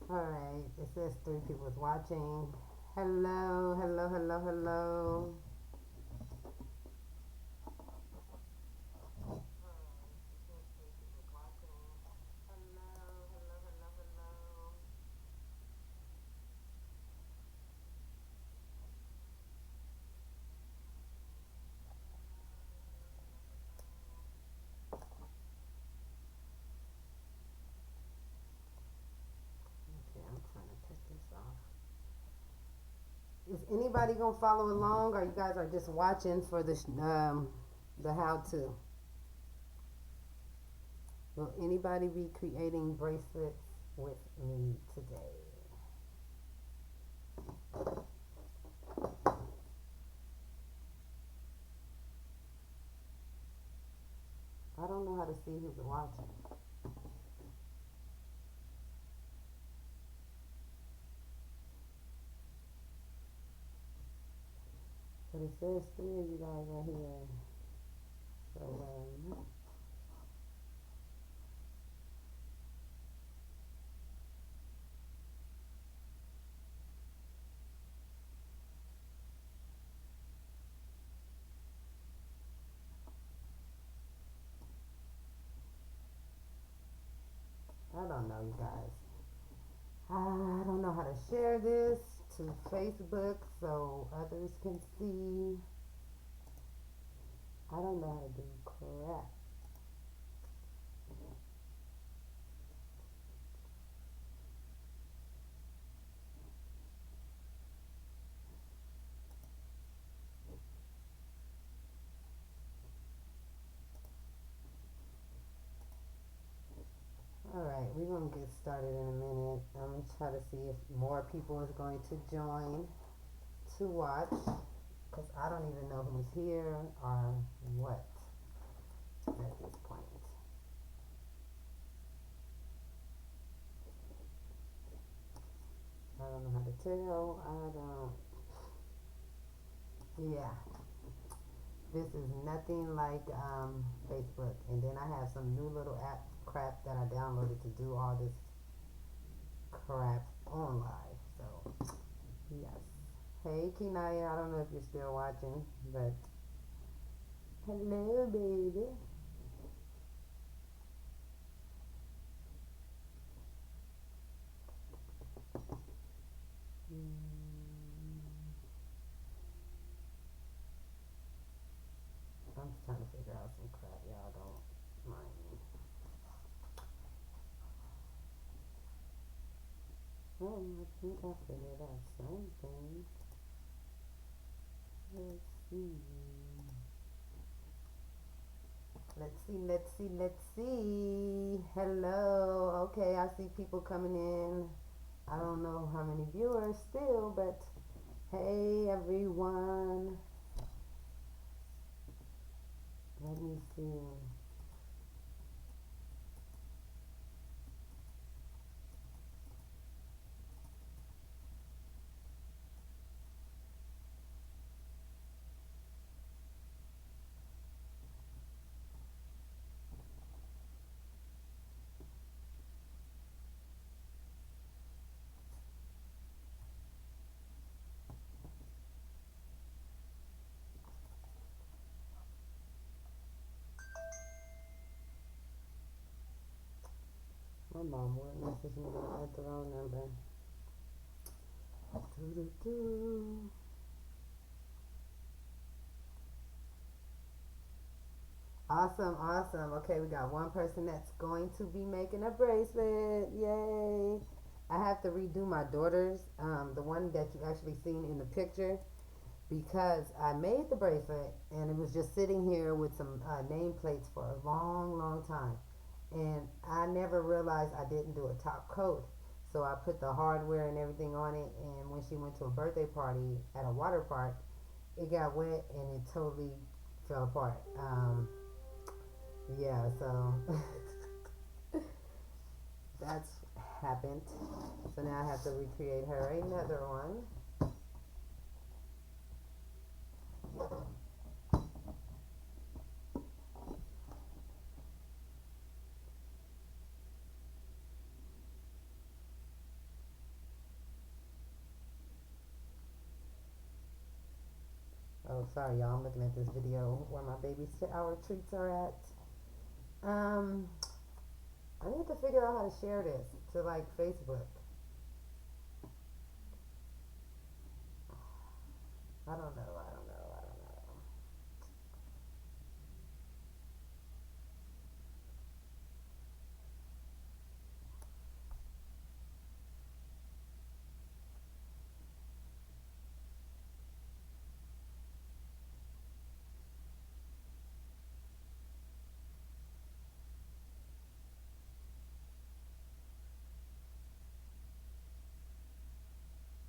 Alright, it says 3 people is watching. Hello, hello, hello, hello. Okay, I'm trying to take this off. Is anybody gonna follow along, or you guys are just watching for the how to? Will anybody be creating bracelets with me today? I don't know how to see who's watching. But it says 3 of you guys are here. So, I don't know, you guys. I don't know how to share this to Facebook so others can see. I don't know how to do crap. Alright, we're gonna get started in a minute. I'm gonna try to see if more people is going to join to watch. Because I don't even know who's here or what at this point. I don't know how to tell. Yeah, this is nothing like Facebook. And then I have some new little app crap that I downloaded to do all this crap on live. So, yes. Hey, Kinaya, I don't know if you're still watching, but hello, baby. I'm just trying to figure out some crap. Y'all don't mind me. Oh, I think I figured out something. Let's see. Let's see, let's see, let's see. Hello. Okay, I see people coming in. I don't know how many viewers still, but hey, everyone. Let me see. My mom would message me at the wrong number. Doo-doo-doo. Awesome, awesome. Okay, we got one person that's going to be making a bracelet. Yay! I have to redo my daughter's, the one that you actually seen in the picture, because I made the bracelet and it was just sitting here with some nameplates for a long, long time. And I never realized I didn't do a top coat. So I put the hardware and everything on it. And when she went to a birthday party at a water park, it got wet and it totally fell apart. Yeah, so that's happened. So now I have to recreate her another one. Oh, sorry, y'all. I'm looking at this video where my baby shower treats are at. Um, I need to figure out how to share this to like Facebook. I don't know. I don't know. I don't know.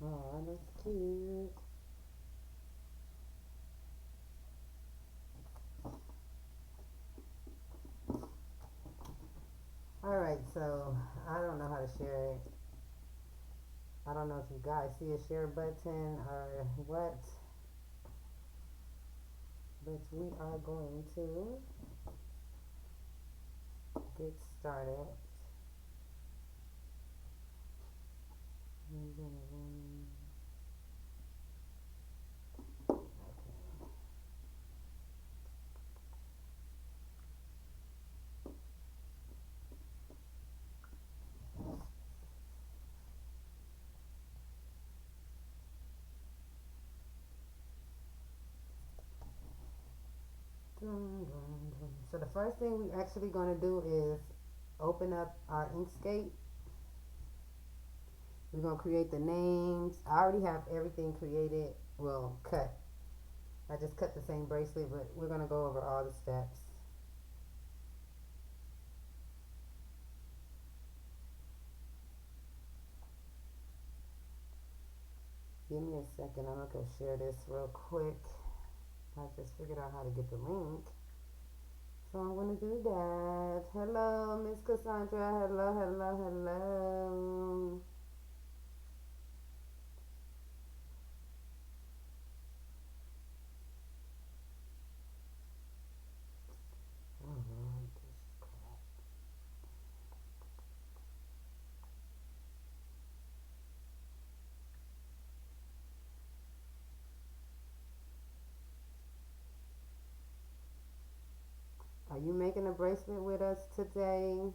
Oh, that's cute. All right, so I don't know how to share it. I don't know if you guys see a share button or what, but we are going to get started. So the first thing we actually going to do is open up our Inkscape. We're going to create the names. I already have everything created, well, cut. I just cut the same bracelet, but we're going to go over all the steps. Give me a second. I'm going to go share this real quick. I just figured out how to get the link. So I'm going to do that. Hello, Miss Cassandra. Hello, hello, hello. Alright, this crap. Are you making a bracelet with us today?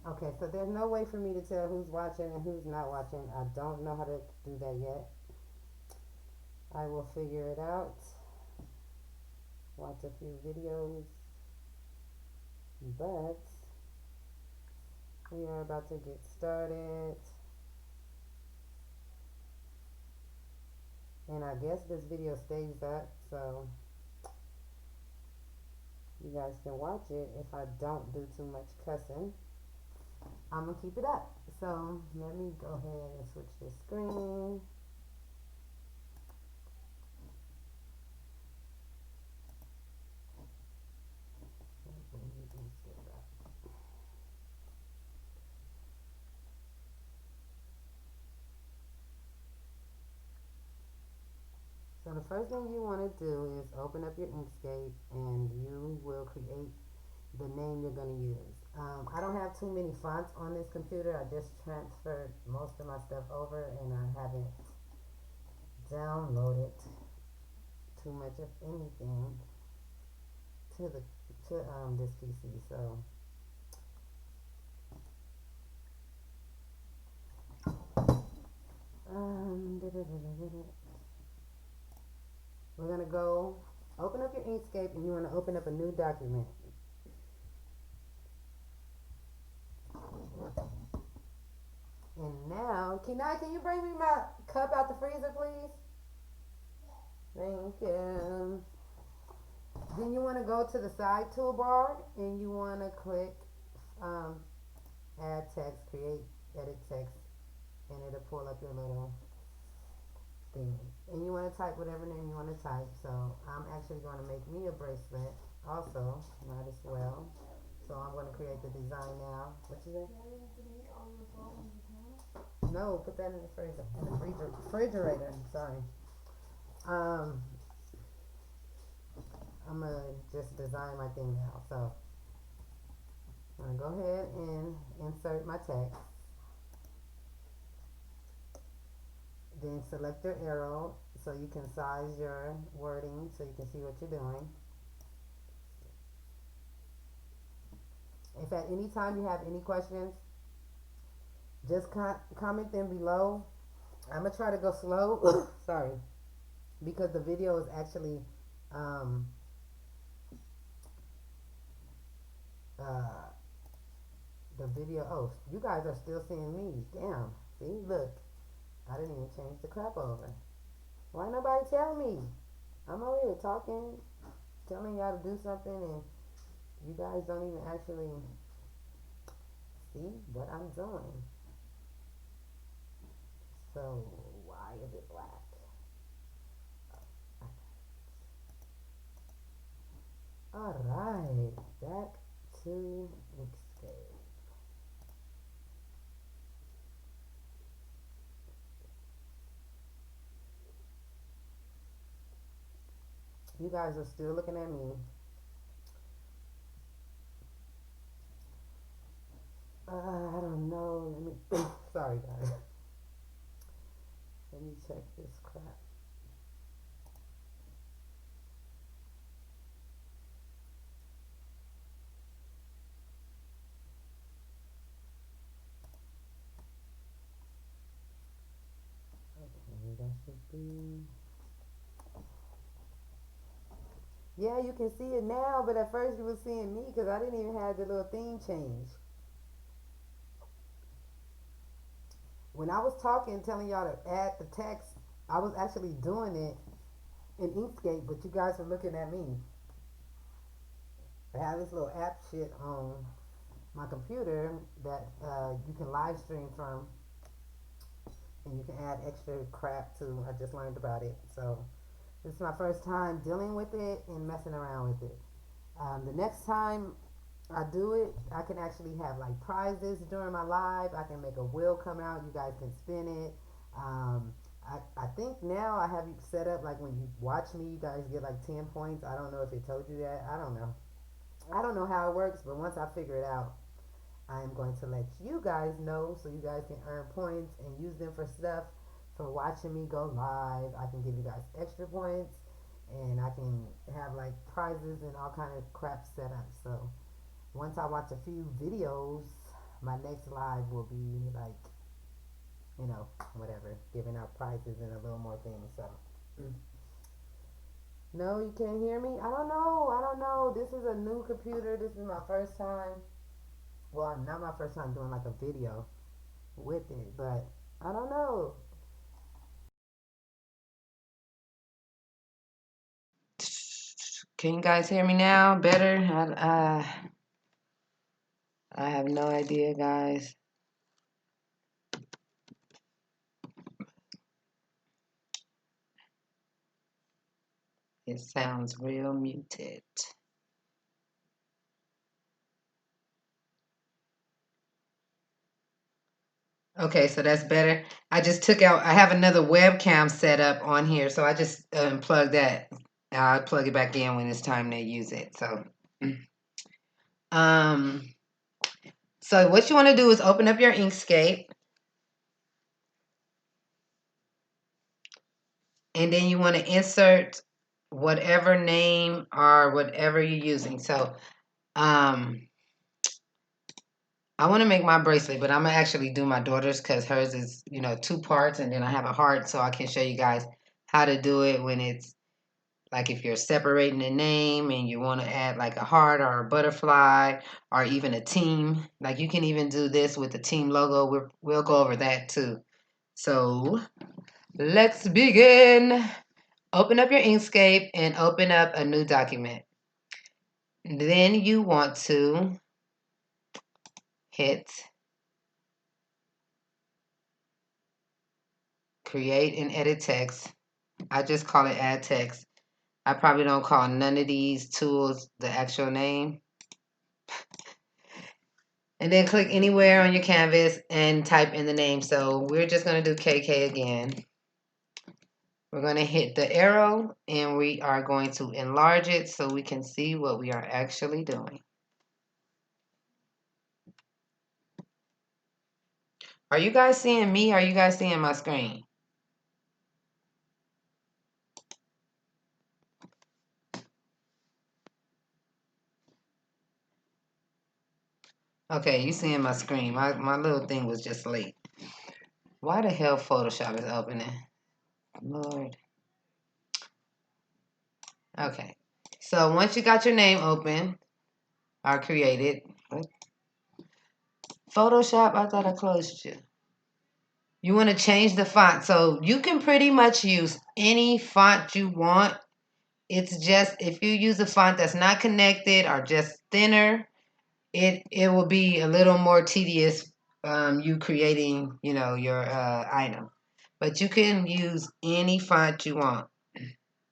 Okay, so there's no way for me to tell who's watching and who's not watching. I don't know how to do that yet. I will figure it out. Watch a few videos. But we are about to get started. And I guess this video stays up, so you guys can watch it if I don't do too much cussing. I'm gonna keep it up. So let me go ahead and switch this screen. So the first thing you want to do is open up your Inkscape and you will create the name you're going to use. I don't have too many fonts on this computer. I just transferred most of my stuff over and I haven't downloaded too much of anything to this PC. So we're gonna go open up your Inkscape and you want to open up a new document. And now, Kenai, can you bring me my cup out the freezer, please? Thank you. Then you want to go to the side toolbar and you want to click add text, create, edit text, and it'll pull up your little thing. And you want to type whatever name you want to type. So I'm actually going to make me a bracelet also, might as well. So I'm going to create the design now. What you say? No, put that in the freezer. In the refrigerator. Sorry. Um, I'm gonna just design my thing now. So I'm gonna go ahead and insert my text. Then select your arrow so you can size your wording so you can see what you're doing. If at any time you have any questions, just comment them below. I'm gonna try to go slow. Sorry, because the video is actually um, uh, the video. Oh, you guys are still seeing me. Damn. See, look, I didn't even change the crap over. Why nobody tell me? I'm over here talking, telling y'all to do something, and you guys don't even actually see what I'm doing. So why is it black? All right, back to Escape. You guys are still looking at me. I don't know. Let me. Sorry, guys. Let me check this crap. Okay, that should be. Yeah, you can see it now, but at first you were seeing me because I didn't even have the little theme change. When I was talking, telling y'all to add the text, I was actually doing it in Inkscape, but you guys were looking at me. I have this little app shit on my computer that you can live stream from, and you can add extra crap too. I just learned about it, so this is my first time dealing with it and messing around with it. The next time I do it, I can actually have like prizes during my live. I can make a wheel come out. You guys can spin it. I think now I have you set up like when you watch me, you guys get like 10 points. I don't know if it told you that. I don't know. I don't know how it works, but once I figure it out, I am going to let you guys know so you guys can earn points and use them for stuff for watching me go live. I can give you guys extra points and I can have like prizes and all kind of crap set up. So once I watch a few videos, my next live will be like, you know, whatever, giving out prizes and a little more things. So, no, you can't hear me? I don't know. I don't know. This is a new computer. This is my first time. Well, not my first time doing like a video with it, but I don't know. Can you guys hear me now? Better? I have no idea, guys. It sounds real muted. Okay, so that's better. I just took out, I have another webcam set up on here, so I just unplugged that. I'll plug it back in when it's time to use it. Um, so what you want to do is open up your Inkscape, and then you want to insert whatever name or whatever you're using. So, I want to make my bracelet, but I'm gonna actually do my daughter's because hers is, you know, two parts, and then I have a heart, so I can show you guys how to do it when it's like if you're separating a name and you want to add like a heart or a butterfly or even a team. Like you can even do this with the team logo. We'll go over that too. So let's begin. Open up your Inkscape and open up a new document. Then you want to hit create and edit text. I just call it add text. I probably don't call none of these tools the actual name. And then click anywhere on your canvas and type in the name. So we're just going to do KK again. We're going to hit the arrow and we are going to enlarge it so we can see what we are actually doing. Are you guys seeing me? Or are you guys seeing my screen? Okay, you seeing my screen. My little thing was just late. Why the hell Photoshop is opening? Lord. Okay. So once you got your name open or created, what? Photoshop, I thought I closed you. You want to change the font. So you can pretty much use any font you want. It's just if you use a font that's not connected or just thinner, it will be a little more tedious you creating, your item. But you can use any font you want.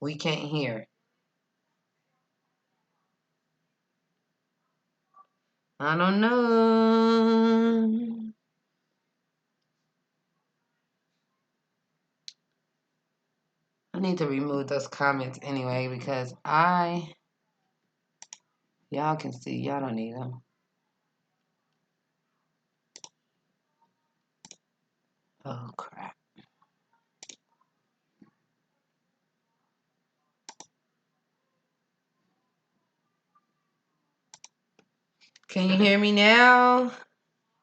We can't hear. I don't know. I need to remove those comments anyway because y'all can see, y'all don't need them. Oh, crap. Can you hear me now?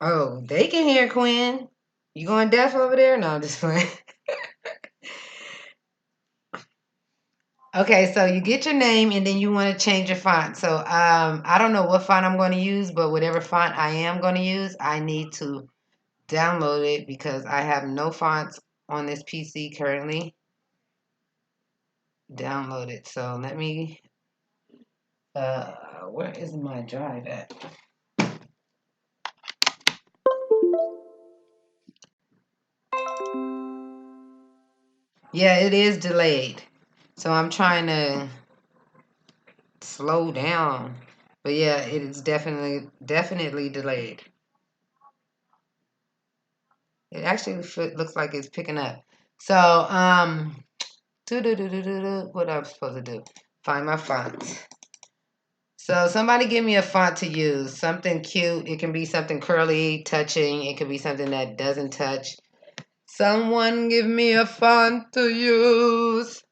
Oh, they can hear Quinn. You going deaf over there? No, I'm just playing. Okay, so you get your name and then you want to change your font. So I don't know what font I'm going to use, but whatever font I am going to use, I need to download it because I have no fonts on this PC currently. Download it. So let me, where is my drive at? Yeah, it is delayed. So I'm trying to slow down. But yeah, it is definitely delayed. It actually looks like it's picking up. So, what I'm supposed to do? Find my font. So somebody give me a font to use. Something cute. It can be something curly, touching. It could be something that doesn't touch. Someone give me a font to use.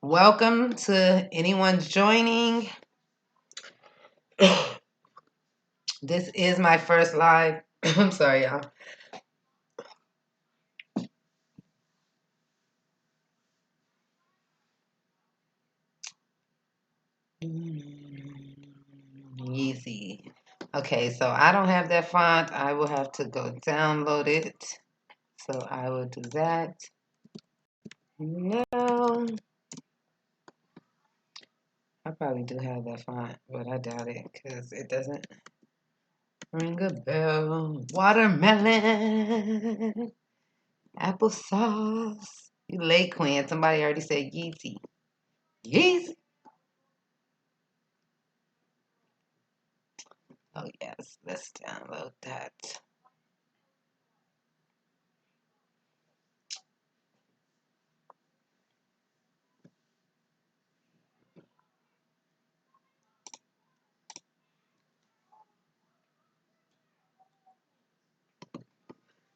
Welcome to anyone joining. This is my first live. I'm sorry, y'all. Easy. Okay, so I don't have that font. I will have to go download it. So I will do that now. I probably do have that font, but I doubt it because it doesn't ring a bell. Watermelon, applesauce. You late, Queen. Somebody already said Yeezy. Yeezy. Oh, yes. Let's download that.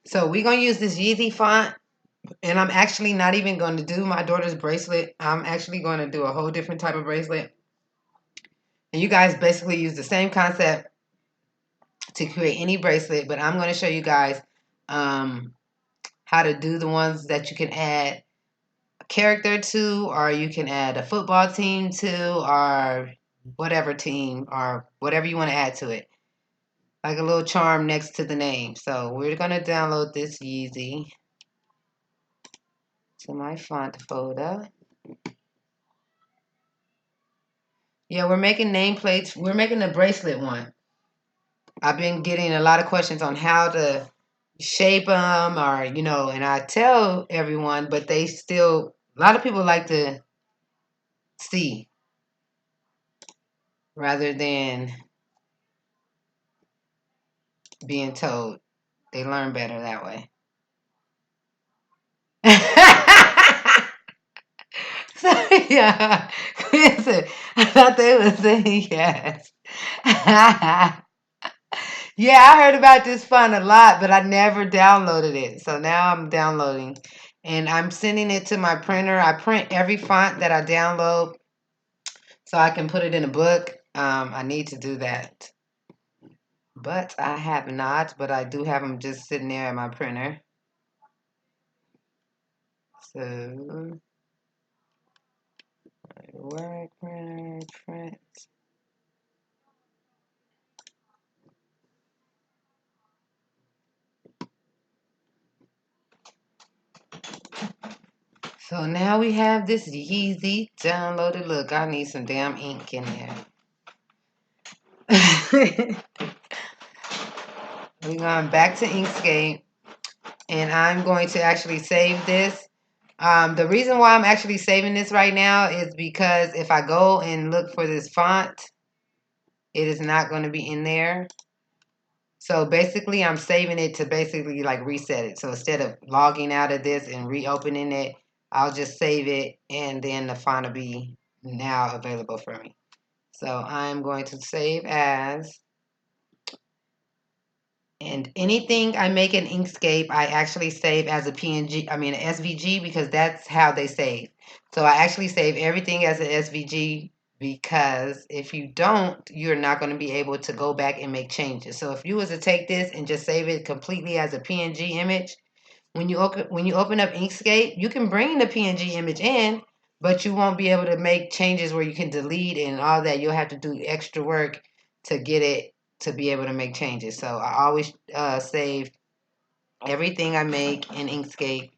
So we're going to use this Yeezy font. And I'm actually not even going to do my daughter's bracelet. I'm actually going to do a whole different type of bracelet. And you guys basically use the same concept to create any bracelet, but I'm going to show you guys how to do the ones that you can add a character to, or you can add a football team to, or whatever team, or whatever you want to add to it. Like a little charm next to the name. So we're going to download this Yeezy to my font folder. Yeah, we're making nameplates. We're making a bracelet one. I've been getting a lot of questions on how to shape them, or and I tell everyone, but they still, a lot of people like to see rather than being told. They learn better that way. So, yeah, listen, I thought they would say yes. Yeah, I heard about this fun a lot, but I never downloaded it. So now I'm downloading and I'm sending it to my printer. I print every font that I download so I can put it in a book. I need to do that, but I have not. But I do have them just sitting there in my printer. So, work printer, print. So now we have this Yeezy downloaded. Look, I need some damn ink in there. We're going back to Inkscape, and I'm going to actually save this. The reason why I'm actually saving this right now is because if I go and look for this font, it is not going to be in there. So basically, I'm saving it to basically like reset it. So instead of logging out of this and reopening it, I'll just save it, and then the font will be now available for me. So I'm going to save as, and anything I make in Inkscape, I actually save as a PNG, I mean an SVG, because that's how they save. So I actually save everything as an SVG, because if you don't, you're not going to be able to go back and make changes. So if you was to take this and just save it completely as a PNG image, when you open up Inkscape, you can bring the PNG image in, but you won't be able to make changes where you can delete and all that. You'll have to do extra work to get it to be able to make changes. So I always save everything I make in Inkscape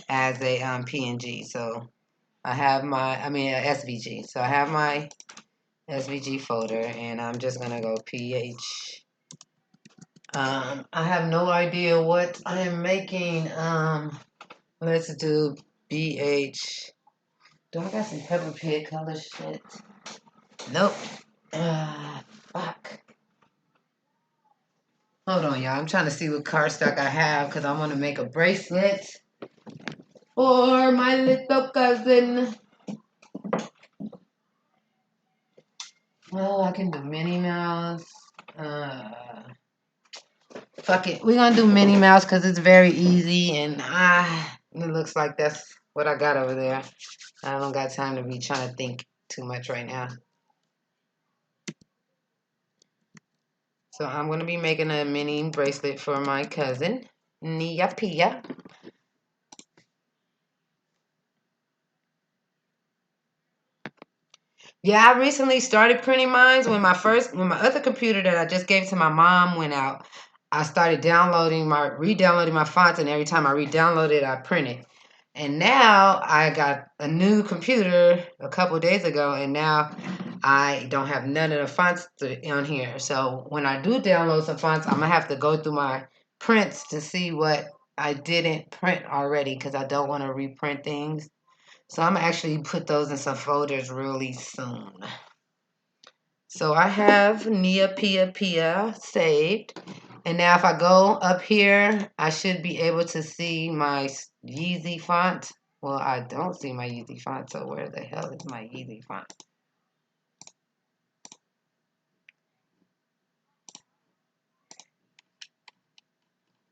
as a PNG. So I have SVG. So I have my SVG folder, and I'm just gonna go PH. I have no idea what I am making. Let's do BH. Do I got some pepper pig color shit? Nope. Fuck. Hold on, y'all. I'm trying to see what cardstock I have because I want to make a bracelet for my little cousin. Well, I can do Minnie Mouse. Uh, Fuck it. We're going to do Minnie Mouse because it's very easy, and it looks like that's what I got over there. I don't got time to be trying to think too much right now. So I'm going to be making a mini bracelet for my cousin, Nia Pia. Yeah, I recently started printing mines when my other computer that I just gave to my mom went out. I started re-downloading my fonts, and every time I re-download it, I print it. And now I got a new computer a couple of days ago, and now I don't have none of the fonts on here. So when I do download some fonts, I'm gonna have to go through my prints to see what I didn't print already, because I don't want to reprint things. So I'm gonna actually put those in some folders really soon. So I have Nia Pia Pia saved. And now if I go up here, I should be able to see my Yeezy font. Well, I don't see my Yeezy font, so where the hell is my Yeezy font?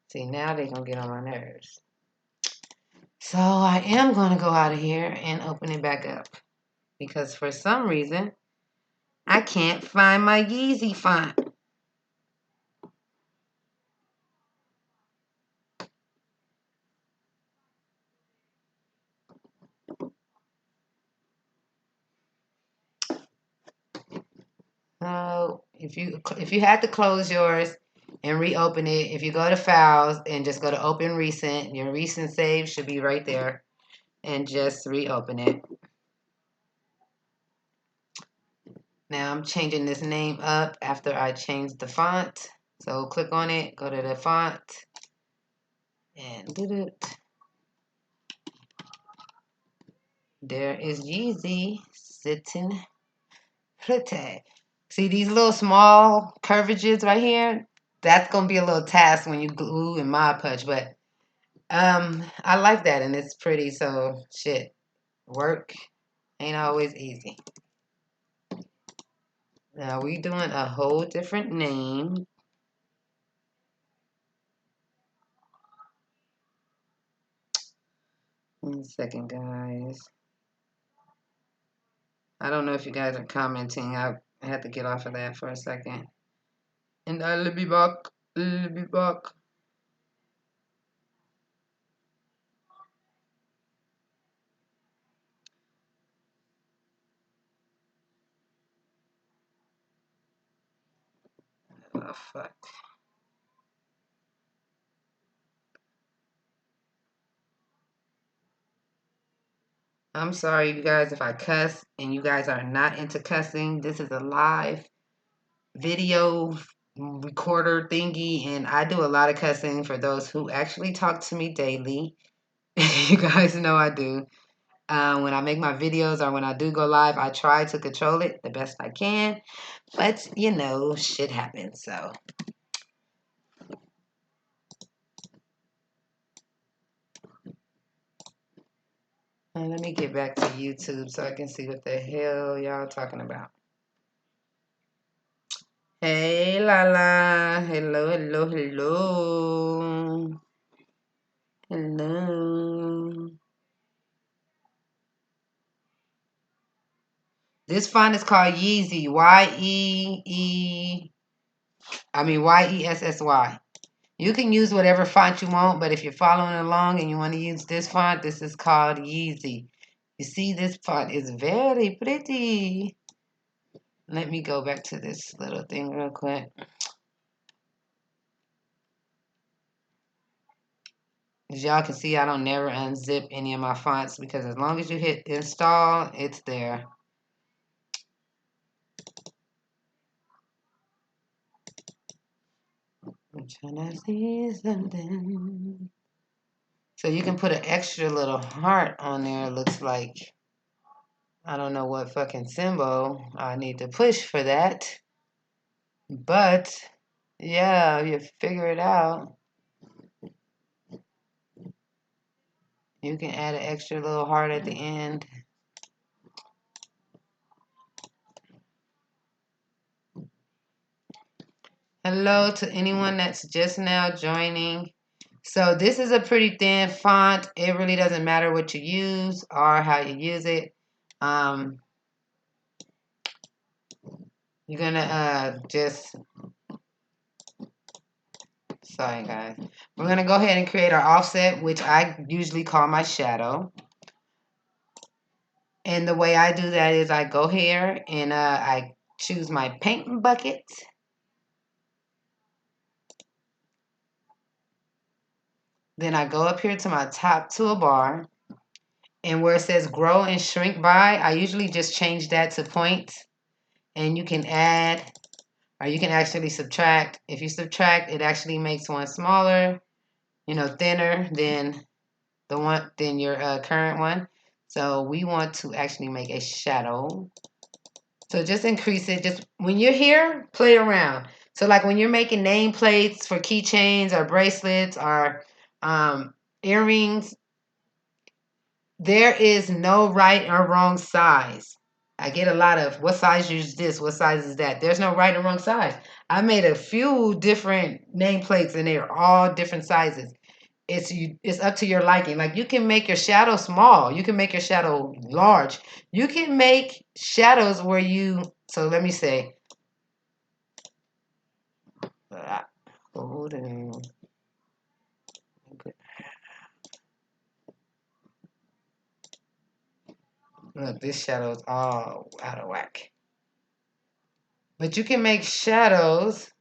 See, now they're going to get on my nerves. So I am going to go out of here and open it back up. Because for some reason, I can't find my Yeezy font. So if you had to close yours and reopen it, if you go to files and just go to open recent, your recent save should be right there, and just reopen it. Now I'm changing this name up after I changed the font. So click on it, go to the font, And did it. There is Yeezy sitting pretty. See these little small curvages right here? That's gonna be a little task when you glue and Mod Podge, but I like that and it's pretty, so shit. Work ain't always easy. Now we doing a whole different name. 1 second, guys. I don't know if you guys are commenting. I had to get off of that for a second. And I'll be back. I'll be back. Oh, fuck. I'm sorry, you guys, if I cuss and you guys are not into cussing. This is a live video recorder thingy, and I do a lot of cussing for those who actually talk to me daily. You guys know I do. When I make my videos or when I do go live, I try to control it the best I can. But, you know, shit happens, so. Let me get back to YouTube so I can see what the hell y'all talking about. Hey, Lala. Hello, hello, hello. Hello. This font is called Yeezy. Yessy. You can use whatever font you want, but if you're following along and you want to use this font, this is called Yeezy. You see, this font is very pretty. Let me go back to this little thing real quick. As y'all can see, I don't never unzip any of my fonts because as long as you hit install, it's there. I'm trying to see something. So you can put an extra little heart on there, it looks like. I don't know what fucking symbol I need to push for that. But, yeah, you figure it out. You can add an extra little heart at the end. Hello to anyone that's just now joining. So this is a pretty thin font. It really doesn't matter what you use or how you use it. You're gonna sorry guys. We're gonna go ahead and create our offset, which I usually call my shadow. And the way I do that is I go here and I choose my paint bucket. Then I go up here to my top toolbar. And where it says grow and shrink by, I usually just change that to points. And you can add, or you can actually subtract. If you subtract, it actually makes one smaller, thinner than your current one. So we want to actually make a shadow. So just increase it. Just when you're here, play around. So like when you're making nameplates for keychains or bracelets or earrings, there is no right or wrong size. I get a lot of what size is this, what size is that. There's no right or wrong size. I made a few different nameplates and they're all different sizes. It's up to your liking. Like you can make your shadow small, you can make your shadow large. You can make shadows where so let me say look, this shadow is all out of whack. But you can make shadows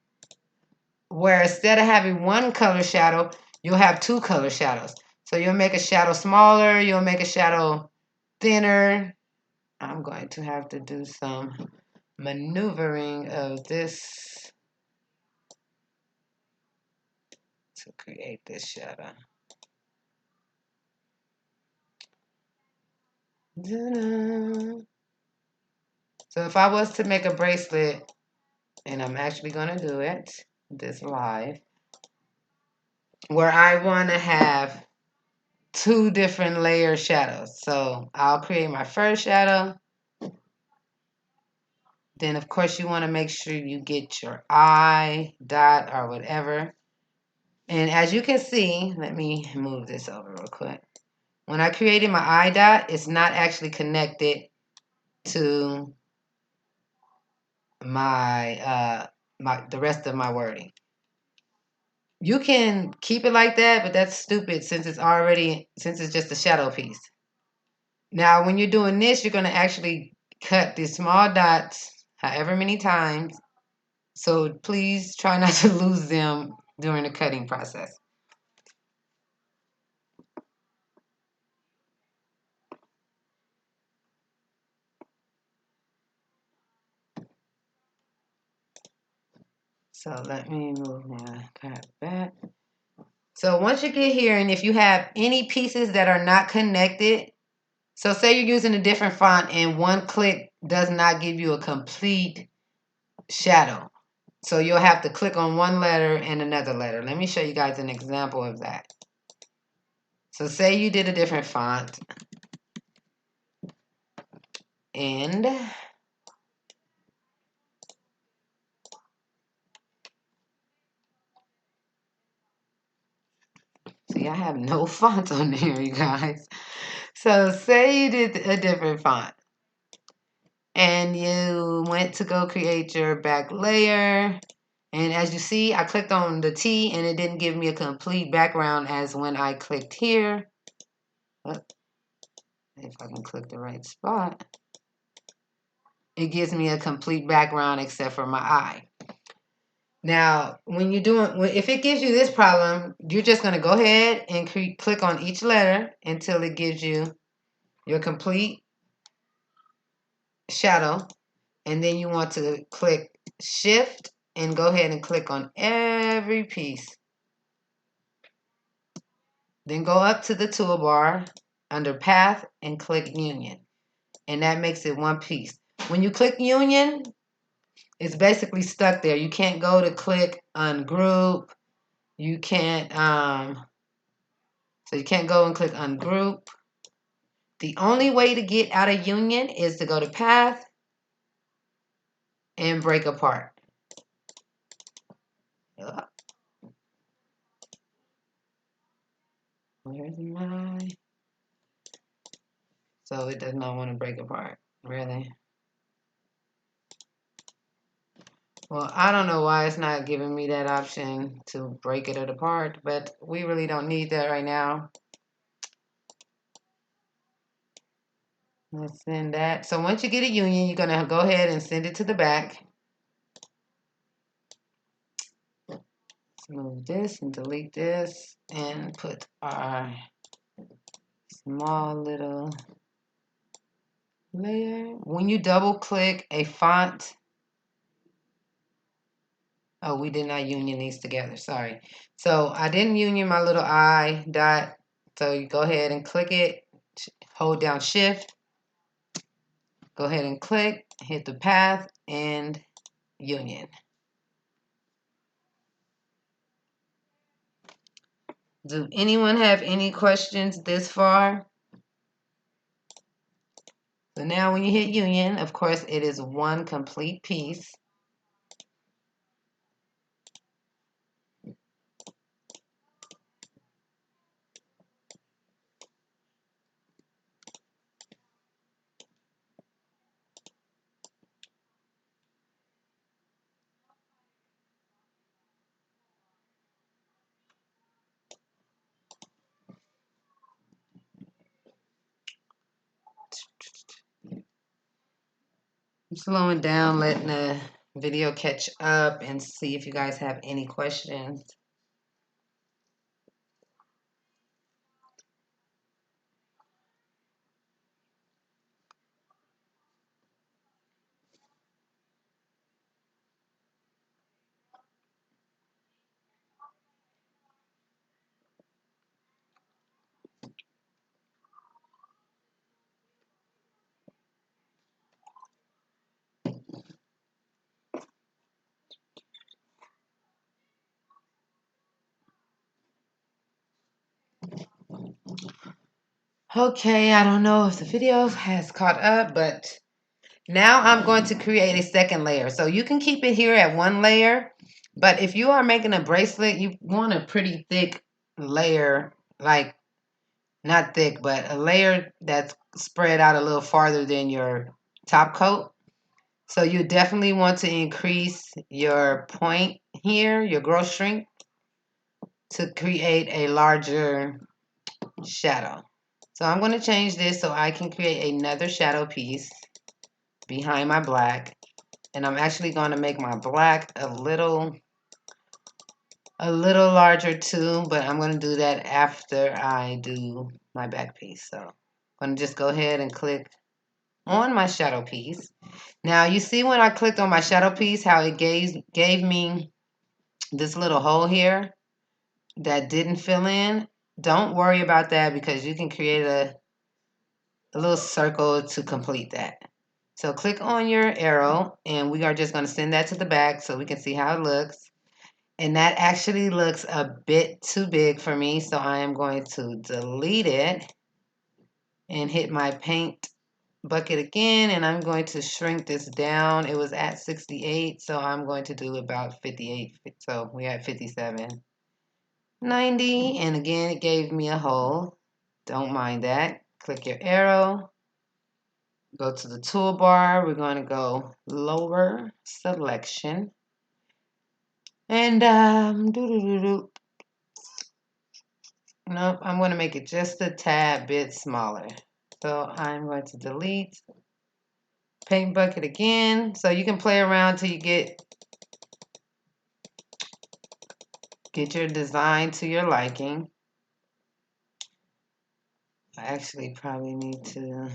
where instead of having one color shadow, you'll have two color shadows. So you'll make a shadow smaller, you'll make a shadow thinner. I'm going to have to do some maneuvering of this to create this shadow. So if I was to make a bracelet, and I'm actually going to do it this live, where I want to have two different layer shadows. So I'll create my first shadow. Then of course you want to make sure you get your eye, dot, or whatever. And as you can see, let me move this over real quick. When I created my eye dot, it's not actually connected to my the rest of my wording. You can keep it like that, but that's stupid since it's just a shadow piece. Now, when you're doing this, you're going to actually cut these small dots however many times. So please try not to lose them during the cutting process. So let me move my cut back. So once you get here, and if you have any pieces that are not connected, so say you're using a different font and one click does not give you a complete shadow. So you'll have to click on one letter and another letter. Let me show you guys an example of that. So say you did a different font and see, I have no font on here, you guys. So say you did a different font and you went to go create your back layer. And as you see, I clicked on the T and it didn't give me a complete background as when I clicked here. If I can click the right spot, it gives me a complete background except for my eye. Now, when you're doing, if it gives you this problem, you're just going to go ahead and click on each letter until it gives you your complete shadow. And then you want to click Shift and go ahead and click on every piece. Then go up to the toolbar under Path and click Union. And that makes it one piece. When you click Union, it's basically stuck there. You can't go to click Ungroup. You can't, so you can't go and click Ungroup. The only way to get out of Union is to go to Path and Break Apart. Where's my... So it does not want to break apart, really. Well, I don't know why it's not giving me that option to break it apart, but we really don't need that right now. Let's send that. So once you get a union, you're going to go ahead and send it to the back. Let's move this and delete this and put our small little layer. When you double click a font, oh, we did not union these together, sorry. So I didn't union my little I dot. So you go ahead and click it, hold down Shift, go ahead and click, hit the path and union. Do anyone have any questions this far? So now when you hit union, of course, it is one complete piece. I'm slowing down, letting the video catch up and see if you guys have any questions. Okay, I don't know if the video has caught up, but now I'm going to create a second layer. So you can keep it here at one layer, but if you are making a bracelet, you want a pretty thick layer, like not thick, but a layer that's spread out a little farther than your top coat. So you definitely want to increase your point here, your growth strength, to create a larger shadow. So I'm going to change this so I can create another shadow piece behind my black. And I'm actually going to make my black a little larger too, but I'm going to do that after I do my back piece. So I'm going to just go ahead and click on my shadow piece. Now you see when I clicked on my shadow piece how it gave me this little hole here that didn't fill in. Don't worry about that because you can create a little circle to complete that. So click on your arrow and we are just going to send that to the back so we can see how it looks. And that actually looks a bit too big for me, so I am going to delete it and hit my paint bucket again, and I'm going to shrink this down. It was at 68, so I'm going to do about 58. So we're at 57. 90, and again, it gave me a hole. Don't mind that. Click your arrow. Go to the toolbar. We're going to go lower selection. And nope, I'm going to make it just a tad bit smaller. So I'm going to delete, paint bucket again. So you can play around till you get your design to your liking. I actually probably need to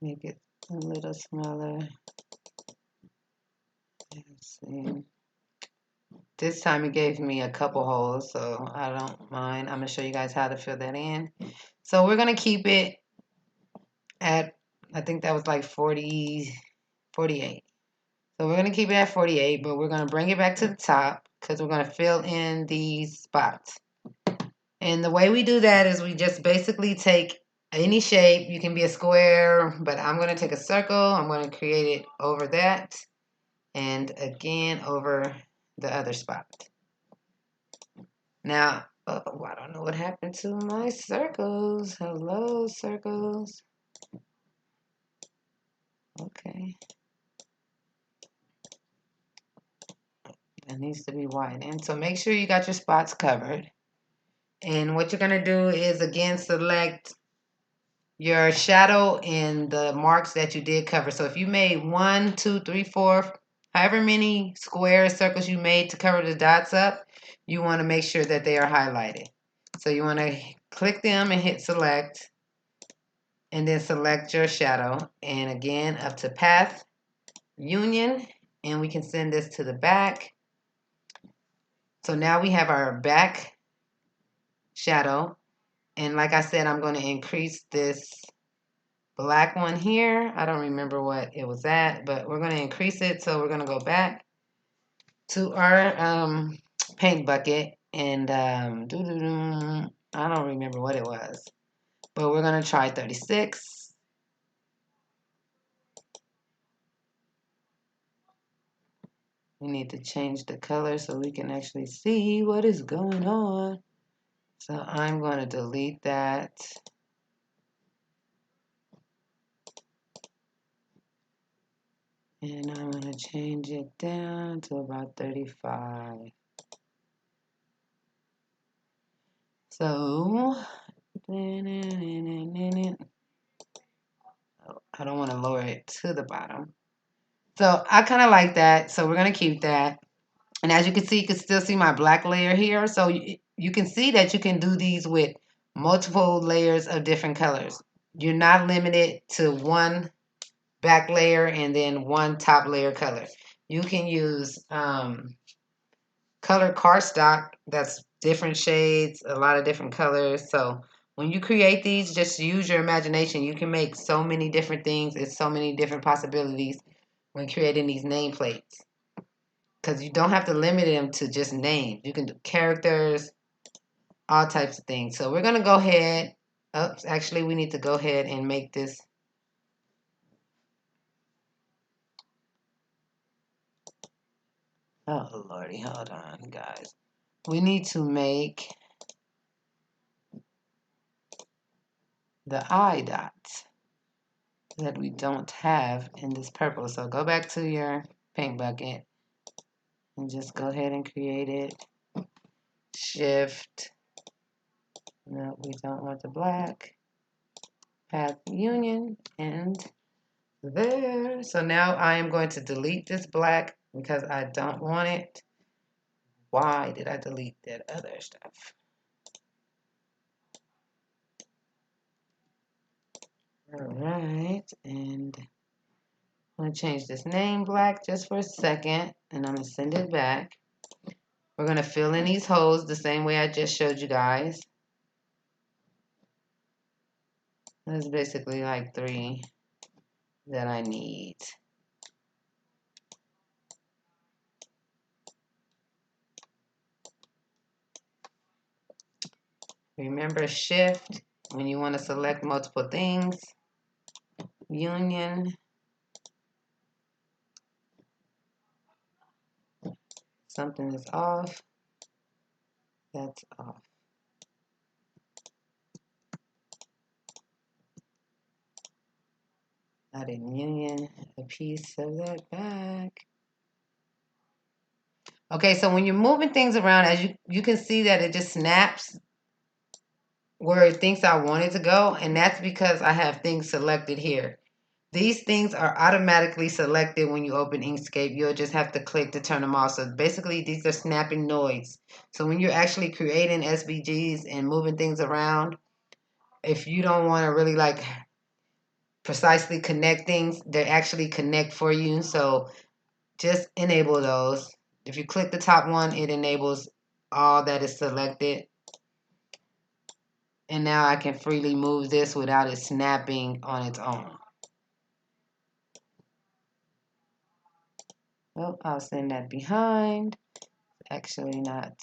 make it a little smaller. Let's see. This time it gave me a couple holes, so I don't mind. I'm going to show you guys how to fill that in. So we're going to keep it at, I think that was like 40, 48. So we're going to keep it at 48, but we're going to bring it back to the top because we're going to fill in these spots. And the way we do that is we just basically take any shape. You can be a square, but I'm going to take a circle. I'm going to create it over that and again over the other spot. Now, oh, I don't know what happened to my circles. Hello, circles. Okay. That needs to be widened. So make sure you got your spots covered. And what you're going to do is, again, select your shadow and the marks that you did cover. So if you made 1, 2, 3, 4, however many square circles you made to cover the dots up, you want to make sure that they are highlighted. So you want to click them and hit select, and then select your shadow. And again, up to path, union, and we can send this to the back. So now we have our back shadow. And like I said, I'm going to increase this black one here. I don't remember what it was at, but we're going to increase it. So we're going to go back to our paint bucket and I don't remember what it was, but we're going to try 36. We need to change the color so we can actually see what is going on. So I'm going to delete that. And I'm going to change it down to about 35. So, I don't want to lower it to the bottom. So I kind of like that. So we're going to keep that. And as you can see, you can still see my black layer here. So you can see that you can do these with multiple layers of different colors. You're not limited to one back layer and then one top layer color. You can use color cardstock that's different shades, a lot of different colors. So when you create these, just use your imagination. You can make so many different things. It's so many different possibilities when creating these nameplates. because you don't have to limit them to just names. You can do characters, all types of things. So we're going to go ahead. Oops, actually, we need to go ahead and make this. Oh, Lordy, hold on, guys. We need to make the eye dots that we don't have in this purple. So go back to your paint bucket and just go ahead and create it. Shift. No, we don't want the black. Path union and there. So now I am going to delete this black because I don't want it. Why did I delete that other stuff? All right, and I'm going to change this name black just for a second, and I'm going to send it back. We're going to fill in these holes the same way I just showed you guys. There's basically like 3 that I need. Remember shift when you want to select multiple things. Union. Something is off. That's off. Not in union. A piece of that back. Okay, so when you're moving things around, as you can see that it just snaps where it thinks I want it to go, and that's because I have things selected here. These things are automatically selected when you open Inkscape. You'll just have to click to turn them off. So basically, these are snapping noise. So when you're actually creating SVGs and moving things around, if you don't want to really like precisely connect things, they actually connect for you. So just enable those. If you click the top one, it enables all that is selected. And now I can freely move this without it snapping on its own. Well, I'll send that behind. Actually not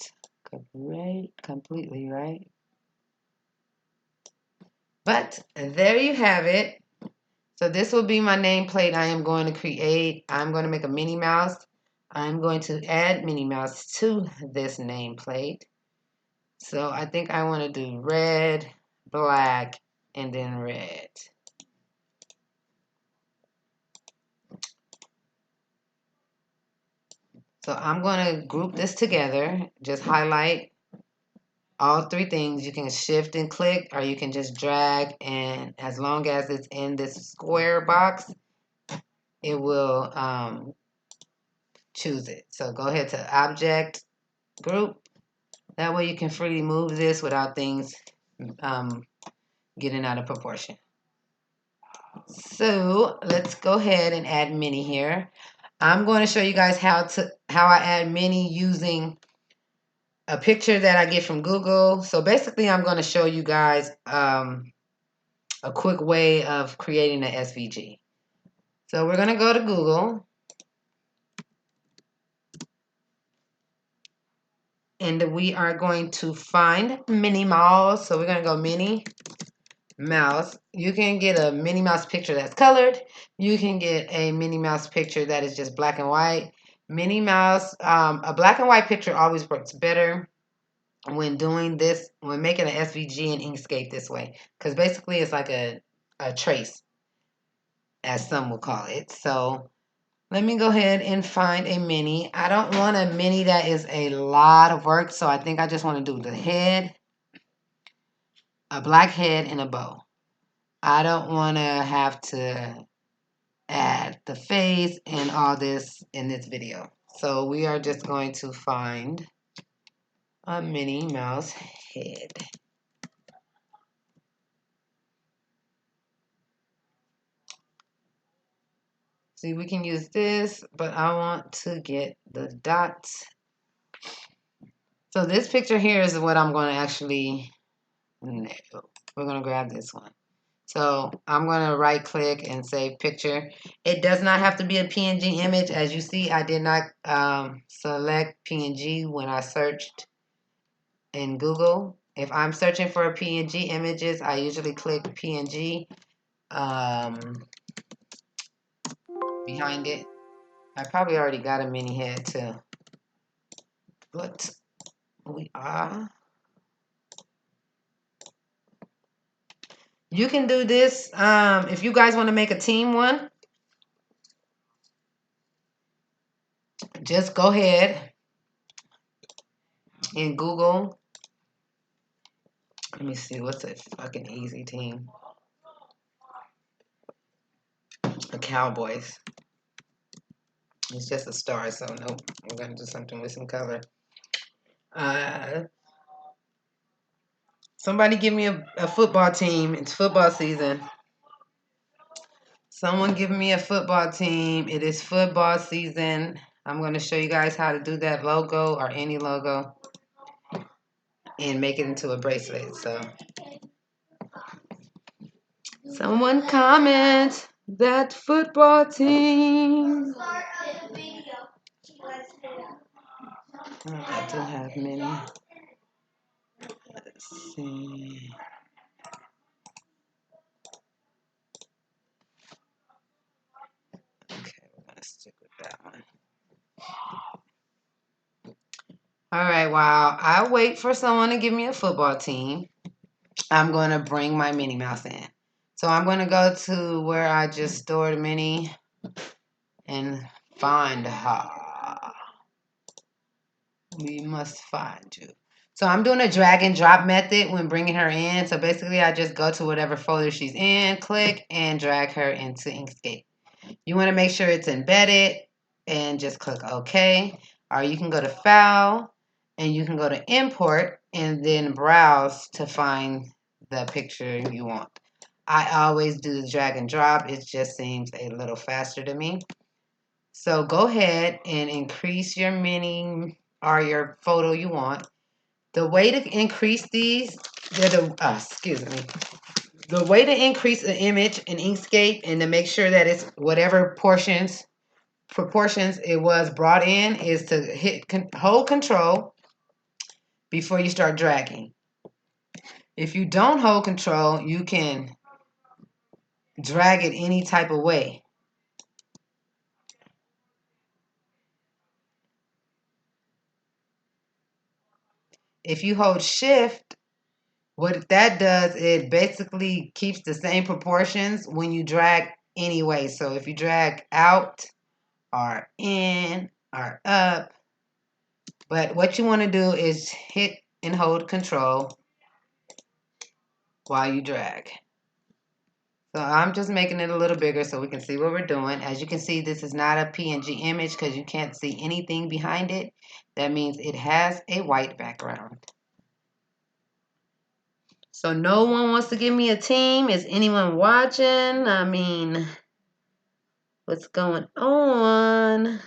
great, completely right. But there you have it. So this will be my nameplate I am going to create. I'm going to make a Minnie Mouse. I'm going to add Minnie Mouse to this nameplate. So I think I want to do red, black, and then red. So I'm going to group this together. Just highlight all 3 things. You can shift and click, or you can just drag, and as long as it's in this square box, it will choose it. So go ahead to object, group. That way you can freely move this without things getting out of proportion. So let's go ahead and add Minnie here. I'm going to show you guys how I add Minnie using a picture that I get from Google. So basically I'm going to show you guys a quick way of creating an SVG. So we're going to go to Google. And we are going to find Minnie Mouse. So we're going to go Minnie Mouse. You can get a Minnie Mouse picture that's colored. You can get a Minnie Mouse picture that is just black and white. Minnie Mouse, a black and white picture always works better when doing this, when making an SVG in Inkscape this way. Because basically it's like a trace, as some will call it. So let me go ahead and find a Minnie. I don't want a Minnie that is a lot of work, so I think I just want to do the head, a black head, and a bow. I don't want to have to add the face and all this in this video. So we are just going to find a Minnie Mouse head. See, we can use this, but I want to get the dots. So this picture here is what I'm going to actually, no, we're going to grab this one. So I'm going to right click and save picture. It does not have to be a PNG image. As you see, I did not select PNG when I searched in Google. If I'm searching for PNG images, I usually click PNG behind it. I probably already got a mini head too. But we are. You can do this if you guys want to make a team one. Just go ahead and Google. Let me see, what's a fucking easy team? The Cowboys. It's just a star, so nope. We're gonna do something with some color. Somebody give me a football team. It's football season. Someone give me a football team. It is football season. I'm going to show you guys how to do that logo or any logo and make it into a bracelet. So someone comment that football team. I do have many. Let's see. Okay, we're going to stick with that one. All right, while I wait for someone to give me a football team, I'm going to bring my Minnie Mouse in. So I'm going to go to where I just stored Minnie and find her. We must find you. So I'm doing a drag and drop method when bringing her in. So basically I just go to whatever folder she's in, click, and drag her into Inkscape. You want to make sure it's embedded and just click OK. Or you can go to File and you can go to Import and then Browse to find the picture you want. I always do the drag and drop. It just seems a little faster to me. So go ahead and increase your mini or your photo you want. The way to increase these, the way to increase an image in Inkscape and to make sure that it's whatever proportions it was brought in is to hold control before you start dragging. If you don't hold control, you can drag it any type of way. If you hold shift, what that does, it basically keeps the same proportions when you drag anyway. So if you drag out or in or up, but what you want to do is hit and hold control while you drag. So I'm just making it a little bigger so we can see what we're doing. As you can see, this is not a PNG image because you can't see anything behind it. That means it has a white background. So no one wants to give me a team. Is anyone watching? I mean, what's going on?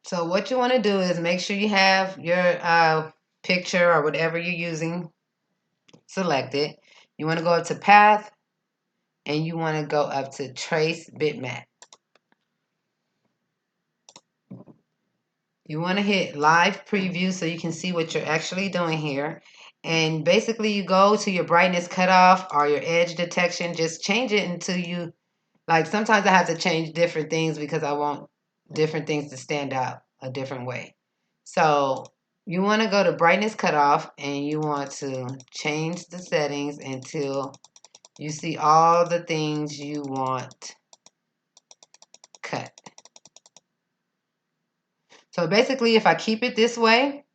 So what you want to do is make sure you have your picture or whatever you're using selected. You want to go up to Path, and you want to go up to Trace Bitmap. You want to hit Live Preview so you can see what you're actually doing here. And basically you go to your brightness cutoff or your edge detection. Just change it until you, like sometimes I have to change different things because I want different things to stand out a different way. So you want to go to brightness cutoff and you want to change the settings until you see all the things you want cut. So basically if I keep it this way,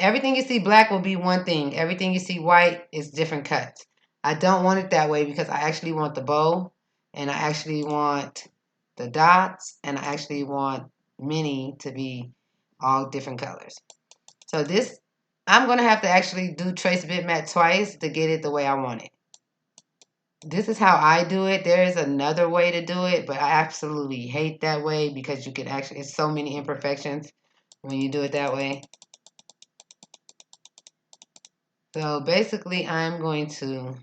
everything you see black will be one thing. Everything you see white is different cuts. I don't want it that way because I actually want the bow and I actually want the dots and I actually want Minnie to be all different colors. So this, I'm going to have to actually do trace bitmap twice to get it the way I want it. This is how I do it. There is another way to do it, but I absolutely hate that way because you can actually, it's so many imperfections when you do it that way. So basically, I'm going to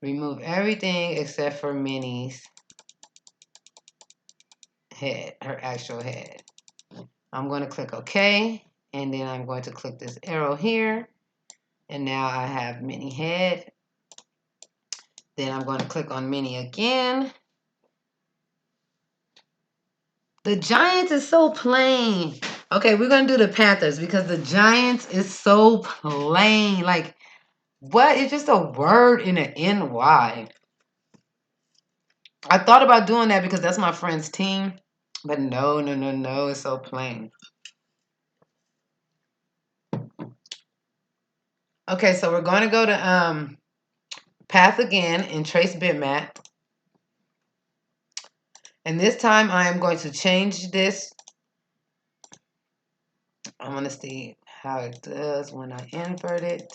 remove everything except for Minnie's head, her actual head. I'm going to click OK, and then I'm going to click this arrow here, and now I have Minnie head. Then I'm going to click on Minnie again. The Giants is so plain. Okay, we're going to do the Panthers because the Giants is so plain. Like, what? It's just a word in an NY. I thought about doing that because that's my friend's team. But no, no, no, no. It's so plain. Okay, so we're going to go to Path again and trace bitmap. And this time I am going to change this. I want to see how it does when I invert it.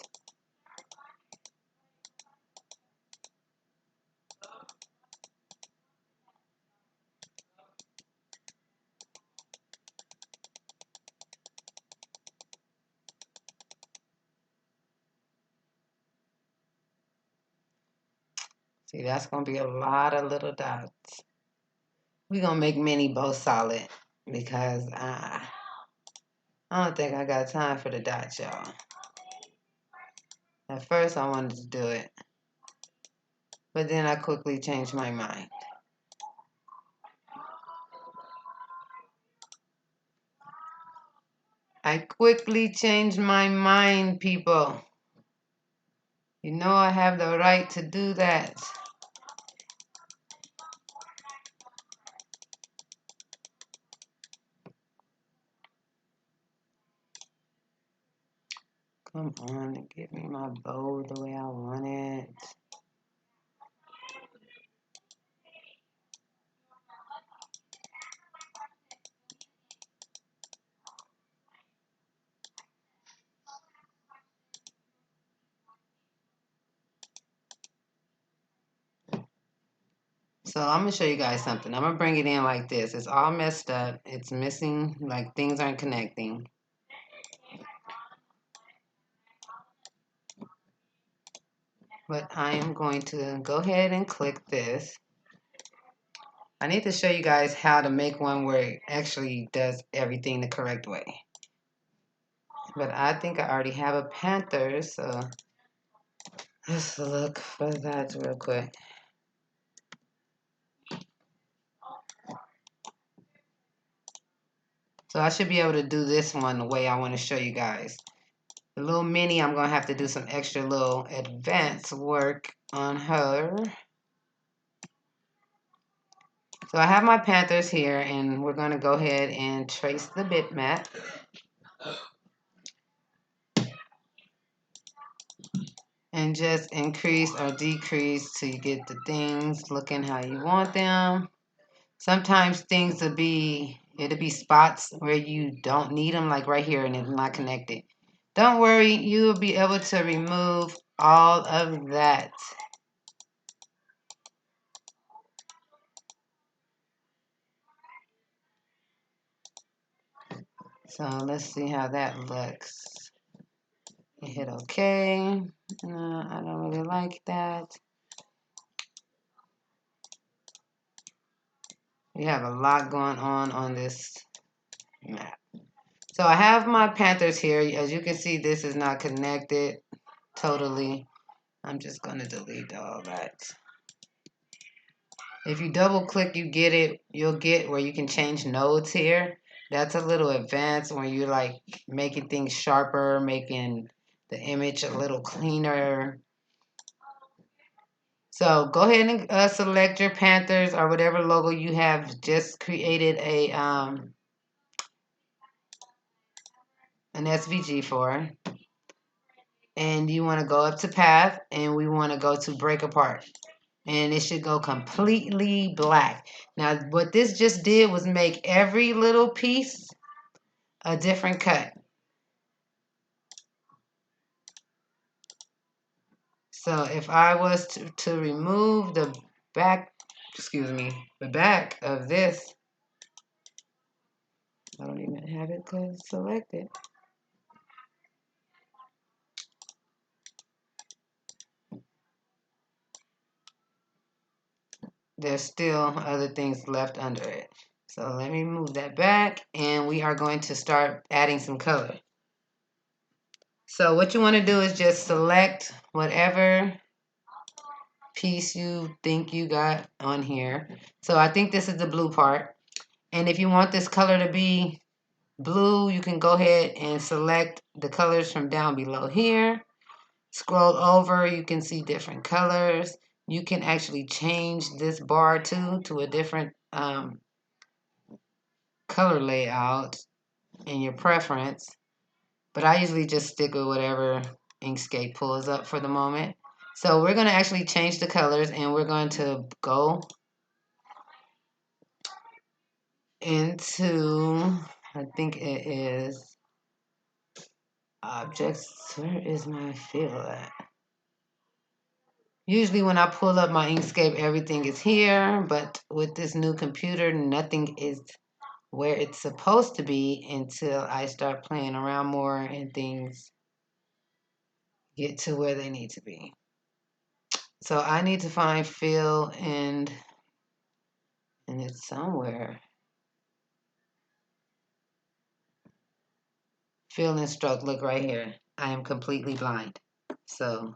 See, that's going to be a lot of little dots. We're going to make Minnie both solid because I don't think I got time for the dots, y'all. At first I wanted to do it, but then I quickly changed my mind. I quickly changed my mind, people. You know I have the right to do that. Come on and give me my bow the way I want it. So I'm going to show you guys something. I'm going to bring it in like this. It's all messed up. It's missing, like things aren't connecting. But I am going to go ahead and click this. I need to show you guys how to make one where it actually does everything the correct way. But I think I already have a panther, so let's look for that real quick. So I should be able to do this one the way I want to show you guys. The little Minnie, I'm going to have to do some extra little advanced work on her. So I have my panthers here, and we're going to go ahead and trace the bitmap. And just increase or decrease till you get the things looking how you want them. Sometimes things it'll be spots where you don't need them, like right here, and it's not connected. Don't worry, you will be able to remove all of that. So let's see how that looks. You hit OK. No, I don't really like that. We have a lot going on this map. So I have my panthers here. As you can see, this is not connected totally. I'm just going to delete all that. If you double click, you'll get where you can change nodes here. That's a little advanced when you're like making things sharper, making the image a little cleaner. So go ahead and select your Panthers or whatever logo you have just created an SVG for. And you want to go up to path, and we want to go to break apart. And it should go completely black. Now, what this just did was make every little piece a different cut. So if I was to remove the back, the back of this, I don't even have it selected. There's still other things left under it. So let me move that back, and we are going to start adding some color. So what you want to do is just select whatever piece you think you got on here. So I think this is the blue part. And if you want this color to be blue, you can go ahead and select the colors from down below here. Scroll over, you can see different colors. You can actually change this bar too to a different color layout in your preference. But I usually just stick with whatever Inkscape pulls up for the moment. So we're going to actually change the colors, and we're going to go into, I think it is objects. Where is my fill at? Usually when I pull up my Inkscape, everything is here, but with this new computer, nothing is where it's supposed to be until I start playing around more and things get to where they need to be. So I need to find fill, and it's somewhere. Fill and stroke, look right here. I am completely blind. So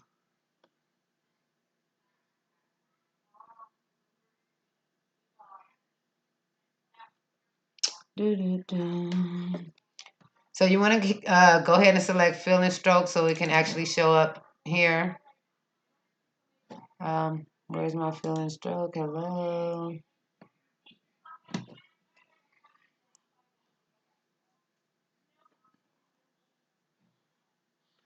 so you want to go ahead and select fill and stroke so it can actually show up here. Where's my fill and stroke? Hello.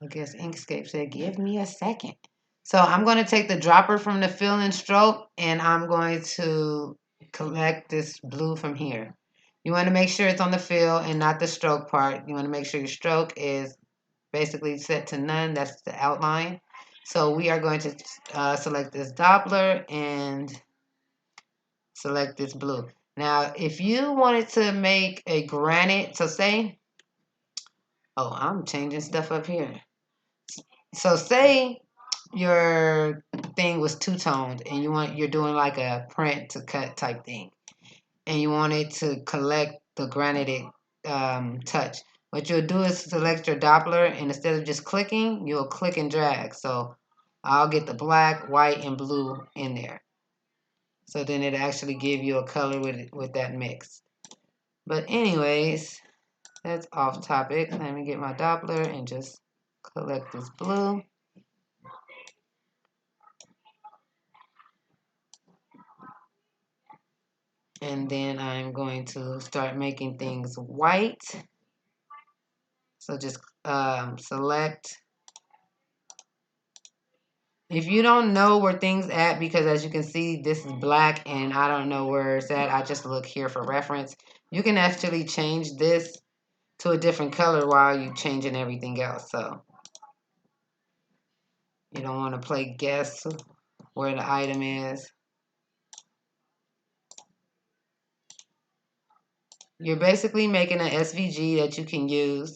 I guess Inkscape said, give me a second. So I'm going to take the dropper from the fill and stroke, and I'm going to collect this blue from here. You want to make sure it's on the fill and not the stroke part. You want to make sure your stroke is basically set to none. That's the outline. So we are going to select this Doppler and select this blue. Now, if you wanted to make a granite, so say, oh, I'm changing stuff up here. So say your thing was two-toned and you're doing like a print to cut type thing, and you wanted to collect the granitic touch. What you'll do is select your Doppler, and instead of just clicking, you'll click and drag. So I'll get the black, white, and blue in there. So then it actually give you a color with that mix. But anyways, that's off topic. Let me get my Doppler and just collect this blue. And then I'm going to start making things white. So just select. If you don't know where things at, because as you can see, this is black and I don't know where it's at, I just look here for reference. You can actually change this to a different color while you're changing everything else. So you don't want to play guess where the item is. You're basically making an SVG that you can use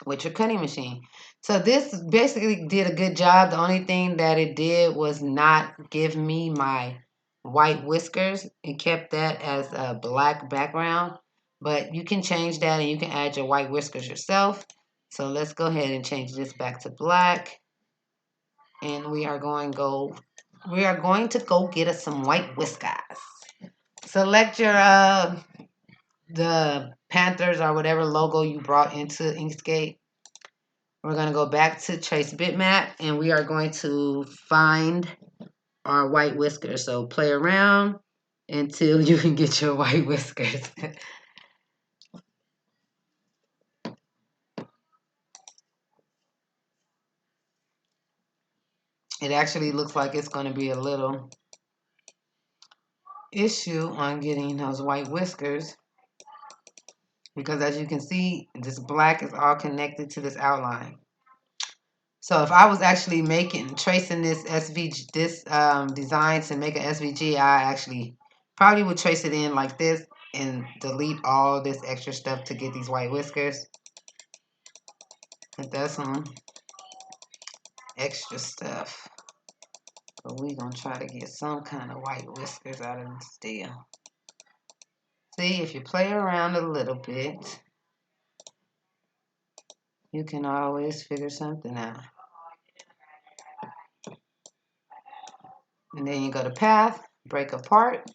with your cutting machine. So this basically did a good job. The only thing that it did was not give me my white whiskers. It kept that as a black background, but you can change that and you can add your white whiskers yourself. So let's go ahead and change this back to black, and we are going to go get us some white whiskers. Select your the Panthers or whatever logo you brought into Inkscape. We're going to go back to Trace Bitmap, and we are going to find our white whiskers. So play around until you can get your white whiskers. It actually looks like it's going to be a little issue on getting those white whiskers, because as you can see, this black is all connected to this outline. So if I was actually tracing this SVG, this design to make an SVG, I actually probably would trace it in like this and delete all this extra stuff to get these white whiskers. But that's some extra stuff. But we gonna try to get some kind of white whiskers out of this deal. See, if you play around a little bit, you can always figure something out. And then you go to path, break apart.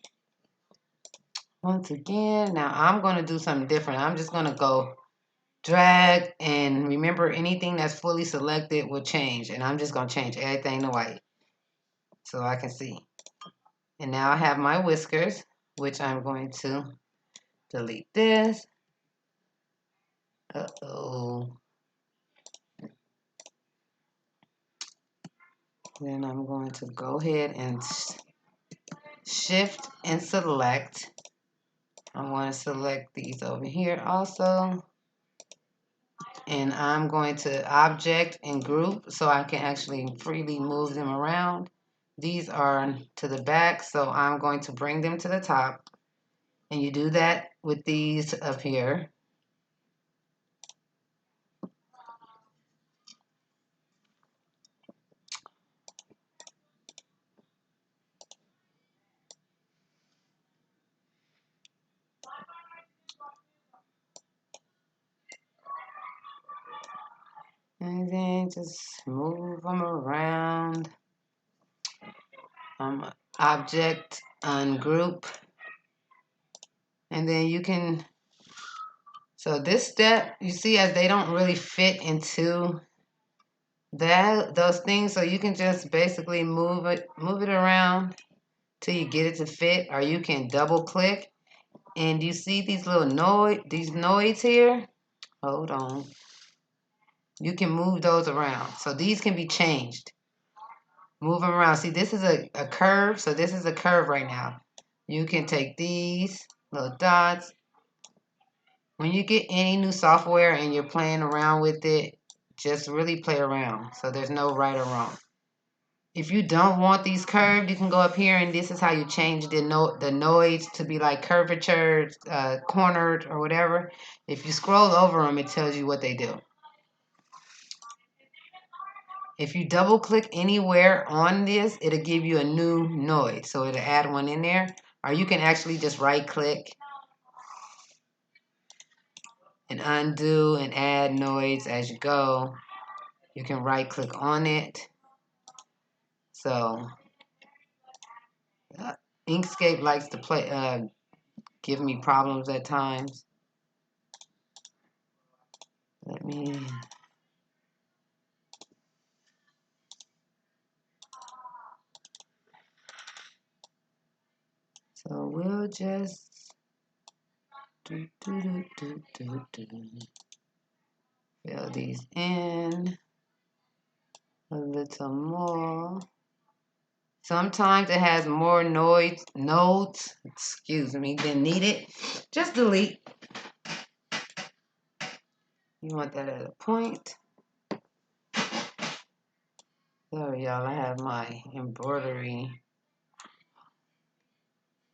Once again, now I'm going to do something different. I'm just going to go drag, and remember, anything that's fully selected will change. And I'm just going to change everything to white so I can see. And now I have my whiskers, which I'm going to delete this. Uh-oh. Then I'm going to go ahead and shift and select. I want to select these over here also. And I'm going to object and group so I can actually freely move them around. These are to the back, so I'm going to bring them to the top. And you do that with these up here. And then just move them around. Object, ungroup. And then you can, so this step, you see as they don't really fit into those things, so you can just basically move it around till you get it to fit, or you can double click. And you see these little nodes here? Hold on. You can move those around. So these can be changed. Move them around. See, this is a curve. So this is a curve right now. You can take these little dots. When you get any new software and you're playing around with it, just really play around. So there's no right or wrong. If you don't want these curved, you can go up here, and this is how you change the nodes to be like curvature, cornered, or whatever. If you scroll over them, it tells you what they do. If you double click anywhere on this, it'll give you a new node. So it'll add one in there. Or you can actually just right click and undo and add nodes as you go. You can right click on it. So Inkscape likes to give me problems at times. Let me. So we'll just fill these in a little more. Sometimes it has more nodes, than needed. Just delete. You want that at a point. Sorry, y'all, I have my embroidery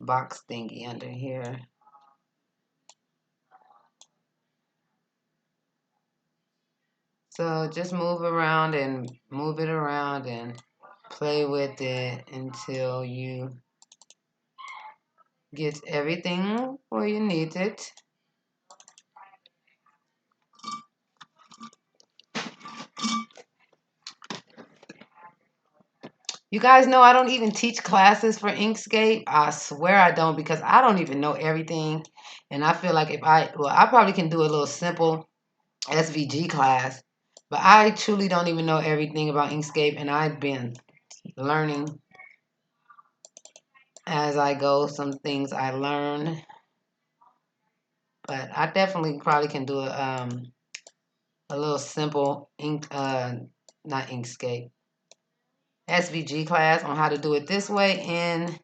box thingy under here. So just move around and move it around and play with it until you get everything where you need it. You guys know I don't even teach classes for Inkscape. I swear I don't, because I don't even know everything. And I feel like I probably can do a little simple SVG class, but I truly don't even know everything about Inkscape, and I've been learning as I go. Some things I learn, but I definitely probably can do a little simple not Inkscape, SVG class on how to do it this way and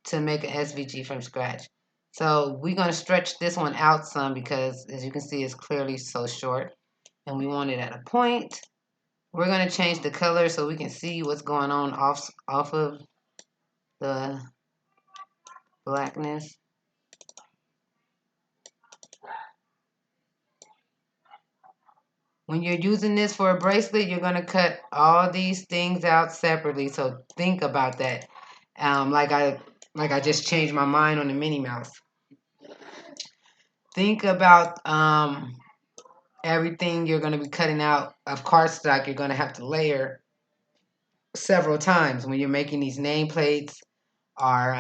to make an SVG from scratch. So we're going to stretch this one out some because, as you can see, it's clearly so short, and we want it at a point. We're going to change the color so we can see what's going on off of the blackness. When you're using this for a bracelet, you're going to cut all these things out separately. So think about that. Like I just changed my mind on the Minnie Mouse. Think about everything you're going to be cutting out of cardstock. You're going to have to layer several times when you're making these nameplates or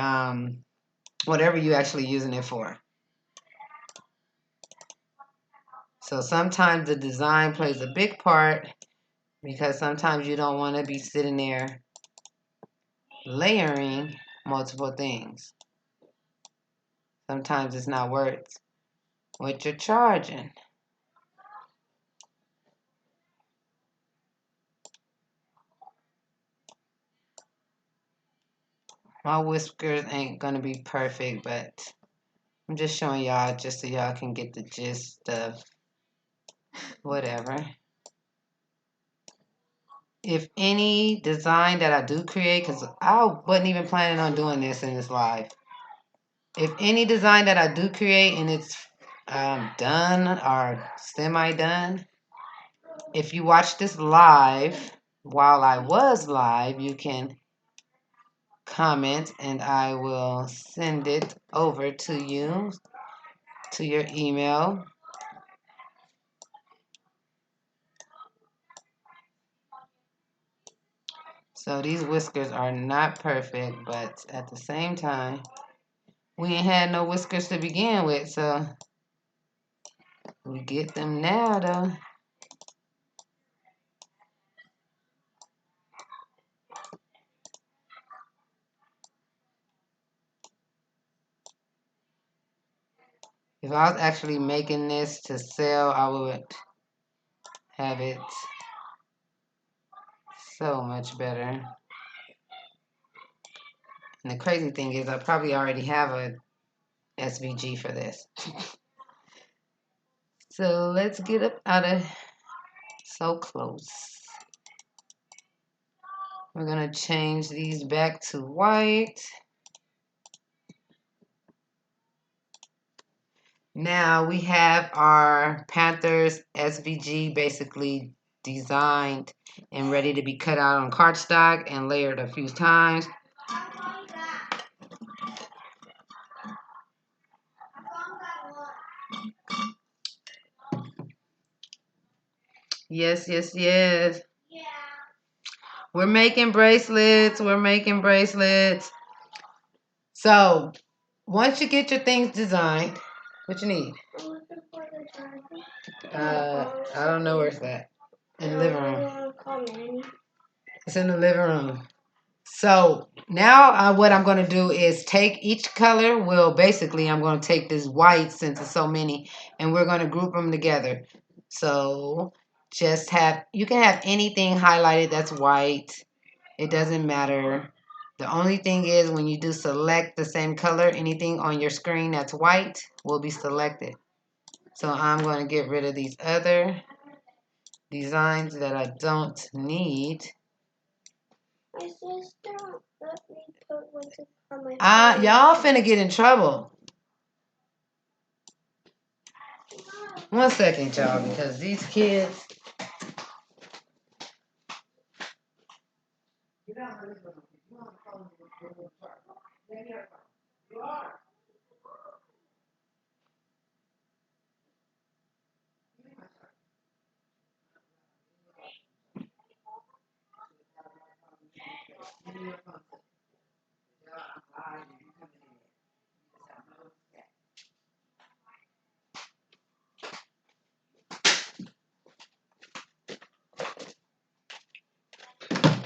whatever you're actually using it for. So sometimes the design plays a big part because sometimes you don't want to be sitting there layering multiple things. Sometimes it's not worth what you're charging. My whiskers ain't gonna be perfect, but I'm just showing y'all just so y'all can get the gist of whatever. If any design that I do create, because I wasn't even planning on doing this in this live. If any design that I do create and it's done or semi-done, if you watch this live while I was live, you can comment and I will send it over to you, to your email. So these whiskers are not perfect, but at the same time, we ain't had no whiskers to begin with, so we get them now though. If I was actually making this to sell, I would have it so much better. And the crazy thing is I probably already have a SVG for this. So let's get up out of so close. We're gonna change these back to white. Now we have our Panthers SVG basically designed and ready to be cut out on cardstock and layered a few times. Yes, yes, yes. Yeah. We're making bracelets. We're making bracelets. So once you get your things designed, what you need? I don't know where it's at. In the living room. It's in the living room. So now what I'm going to do is take each color. Well, basically, I'm going to take this white since it's so many, and we're going to group them together. So you can have anything highlighted that's white. It doesn't matter. The only thing is when you do select the same color, anything on your screen that's white will be selected. So I'm going to get rid of these other designs that I don't need. My sister let me put one on my phone. Y'all finna get in trouble. One second, y'all, because these kids.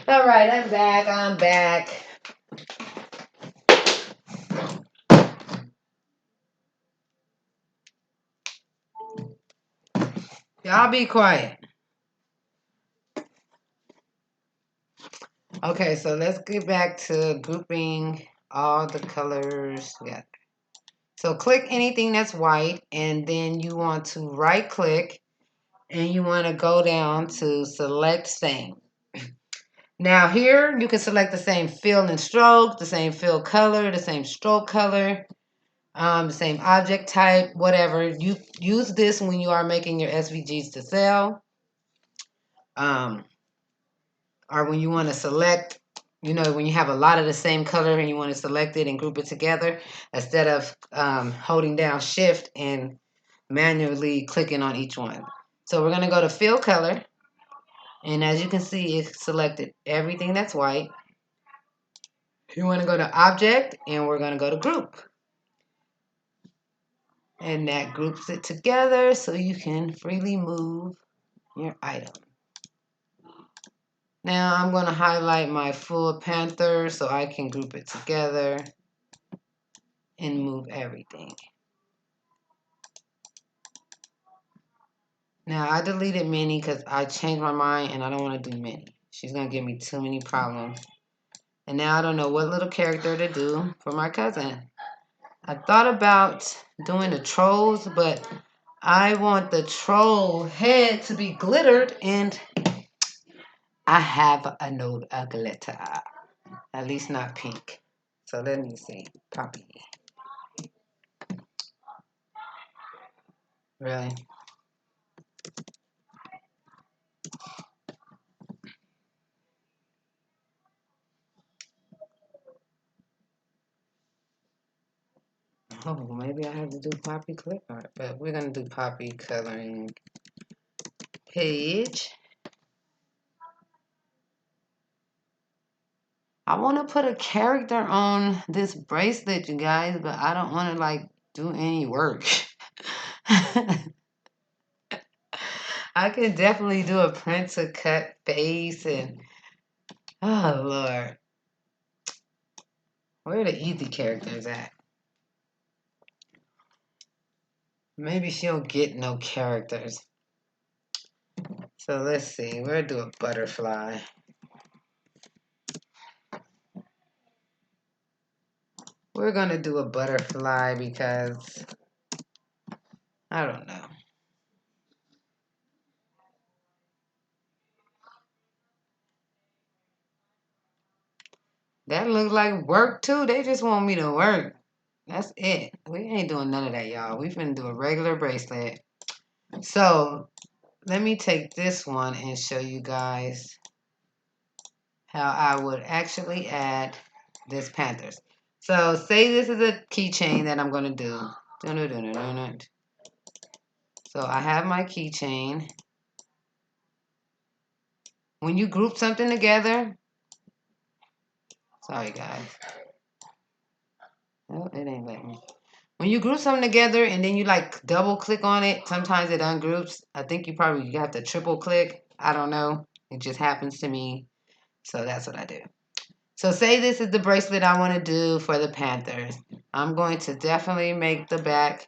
All right, I'm back. I'm back. Y'all be quiet. Okay, so let's get back to grouping all the colors together. So click anything that's white, and then you want to right click and you want to go down to select same. Now here you can select the same fill and stroke, the same fill color, the same stroke color, the same object type, whatever. You use this when you are making your SVGs to sell, or when you want to select, when you have a lot of the same color and you want to select it and group it together, instead of holding down shift and manually clicking on each one. So we're going to go to fill color, and as you can see, it selected everything that's white. You want to go to object, and we're going to go to group. And that groups it together so you can freely move your item. Now I'm going to highlight my full panther so I can group it together and move everything. Now I deleted Minnie because I changed my mind and I don't want to do Minnie. She's going to give me too many problems. And now I don't know what little character to do for my cousin. I thought about doing the trolls, but I want the troll head to be glittered, and I have no glitter. At least not pink. So let me see. Copy. Really? Oh, maybe I have to do poppy clip art, but we're going to do poppy coloring page. I want to put a character on this bracelet, you guys, but I don't want to do any work. I can definitely do a print to cut face and oh Lord. Where are the easy characters at? Maybe she'll get no characters. So let's see. We'll do a butterfly. We're going to do a butterfly because I don't know. That looks like work too. They just want me to work. That's it. We ain't doing none of that, y'all. We finna do a regular bracelet. So let me take this one and show you guys how I would actually add this Panthers. So say this is a keychain that I'm going to do. So I have my keychain. When you group something together, sorry guys. Oh, it ain't letting me. When you group something together and then you double click on it, sometimes it ungroups. I think you have to triple click. I don't know. It just happens to me. So that's what I do. So say this is the bracelet I want to do for the Panthers. I'm going to definitely make the back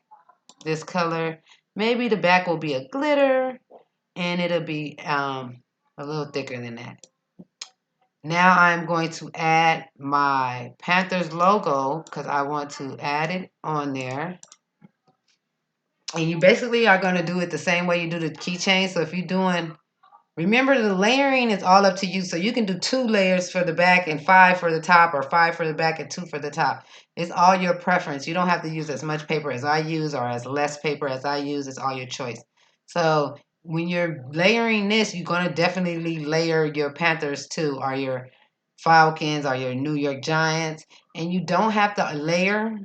this color. Maybe the back will be a glitter and it'll be a little thicker than that. Now I'm going to add my Panthers logo because I want to add it on there. And you basically are going to do it the same way you do the keychain. So if you're doing, remember the layering is all up to you. So you can do 2 layers for the back and 5 for the top, or 5 for the back and 2 for the top. It's all your preference. You don't have to use as much paper as I use or as less paper as I use. It's all your choice. So when you're layering this, you're going to definitely layer your Panthers too, or your Falcons, or your New York Giants. And you don't have to layer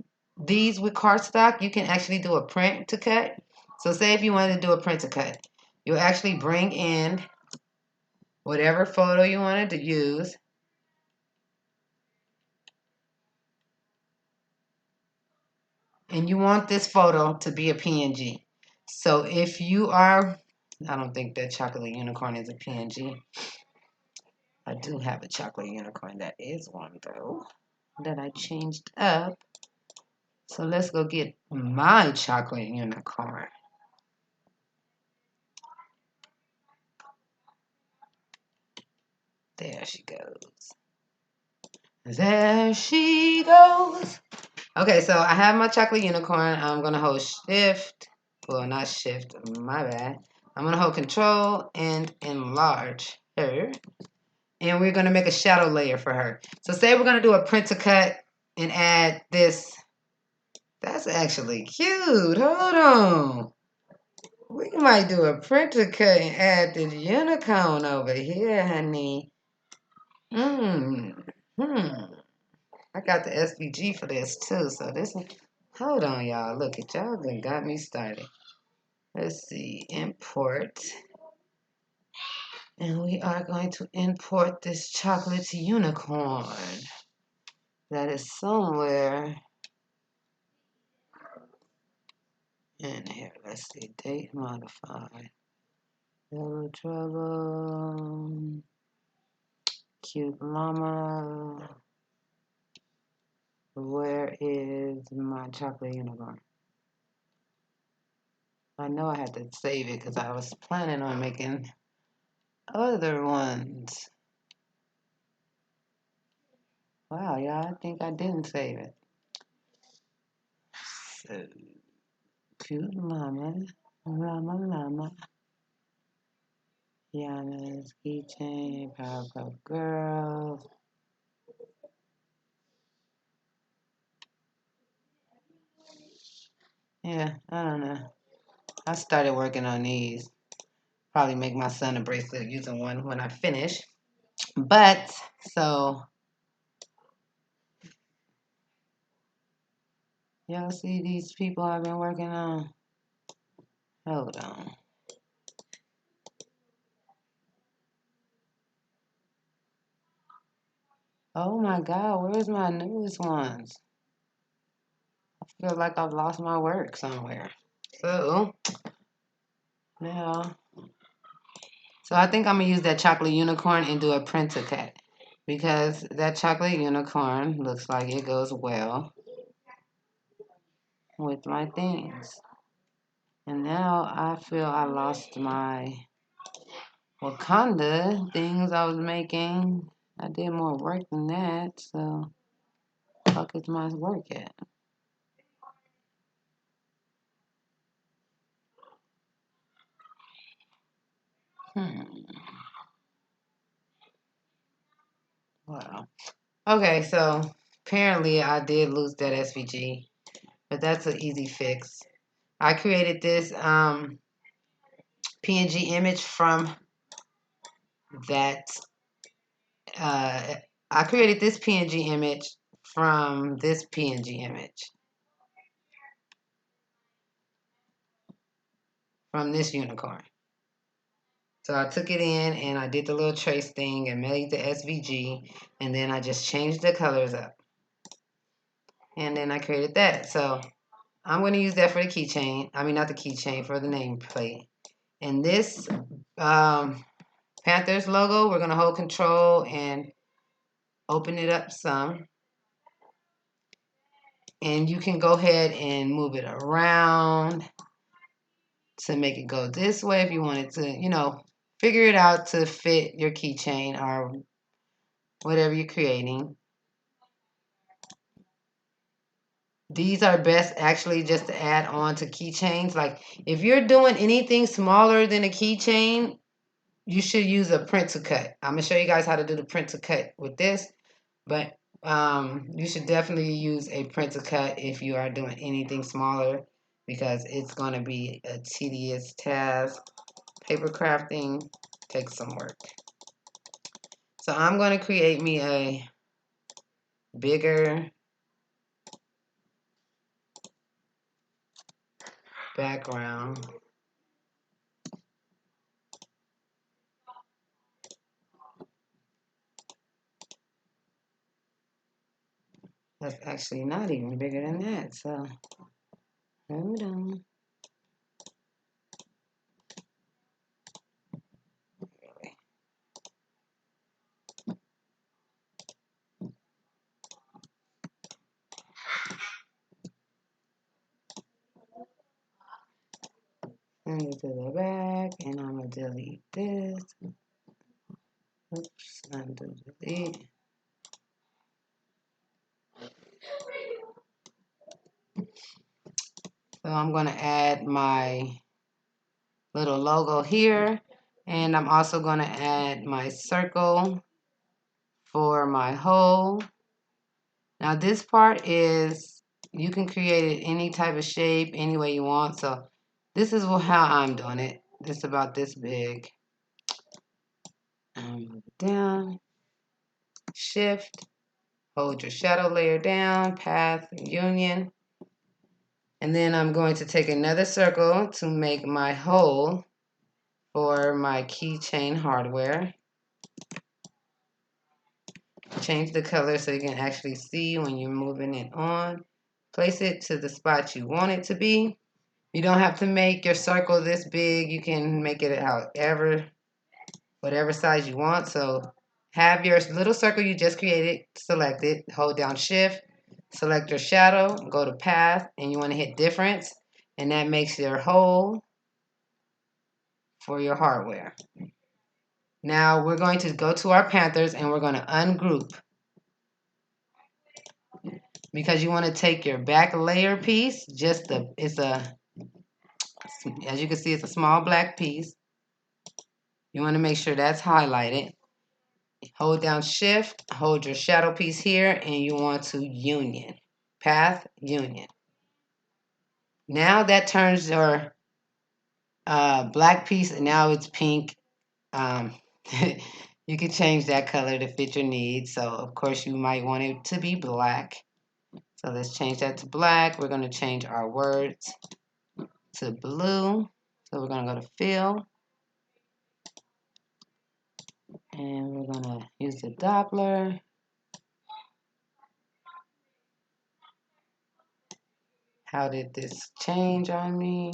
these with cardstock. You can actually do a print to cut. So say if you wanted to do a print to cut, you'll actually bring in whatever photo you wanted to use. And you want this photo to be a PNG. So if you are, I don't think that chocolate unicorn is a PNG. I do have a chocolate unicorn that is one though, that I changed up. So let's go get my chocolate unicorn. There she goes. There she goes. Okay, so I have my chocolate unicorn. I'm going to hold shift. Well, not shift. My bad. I'm going to hold control and enlarge her. And we're going to make a shadow layer for her. So say we're going to do a print to cut and add this. That's actually cute. Hold on. We might do a print to cut and add this unicorn over here, honey. I got the SVG for this too. So this, hold on, y'all. Look at y'all done got me started. Let's see, import. And we are going to import this chocolate unicorn that is somewhere in here. Let's see, date modified. Double trouble. Cute llama. Where is my chocolate unicorn? I know I had to save it because I was planning on making other ones. Wow, y'all, I think I didn't save it. So, cute llama, llama. Yana's keychain, Powerpuff Girls. Yeah, I don't know. I started working on these. Probably make my son a bracelet using one when I finish. But, so, y'all see these people I've been working on? Hold on. Oh my God, where's my newest ones? I feel like I've lost my work somewhere. So, now, so I think I'm gonna use that chocolate unicorn and do a print to cut because that chocolate unicorn looks like it goes well with my things. And now I feel I lost my Wakanda things I was making. I did more work than that, so fuck is my work at? Wow. Okay, so apparently I did lose that SVG, but that's an easy fix. I created this PNG image from that. I created this PNG image from this PNG image from this unicorn. So I took it in and I did the little trace thing and made the SVG, and then I just changed the colors up. And then I created that. So I'm going to use that for the keychain. I mean, not the keychain, for the nameplate. And this Panthers logo, we're going to hold control and open it up some. And you can go ahead and move it around to make it go this way if you wanted to, figure it out to fit your keychain or whatever you're creating. These are best actually just to add on to keychains. Like if you're doing anything smaller than a keychain, you should use a print to cut. I'm gonna show you guys how to do the print to cut with this, but you should definitely use a print to cut if you are doing anything smaller because it's gonna be a tedious task. Paper crafting takes some work. So I'm gonna create me a bigger background. That's actually not even bigger than that. So hold on. Send it to the back, and I'm gonna delete this. Oops, undo delete. So I'm gonna add my little logo here. And I'm also going to add my circle for my hole. Now this part is, you can create it any type of shape, any way you want. So this is how I'm doing it. It's about this big. Move it down. Shift. Hold your shadow layer down. Path. Union. And then I'm going to take another circle to make my hole for my keychain hardware. Change the color so you can actually see when you're moving it on. Place it to the spot you want it to be. You don't have to make your circle this big. You can make it however, whatever size you want. So have your little circle you just created, select it, hold down shift, select your shadow, go to path, and you want to hit difference. And that makes your hole for your hardware. Now we're going to go to our Panthers and we're going to ungroup. Because you want to take your back layer piece, as you can see, it's a small black piece. You want to make sure that's highlighted. Hold down shift, hold your shadow piece here, and you want to union. Path, union. Now that turns your black piece, and now it's pink. You can change that color to fit your needs. So, of course, you might want it to be black. So let's change that to black. We're going to change our words to blue. So we're going to go to fill. And we're going to use the Doppler. How did this change on me?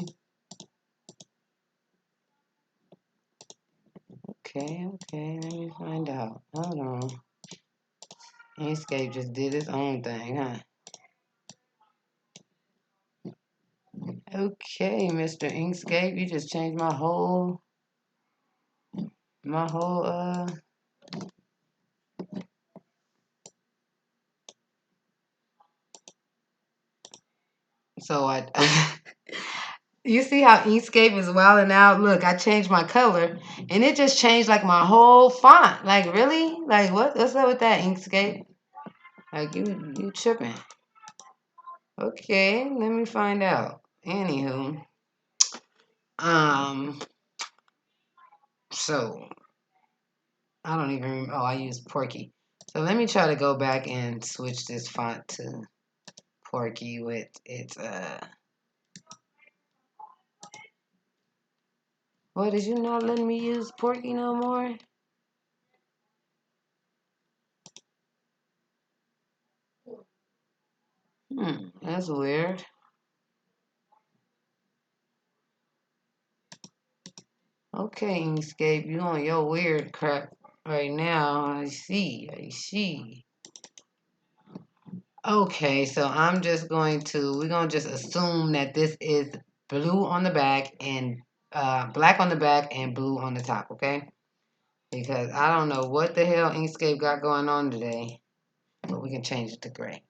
Okay, let me find out. Hold on. Inkscape just did its own thing, huh? Okay, Mr. Inkscape, you just changed my whole, so you see how Inkscape is wilding out? Look, I changed my color, and it just changed like my whole font. Like, really? Like, what's up with that, Inkscape? Like, you tripping. Okay, let me find out. Anywho, so I don't even remember. Oh, I use Porky. So let me try to go back and switch this font to Porky with its what, is you not letting me use Porky no more? That's weird. Okay, Inkscape, you on your weird crap right now. I see. Okay, so we're gonna just assume that this is blue on the back and black on the back and blue on the top, okay? Because I don't know what the hell Inkscape got going on today, but we can change it to gray.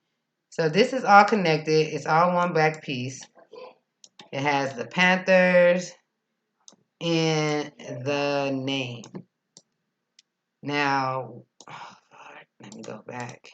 So this is all connected. It's all one back piece. It has the Panthers and the name. Now, let me go back.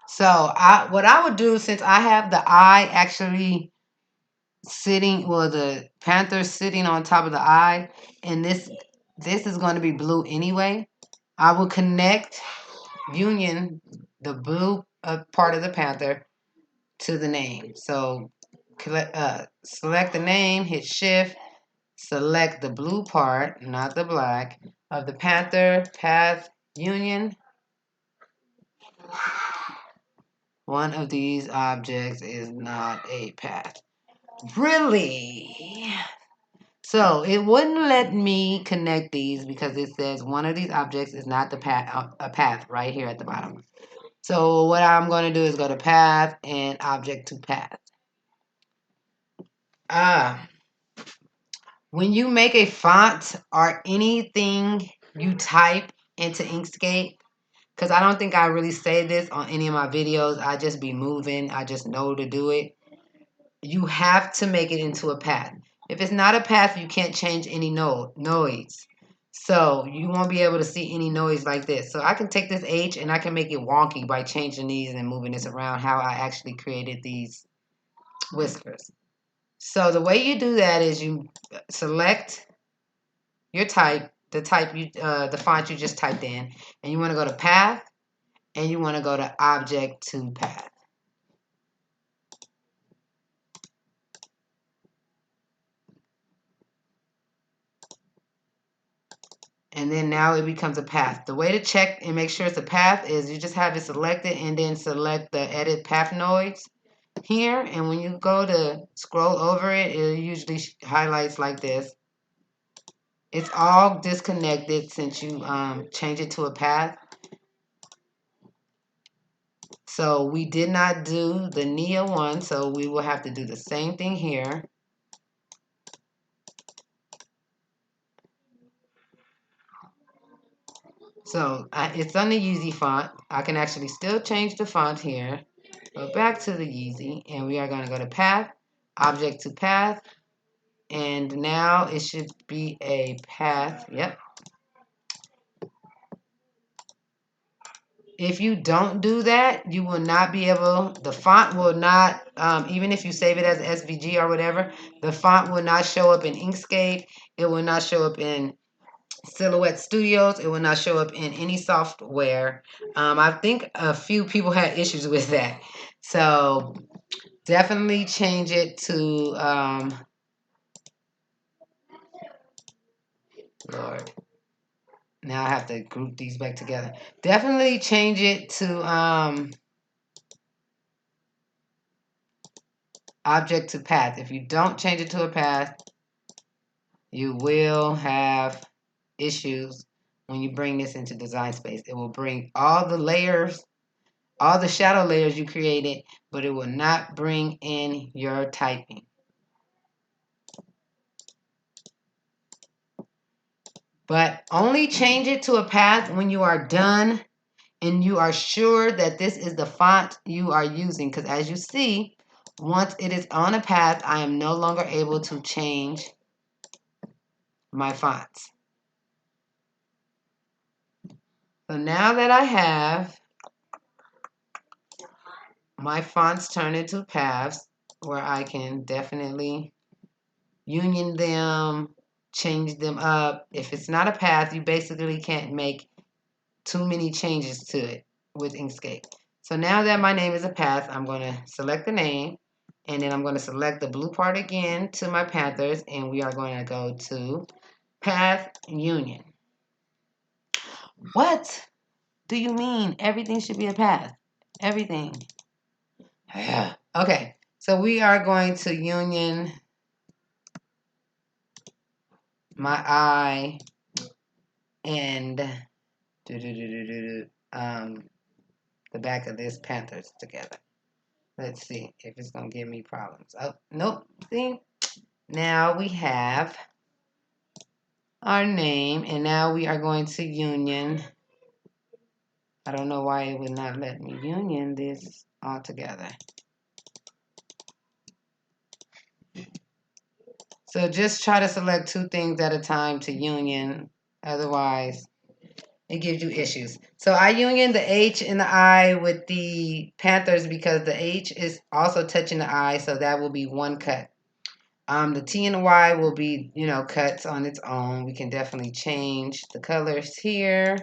So what I would do, since I have the eye actually sitting, well, the panther sitting on top of the eye, and this is going to be blue anyway, I will connect union the blue part of the panther to the name. So select the name, hit shift, select the blue part, not the black, of the panther, path, union. One of these objects is not a path. Really? So it wouldn't let me connect these because it says one of these objects is not the path, a path right here at the bottom. So what I'm going to do is go to path and object to path. When you make a font or anything you type into Inkscape, because I don't think I really say this on any of my videos, I just be moving, I just know to do it. You have to make it into a path. If it's not a path, you can't change any noise. So you won't be able to see any noise like this. So I can take this H and I can make it wonky by changing these and moving this around, how I actually created these whiskers. So the way you do that is you select your type, the font you just typed in, and you want to go to path, and you want to go to object to path. And then now it becomes a path. The way to check and make sure it's a path is you just have it selected and then select the edit path noise here. And when you go to scroll over it, it usually highlights like this. It's all disconnected since you change it to a path. So we did not do the Nia one, so we will have to do the same thing here. So it's on the Yeezy font. I can actually still change the font here. Go back to the Yeezy, and we are going to go to path, object to path, and now it should be a path. Yep. If you don't do that, you will not be able, the font will not, even if you save it as SVG or whatever, the font will not show up in Inkscape. It will not show up in Silhouette Studios. It will not show up in any software. I think a few people had issues with that. So definitely change it to, Lord. Now I have to group these back together. Definitely change it to object to path. If you don't change it to a path, you will have issues when you bring this into Design Space. It will bring all the layers, all the shadow layers you created, but it will not bring in your typing. But only change it to a path when you are done and you are sure that this is the font you are using. Because as you see, once it is on a path, I am no longer able to change my fonts. So now that I have my fonts turned into paths where I can definitely union them, change them up. If it's not a path, you basically can't make too many changes to it with Inkscape. So now that my name is a path, I'm going to select the name, and then I'm going to select the blue part again to my Panthers, and we are going to go to Path Union. What do you mean everything should be a path? Everything. Okay, so we are going to union my eye and the back of this Panthers together. Let's see if it's going to give me problems. Oh, nope. See? Now we have our name, and now we are going to union. I don't know why it would not let me union this all together. So just try to select two things at a time to union. Otherwise, it gives you issues. So I union the H and the I with the Panthers because the H is also touching the I, so that will be one cut. The T and the Y will be, cuts on its own. We can definitely change the colors here.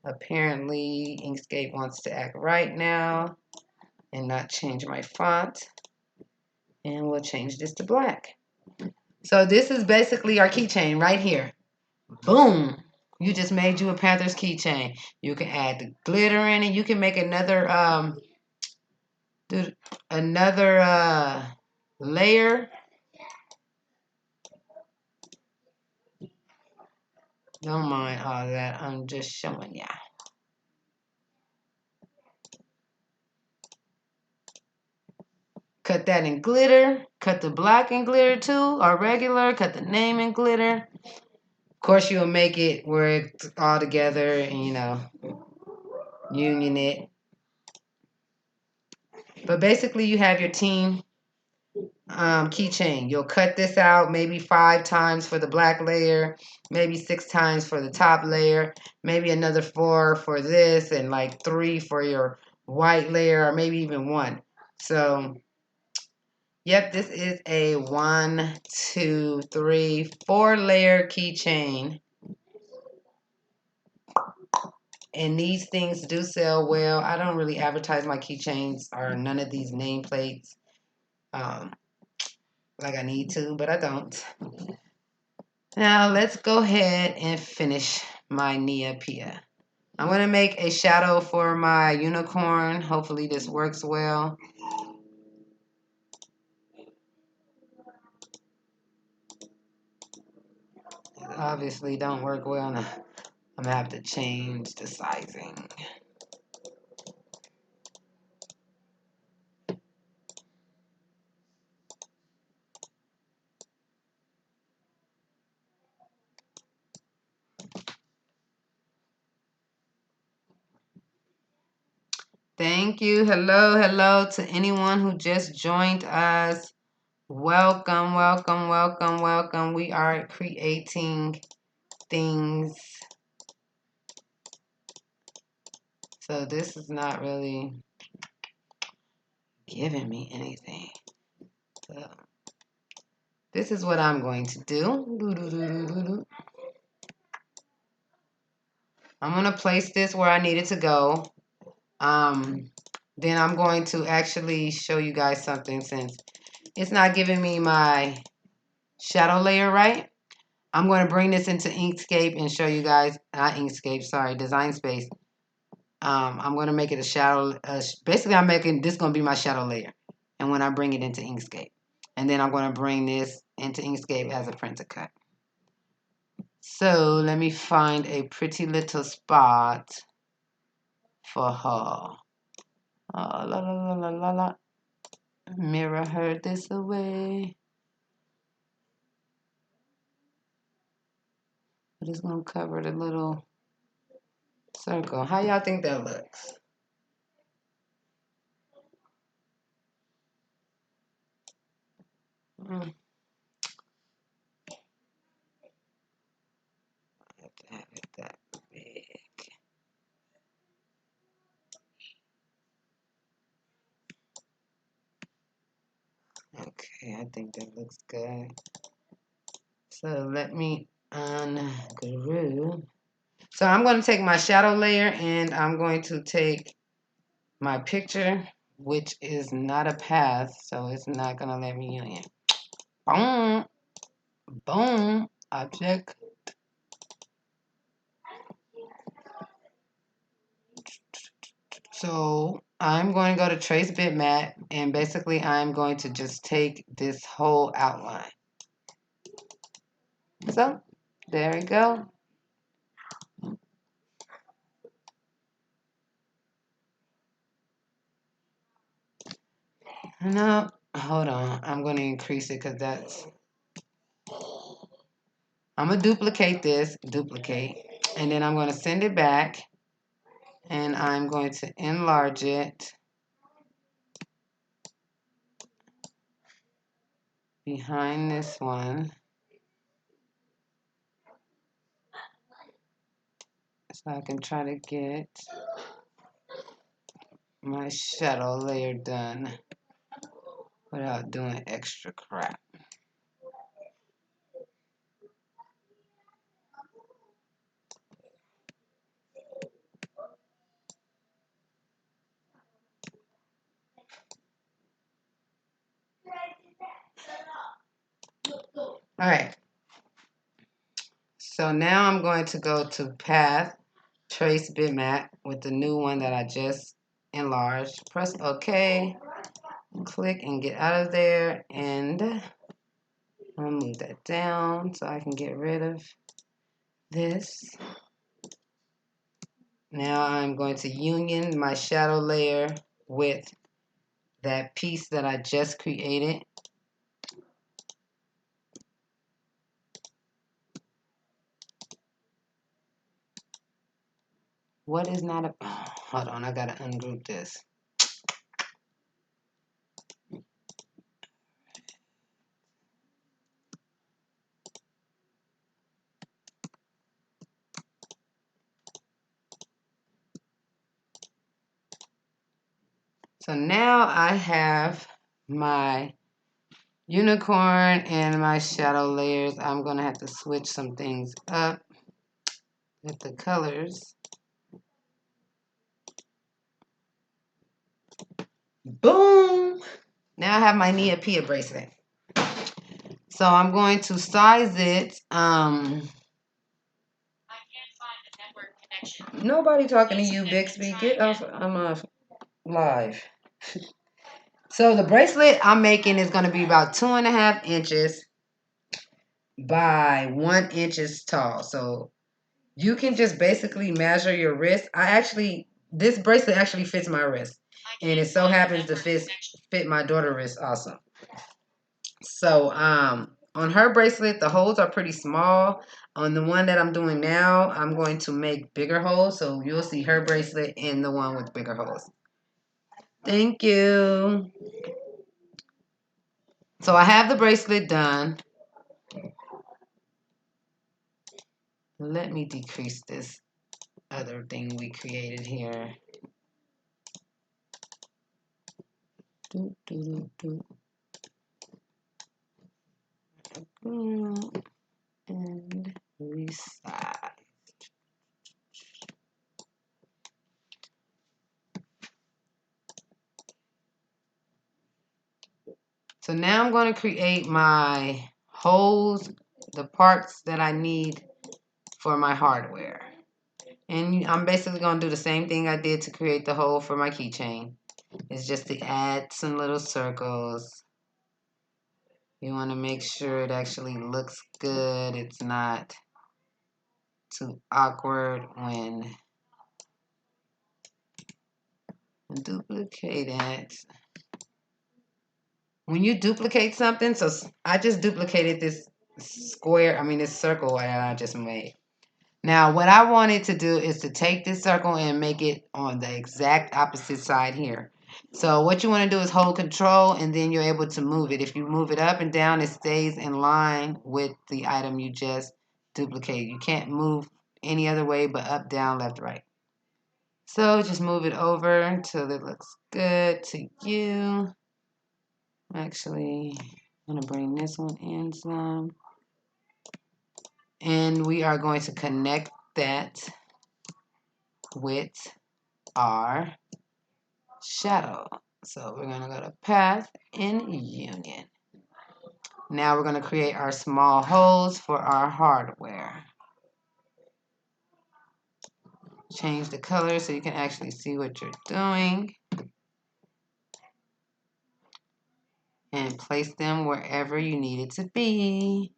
Apparently, Inkscape wants to act right now and not change my font. And we'll change this to black. So this is basically our keychain right here. Boom. You just made you a Panthers keychain. You can add the glitter in it. You can make another layer. Don't mind all that. I'm just showing ya. Cut that in glitter. Cut the black in glitter too, or regular. Cut the name in glitter. Of course, you'll make it where it's all together and, union it. But basically, you have your team keychain. You'll cut this out maybe 5 times for the black layer, maybe 6 times for the top layer, maybe another 4 for this, and like 3 for your white layer, or maybe even 1. So, yep, this is a 1, 2, 3, 4 layer keychain. And these things do sell well. I don't really advertise my keychains or none of these nameplates like I need to, but I don't. Now let's go ahead and finish my Nia Pia. I'm going to make a shadow for my unicorn. Hopefully this works well. It obviously don't work well. I'm going to have to change the sizing. Thank you. Hello to anyone who just joined us. Welcome, welcome, welcome, welcome. We are creating things. So this is not really giving me anything. So this is what I'm going to do. I'm going to place this where I need it to go. Then I'm going to actually show you guys something since it's not giving me my shadow layer right. I'm going to bring this into Inkscape and show you guys, not Inkscape, sorry, Design Space. I'm going to make it a shadow. Basically, I'm making this going to be my shadow layer. And when I bring it into Inkscape. And then I'm going to bring this into Inkscape as a printer cut. So let me find a pretty little spot for her. Oh, la la la la la la. Mirror her this away. I'm just going to cover the little circle. How y'all think that looks? I have to have it that big. Okay, I think that looks good. So let me ungrew. So I'm going to take my shadow layer and I'm going to take my picture, which is not a path, so it's not going to let me union. Boom. Boom. Object. So I'm going to go to trace bitmap and basically I'm going to just take this whole outline. So there we go. No, hold on. I'm going to increase it because I'm going to duplicate this, and then I'm going to send it back and I'm going to enlarge it behind this one. So I can try to get my shadow layer done without doing extra crap. All right. So now I'm going to go to Path, Trace Bitmap with the new one that I just enlarged. Press OK, click and get out of there, and I'll move that down so I can get rid of this. Now I'm going to union my shadow layer with that piece that I just created. What is not a... Oh, hold on, I gotta ungroup this. So now I have my unicorn and my shadow layers. I'm going to have to switch some things up with the colors. Boom! Now I have my Nia Pia bracelet. So I'm going to size it. I can't find the network connection. Nobody talking to you, Bixby. Get off. I'm off live. So the bracelet I'm making is going to be about 2.5 inches by 1 inches tall. So you can just basically measure your wrist. This bracelet actually fits my wrist, and it so happens to fit my daughter's wrist also. So on her bracelet, the holes are pretty small. On the one that I'm doing now, I'm going to make bigger holes, so you'll see her bracelet and the one with bigger holes. Thank you. So I have the bracelet done. Let me decrease this other thing we created here. Do, do, do, do. And resize. So now I'm going to create my holes, the parts that I need for my hardware. And I'm basically going to do the same thing I did to create the hole for my keychain. It's just to add some little circles. You want to make sure it actually looks good. It's not too awkward when duplicating it. When you duplicate something, so I just duplicated this this circle that I just made. Now, what I wanted to do is to take this circle and make it on the exact opposite side here. So what you want to do is hold control, and then you're able to move it. If you move it up and down, it stays in line with the item you just duplicated. You can't move any other way but up, down, left, right. So just move it over until it looks good to you. Actually, I'm going to bring this one in some. And we are going to connect that with our shadow. So we're going to go to Path in Union. Now we're going to create our small holes for our hardware. Change the color so you can actually see what you're doing. And place them wherever you need it to be.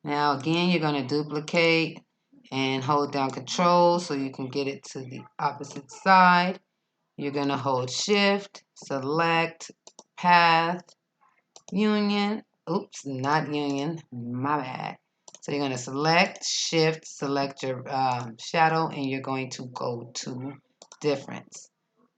Now again, you're going to duplicate and hold down control so you can get it to the opposite side. You're going to hold shift, select, path, union. Oops, not union, my bad. So you're going to select, shift, select your shadow, and you're going to go to difference.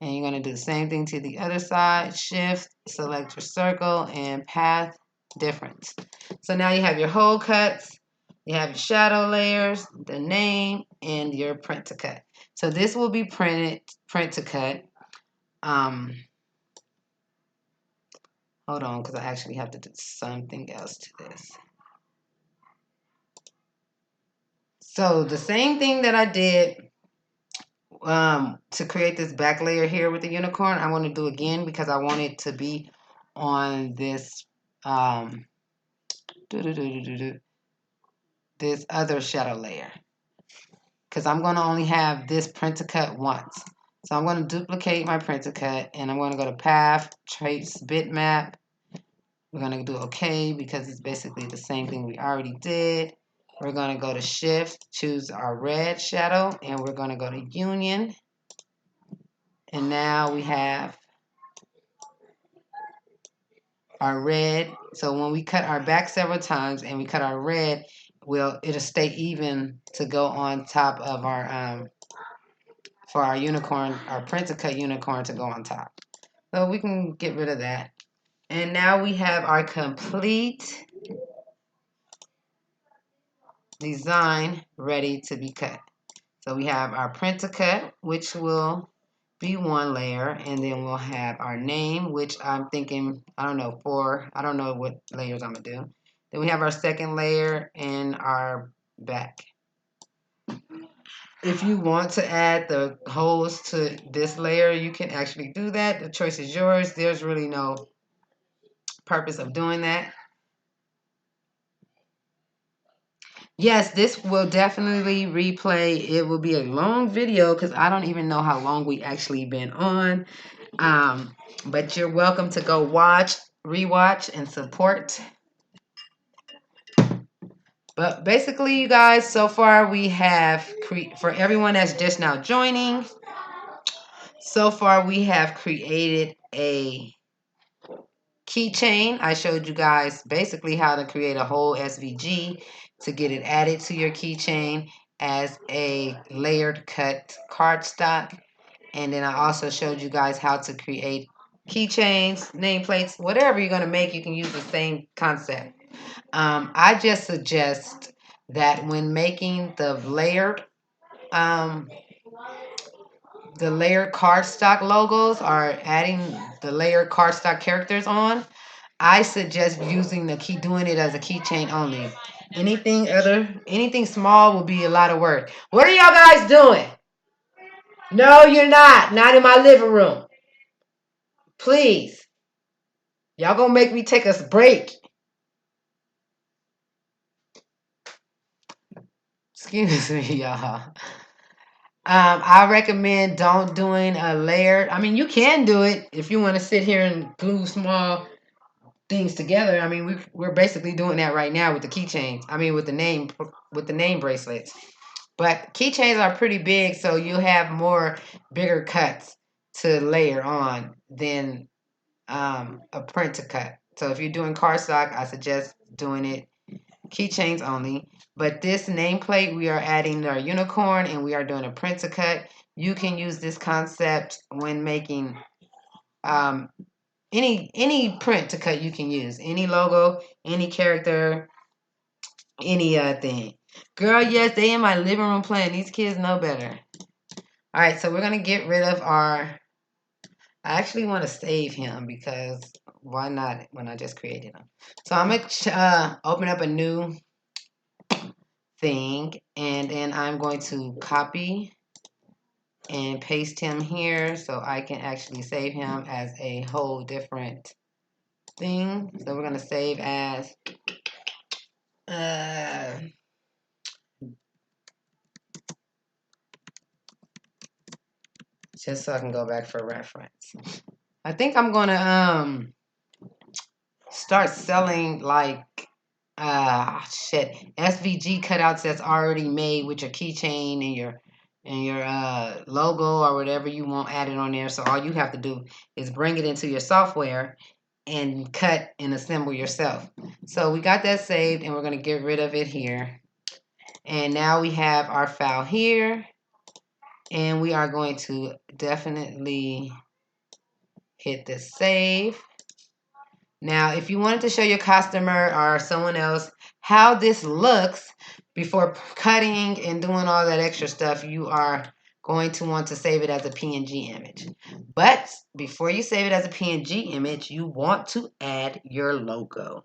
And you're going to do the same thing to the other side, shift, select your circle, and path, difference. So now you have your hole cuts, you have your shadow layers, the name, and your print to cut. So this will be print to cut. Hold on, because I actually have to do something else to this. So the same thing that I did to create this back layer here with the unicorn, I want to do again because I want it to be on this this other shadow layer. Because I'm going to only have this print to cut once. So I'm going to duplicate my print to cut, and I'm going to go to Path, Trace Bitmap. We're going to do OK because it's basically the same thing we already did. We're going to go to Shift, choose our red shadow, and we're going to go to Union. And now we have our red. So when we cut our back several times and we cut our red, it'll stay even to go on top of our for our unicorn, our print to cut unicorn to go on top. So we can get rid of that. And now we have our complete design ready to be cut. So we have our print to cut, which will be one layer, and then we'll have our name, which I'm thinking, I don't know, I don't know what layers I'm gonna do. Then we have our second layer and our back. If you want to add the holes to this layer, you can actually do that. The choice is yours. There's really no purpose of doing that. Yes, this will definitely replay. It will be a long video because I don't even know how long we actually been on. But you're welcome to go watch, rewatch, and support. But basically, you guys, so far we have, for everyone that's just now joining, so far we have created a keychain. I showed you guys basically how to create a whole SVG to get it added to your keychain as a layered cut cardstock. And then I also showed you guys how to create keychains, nameplates, whatever you're going to make, you can use the same concept. I just suggest that when making the layered cardstock logos or adding the layered cardstock characters on, I suggest doing it as a keychain only. Anything small will be a lot of work. What are y'all guys doing? No, you're not. Not in my living room. Please. Y'all gonna make me take a break. Excuse me, y'all. I recommend don't doing a layer. I mean, you can do it if you want to sit here and glue small things together. I mean, we're basically doing that right now with the keychains. I mean, with the name bracelets. But keychains are pretty big, so you have more bigger cuts to layer on than a print to cut. So if you're doing cardstock, I suggest doing it keychains only. But this nameplate, we are adding our unicorn and we are doing a print to cut. You can use this concept when making any print to cut. You can use any logo, any character, any thing. Girl, yes, they in my living room playing. These kids know better. All right, so we're gonna get rid of our. I actually want to save him because why not when I just created him? So I'm gonna open up a new thing, and then I'm going to copy and paste him here so I can actually save him as a whole different thing. So we're gonna save as just so I can go back for reference. I think I'm gonna start selling like SVG cutouts that's already made with your keychain and your logo or whatever you want added on there. So all you have to do is bring it into your software and cut and assemble yourself. So we got that saved and we're going to get rid of it here. And now we have our file here and we are going to definitely hit the save. Now, if you wanted to show your customer or someone else how this looks before cutting and doing all that extra stuff, you are going to want to save it as a PNG image. But before you save it as a PNG image, you want to add your logo.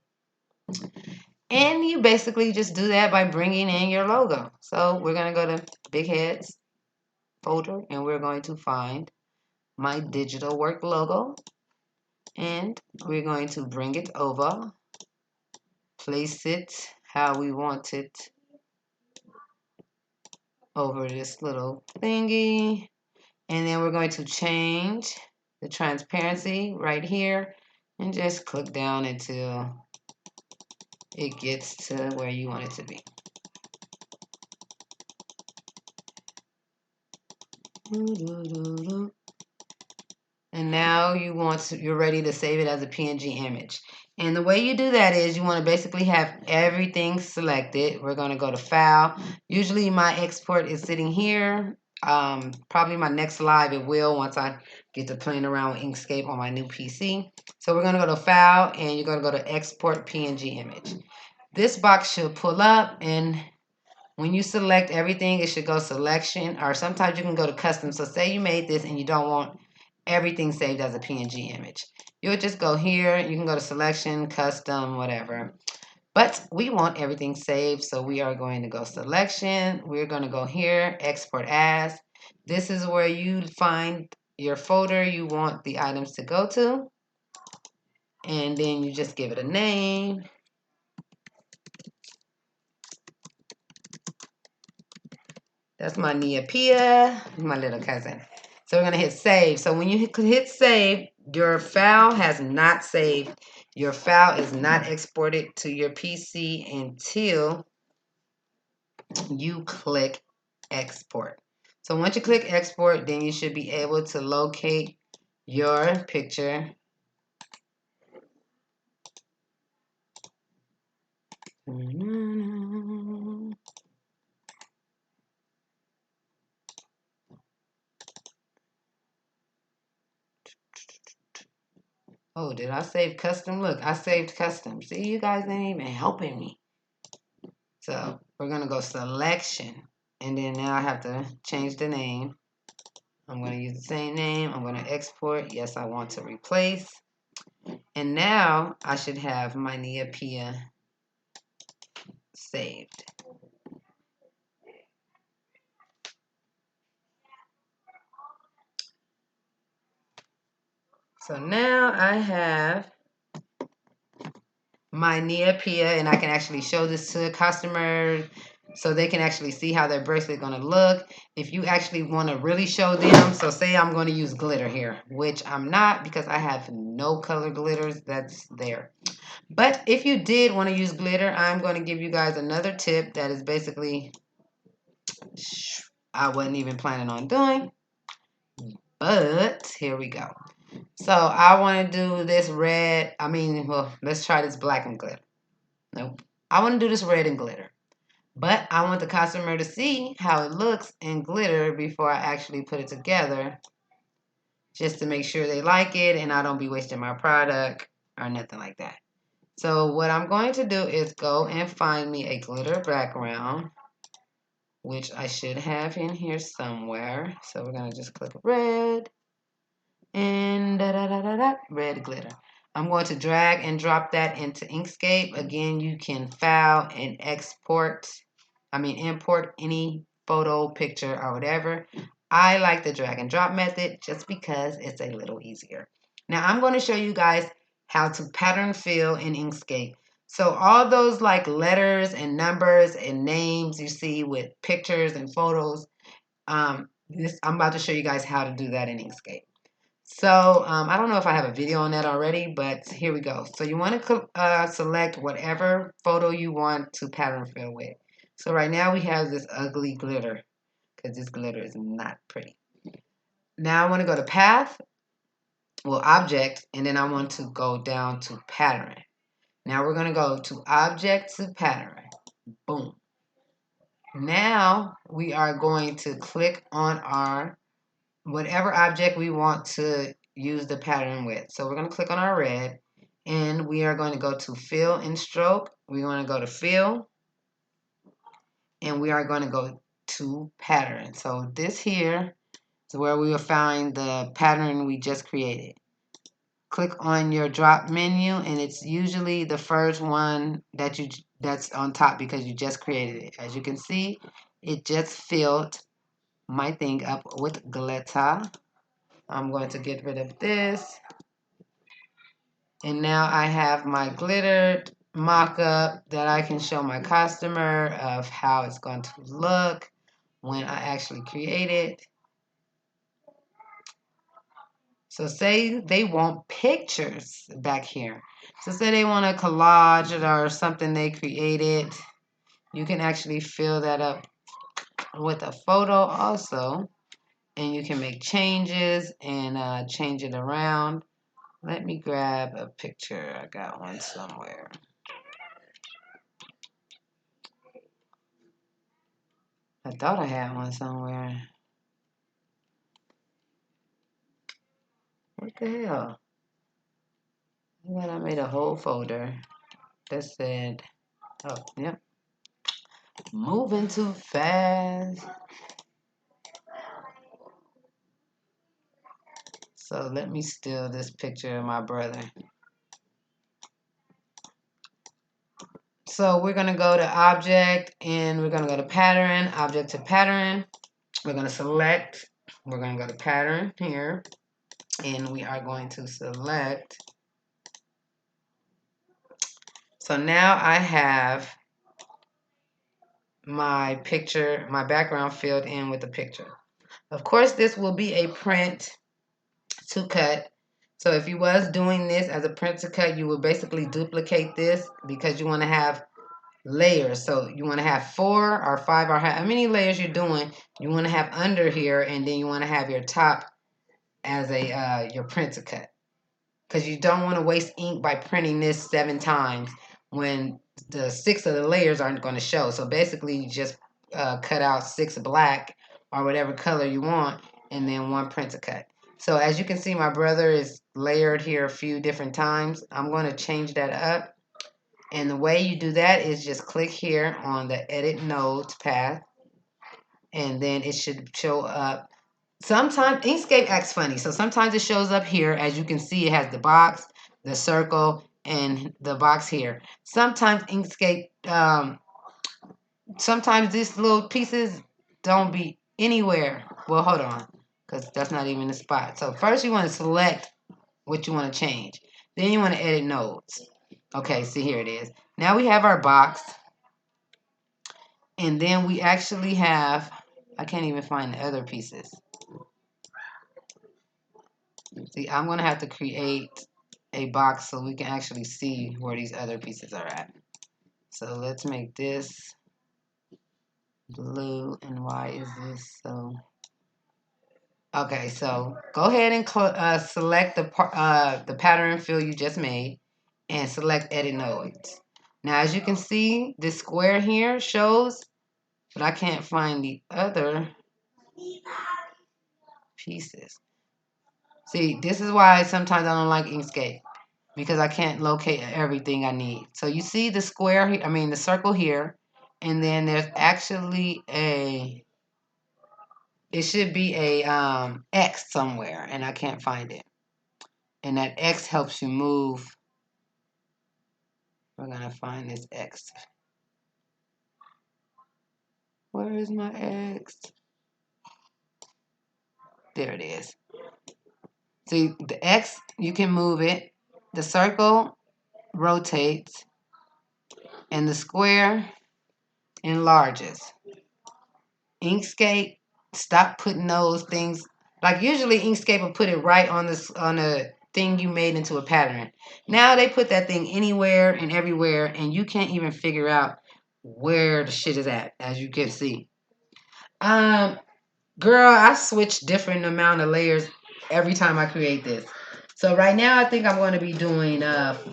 And you basically just do that by bringing in your logo. So we're going to go to Big Heads folder and we're going to find my digital work logo. And we're going to bring it over, place it how we want it over this little thingy. And then we're going to change the transparency right here and just click down until it gets to where you want it to be. And now you're ready to save it as a PNG image. And the way you do that is you want to basically have everything selected. We're going to go to File. Usually my export is sitting here. Probably my next live it will once I get to playing around with Inkscape on my new PC. So we're going to go to File and you're going to go to Export PNG Image. This box should pull up, and when you select everything, it should go Selection, or sometimes you can go to Custom. So say you made this and you don't want everything saved as a PNG image. You'll just go here. You can go to Selection, Custom, whatever. But we want everything saved, so we are going to go Selection. We're going to go here, Export As. This is where you find your folder you want the items to go to. And then you just give it a name. That's my Neopia, my little cousin. So we're going to hit save. So when you hit save, your file has not saved. Your file is not exported to your PC until you click export. So once you click export, then you should be able to locate your picture. Oh, did I save custom? Look, I saved custom. See, you guys ain't even helping me. So we're going to go Selection. And then now I have to change the name. I'm going to use the same name. I'm going to export. Yes, I want to replace. And now I should have my Neopia saved. So now I have my Neopia, and I can actually show this to a customer so they can actually see how their bracelet is going to look. If you actually want to really show them, so say I'm going to use glitter here, which I'm not because I have no color glitters that's there. But if you did want to use glitter, I'm going to give you guys another tip that is basically I wasn't even planning on doing. But here we go. So I want to do this red. Well, let's try this black and glitter. Nope. I want to do this red and glitter. But I want the customer to see how it looks in glitter before I actually put it together. Just to make sure they like it and I don't be wasting my product or nothing like that. So what I'm going to do is go and find me a glitter background, which I should have in here somewhere. So we're going to just click red and red glitter. I'm going to drag and drop that into Inkscape. Again, you can file and import any photo, picture, or whatever. I like the drag and drop method just because it's a little easier. Now I'm going to show you guys how to pattern fill in Inkscape. So all those like letters and numbers and names you see with pictures and photos, I'm about to show you guys how to do that in Inkscape. So I don't know if I have a video on that already, but here we go. So you want to select whatever photo you want to pattern fill with. So right now we have this ugly glitter because this glitter is not pretty. Now I want to go to Path, Object, and then I want to go down to Pattern. Now we're going to go to Object to Pattern. Boom. Now we are going to click on our whatever object we want to use the pattern with. So we're going to click on our red and we are going to go to Fill and Stroke. We're going to go to Fill and we are going to go to Pattern. So this here is where we will find the pattern we just created. Click on your drop menu and it's usually the first one that's on top because you just created it. As you can see, it just filled my thing up with glitter. I'm going to get rid of this. And now I have my glittered mock-up that I can show my customer of how it's going to look when I actually create it. So say they want pictures back here. So say they want a collage or something they created. You can actually fill that up with a photo also. and you can make changes and change it around. Let me grab a picture. I got one somewhere. I thought I had one somewhere. What the hell? And then I made a whole folder that said, oh, yep, moving too fast. So let me steal this picture of my brother. So we're going to go to object and we're going to go to pattern, object to pattern. We're going to select, we're going to go to pattern here, and we are going to select. So now I have my picture, my background filled in with the picture. Of course, this will be a print to cut. So if you was doing this as a print to cut, you will basically duplicate this because you want to have layers. So you want to have 4 or 5 or how many layers you're doing. You want to have under here, and then you want to have your top as a your print to cut, because you don't want to waste ink by printing this 7 times when the 6 of the layers aren't going to show. So basically you just cut out 6 black or whatever color you want, and then 1 print to cut. So as you can see, my brother is layered here a few different times. I'm going to change that up. And the way you do that is just click here on the edit nodes path, and then it should show up. Sometimes Inkscape acts funny. So sometimes it shows up here. As you can see, it has the box, the circle, and the box here. Sometimes Inkscape, sometimes these little pieces don't be anywhere. Well, hold on, because that's not even the spot. So first you want to select what you want to change. Then you want to edit nodes. Okay, see, here it is. Now we have our box. And then we actually have, I can't even find the other pieces. See, I'm going to have to create a box so we can actually see where these other pieces are at. So let's make this blue, and why is this so? Okay, so go ahead and select the pattern fill you just made and select edit nodes. Now, as you can see, this square here shows, but I can't find the other pieces. See, this is why sometimes I don't like Inkscape, because I can't locate everything I need. So you see the square, I mean the circle here, and then there's actually it should be a X somewhere, and I can't find it. And that X helps you move. We're gonna find this X. Where is my X? There it is. See, the X, you can move it. The circle rotates, and the square enlarges. Inkscape, stop putting those things. Like usually Inkscape will put it right on this on a thing you made into a pattern. Now they put that thing anywhere and everywhere, and you can't even figure out where the shit is at, as you can see. Girl, I switch different amount of layers every time I create this. So right now I think I'm going to be doing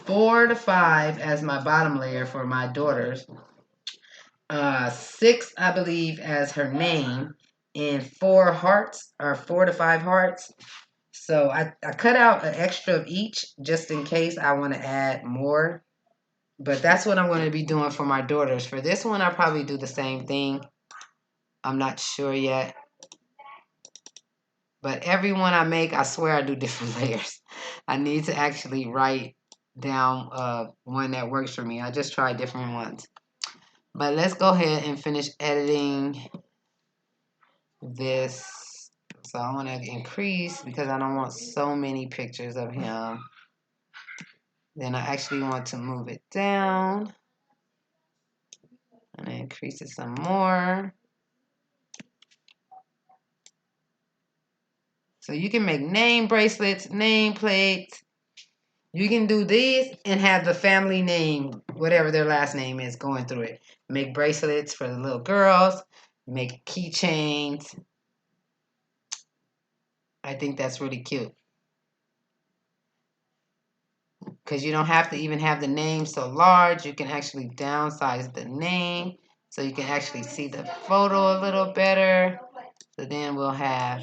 4 to 5 as my bottom layer for my daughters. 6, I believe, as her name, and 4 hearts, or 4 to 5 hearts. So I cut out an extra of each just in case I want to add more. But that's what I'm going to be doing for my daughters. For this one, I'll probably do the same thing. I'm not sure yet. But every one I make, I swear I do different layers. I need to actually write down one that works for me. I just try different ones. But let's go ahead and finish editing this. So I want to increase because I don't want so many pictures of him. Then I actually want to move it down and increase it some more. So you can make name bracelets, name plates. You can do these and have the family name, whatever their last name is, going through it. Make bracelets for the little girls, make keychains. I think that's really cute. Because you don't have to even have the name so large. You can actually downsize the name so you can actually see the photo a little better. So then we'll have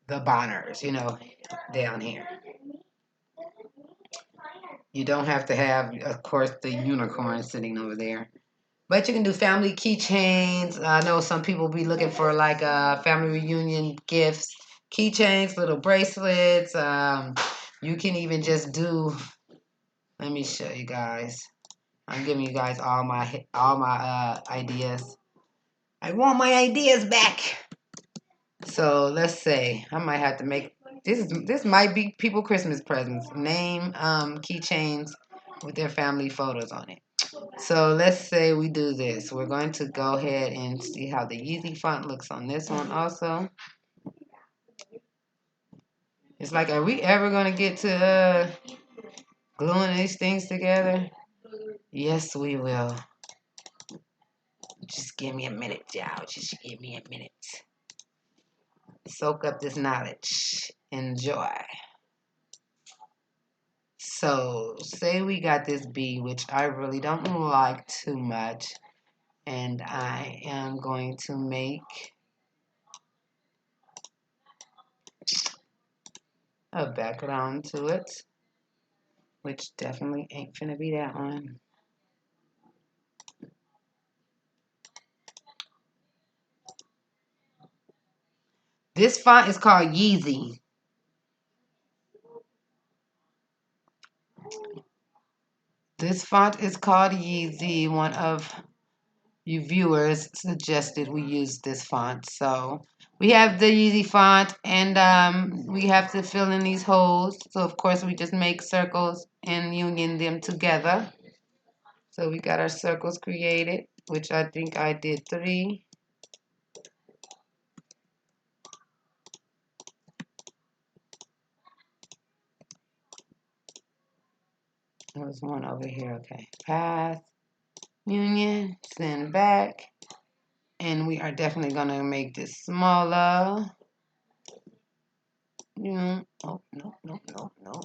the Bonners, down here. You don't have to have, of course, the unicorn sitting over there. But you can do family keychains. I know some people be looking for like family reunion gifts, keychains, little bracelets. You can even just do. Let me show you guys. I'm giving you guys all my ideas. I want my ideas back. So let's say I might have to make this might be people Christmas presents. Name keychains with their family photos on it. So let's say we do this. We're going to go ahead and see how the Yeezy font looks on this one also. It's like, are we ever going to get to gluing these things together? Yes, we will. Just give me a minute, y'all. Just give me a minute. Soak up this knowledge. Enjoy. So, say we got this B, which I really don't like too much. And I am going to make a background to it, which definitely ain't finna be that one. This font is called Yeezy. This font is called Yeezy. One of you viewers suggested we use this font. So we have the Yeezy font, and we have to fill in these holes. So of course we just make circles and union them together. So we got our circles created, which I think I did 3. There was one over here. Okay. Path, union, send back. And we are definitely going to make this smaller. Oh, no.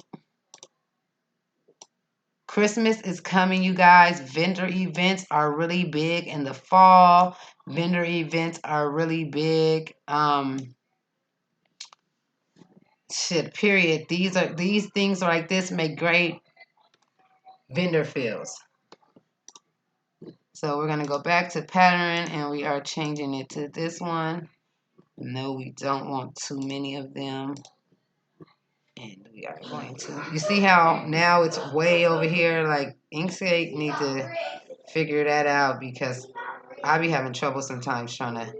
Christmas is coming, you guys. Vendor events are really big in the fall. Vendor events are really big. Period. These things like this make great vendor feels. So we're gonna go back to pattern and we are changing it to this one. No, we don't want too many of them. And we are going to, you see how now it's way over here, like Inkscape need to figure that out because I be having trouble sometimes trying to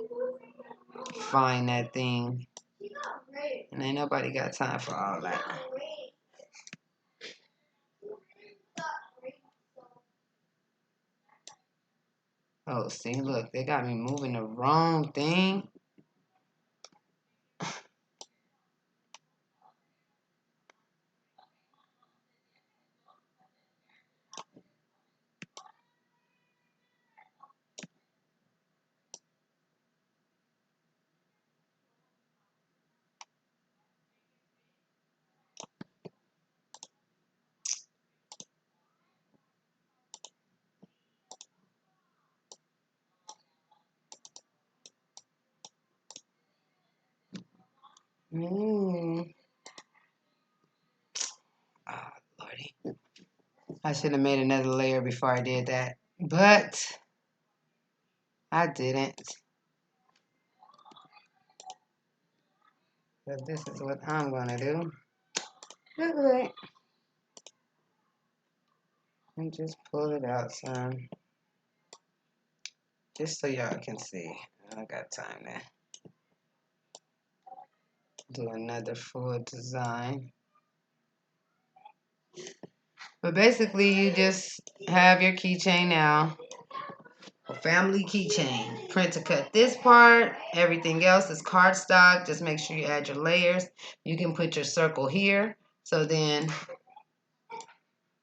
find that thing. And ain't nobody got time for all that. Oh, see, look, they got me moving the wrong thing. Ah, Lordy. I should have made another layer before I did that. But I didn't. So this is what I'm going to do. Look. And just pull it out some. Just so y'all can see. I got time to do another full design. But basically, you just have your keychain now. A family keychain. Print to cut this part. Everything else is cardstock. Just make sure you add your layers. You can put your circle here. So then,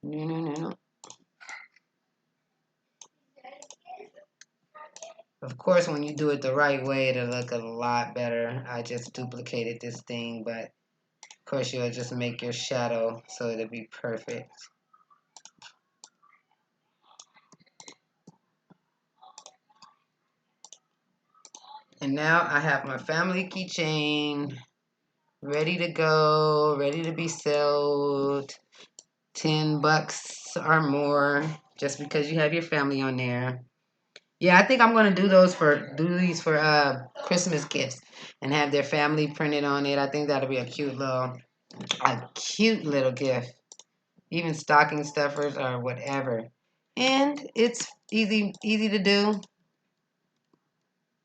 no. Of course, when you do it the right way, it'll look a lot better. I just duplicated this thing, but of course, you'll just make your shadow so it'll be perfect. And now I have my family keychain ready to go, ready to be sold. $10 or more, just because you have your family on there. Yeah, I think I'm gonna do these for Christmas gifts and have their family printed on it. I think that'll be a cute little gift. Even stocking stuffers or whatever. And it's easy to do.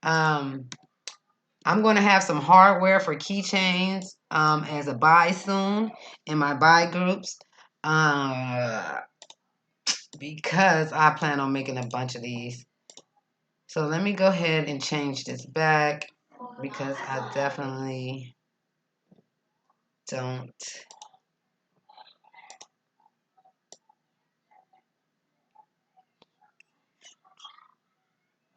Um, I'm going to have some hardware for keychains as a buy soon in my buy groups uh, because I plan on making a bunch of these. So let me go ahead and change this back because I definitely don't.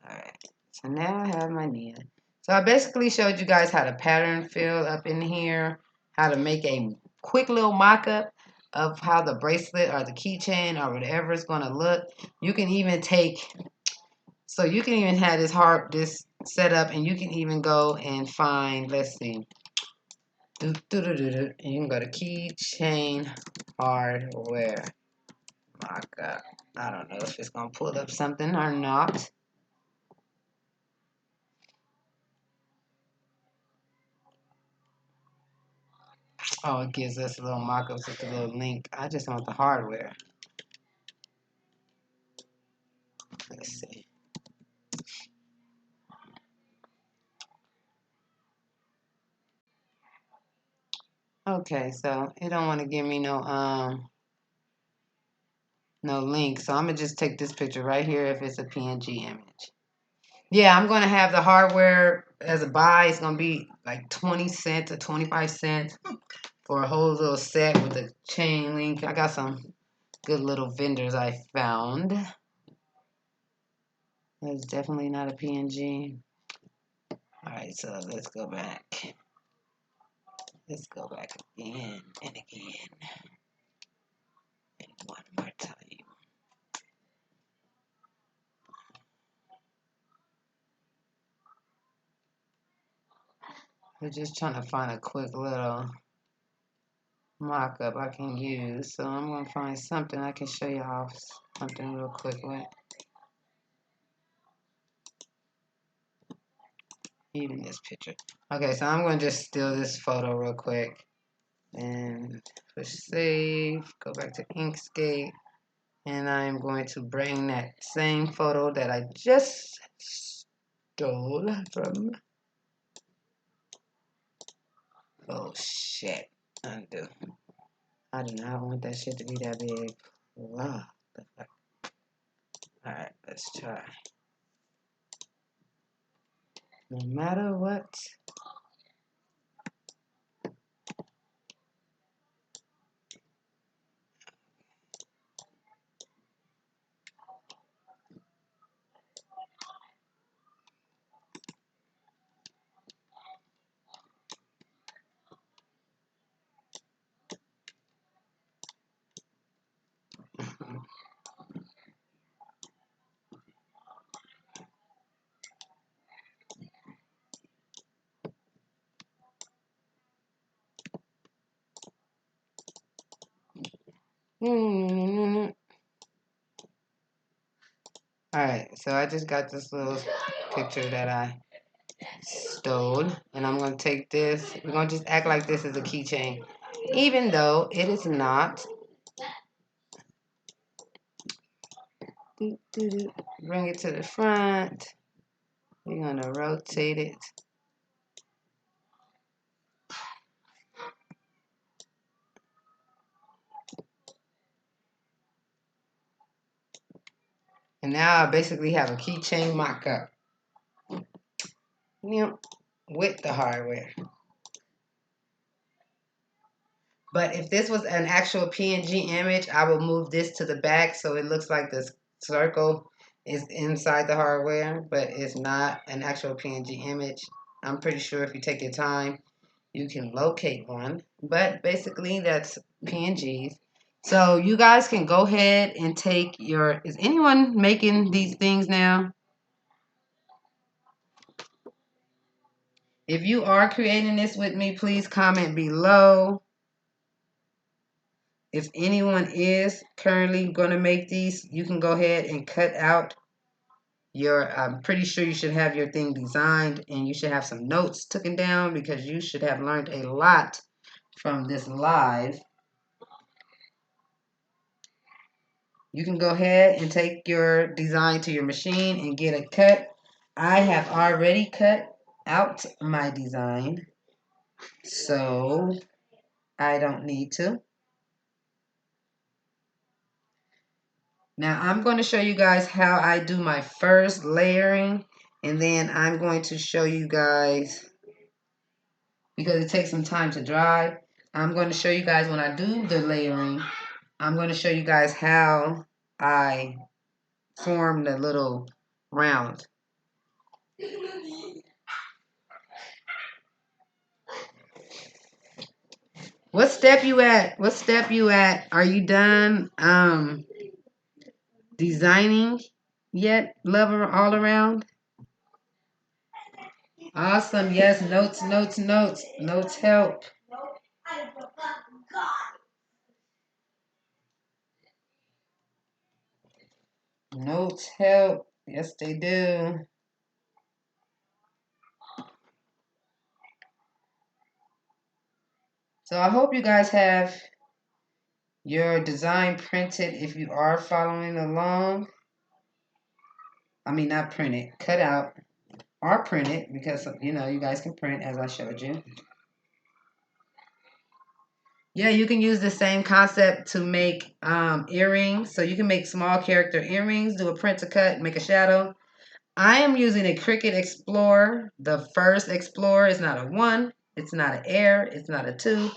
Alright, so now I have my neon. So I basically showed you guys how to pattern fill up in here, how to make a quick little mock-up of how the bracelet or the keychain or whatever is going to look. You can even you can even have this set up, and you can even go and find, let's see, and you can go to keychain hardware mock-up. I don't know if it's going to pull up something or not. Oh, it gives us a little mock-ups with a little link. I just want the hardware. Let's see. Okay, so it don't want to give me no link. So I'm gonna just take this picture right here if it's a PNG image. Yeah, I'm gonna have the hardware as a buy. It's gonna be like 20 cents or 25 cents for a whole little set with a chain link. I got some good little vendors I found. That's definitely not a PNG. Alright, so let's go back. Let's go back again and again. And one more time. We're just trying to find a quick little mock-up I can use. So I'm going to find something I can show you off something real quick with. Even this picture. Okay, so I'm going to just steal this photo real quick. And push save. Go back to Inkscape. And I'm going to bring that same photo that I just stole from. Oh shit. Undo. I do not want that shit to be that big. Wow. Alright, let's try. No matter what. Alright, so I just got this little picture that I stole, and I'm going to take this. We're going to just act like this is a keychain, even though it is not. Bring it to the front. We're going to rotate it. And now I basically have a keychain mock-up with the hardware. But if this was an actual PNG image, I will move this to the back so it looks like this circle is inside the hardware, but it's not an actual PNG image. I'm pretty sure if you take your time, you can locate one. But basically, that's PNGs. So you guys can go ahead and take your. Is anyone making these things now? If you are creating this with me, please comment below. If anyone is currently going to make these, you can go ahead and cut out your, I'm pretty sure you should have your thing designed and you should have some notes taken down because you should have learned a lot from this live. You can go ahead and take your design to your machine and get it cut. I have already cut out my design, so I don't need to. Now I'm going to show you guys how I do my first layering, and then I'm going to show you guys, because it takes some time to dry, I'm going to show you guys when I do the layering, I'm going to show you guys how I form the little round. What step you at? What step you at? Are you done designing yet, lover all around? Awesome. Yes, notes, notes, notes. Notes help. Notes help. Yes, they do. So I hope you guys have your design printed if you are following along. I mean, not printed, cut out or printed, because, you know, you guys can print as I showed you. Yeah, you can use the same concept to make earrings. So you can make small character earrings, do a print to cut, make a shadow. I am using a Cricut Explorer, the first Explorer. It's not a 1, it's not an Air, it's not a 2.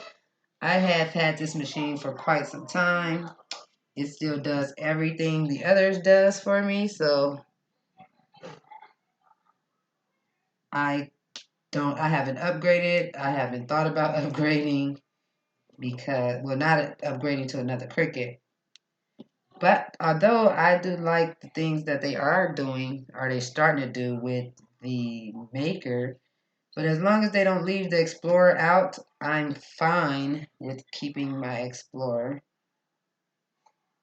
I have had this machine for quite some time. It still does everything the others does for me, so I haven't upgraded. I haven't thought about upgrading because, well, not upgrading to another Cricut. But although I do like the things that they are doing, or they starting to do with the Maker, but as long as they don't leave the Explorer out, I'm fine with keeping my Explorer.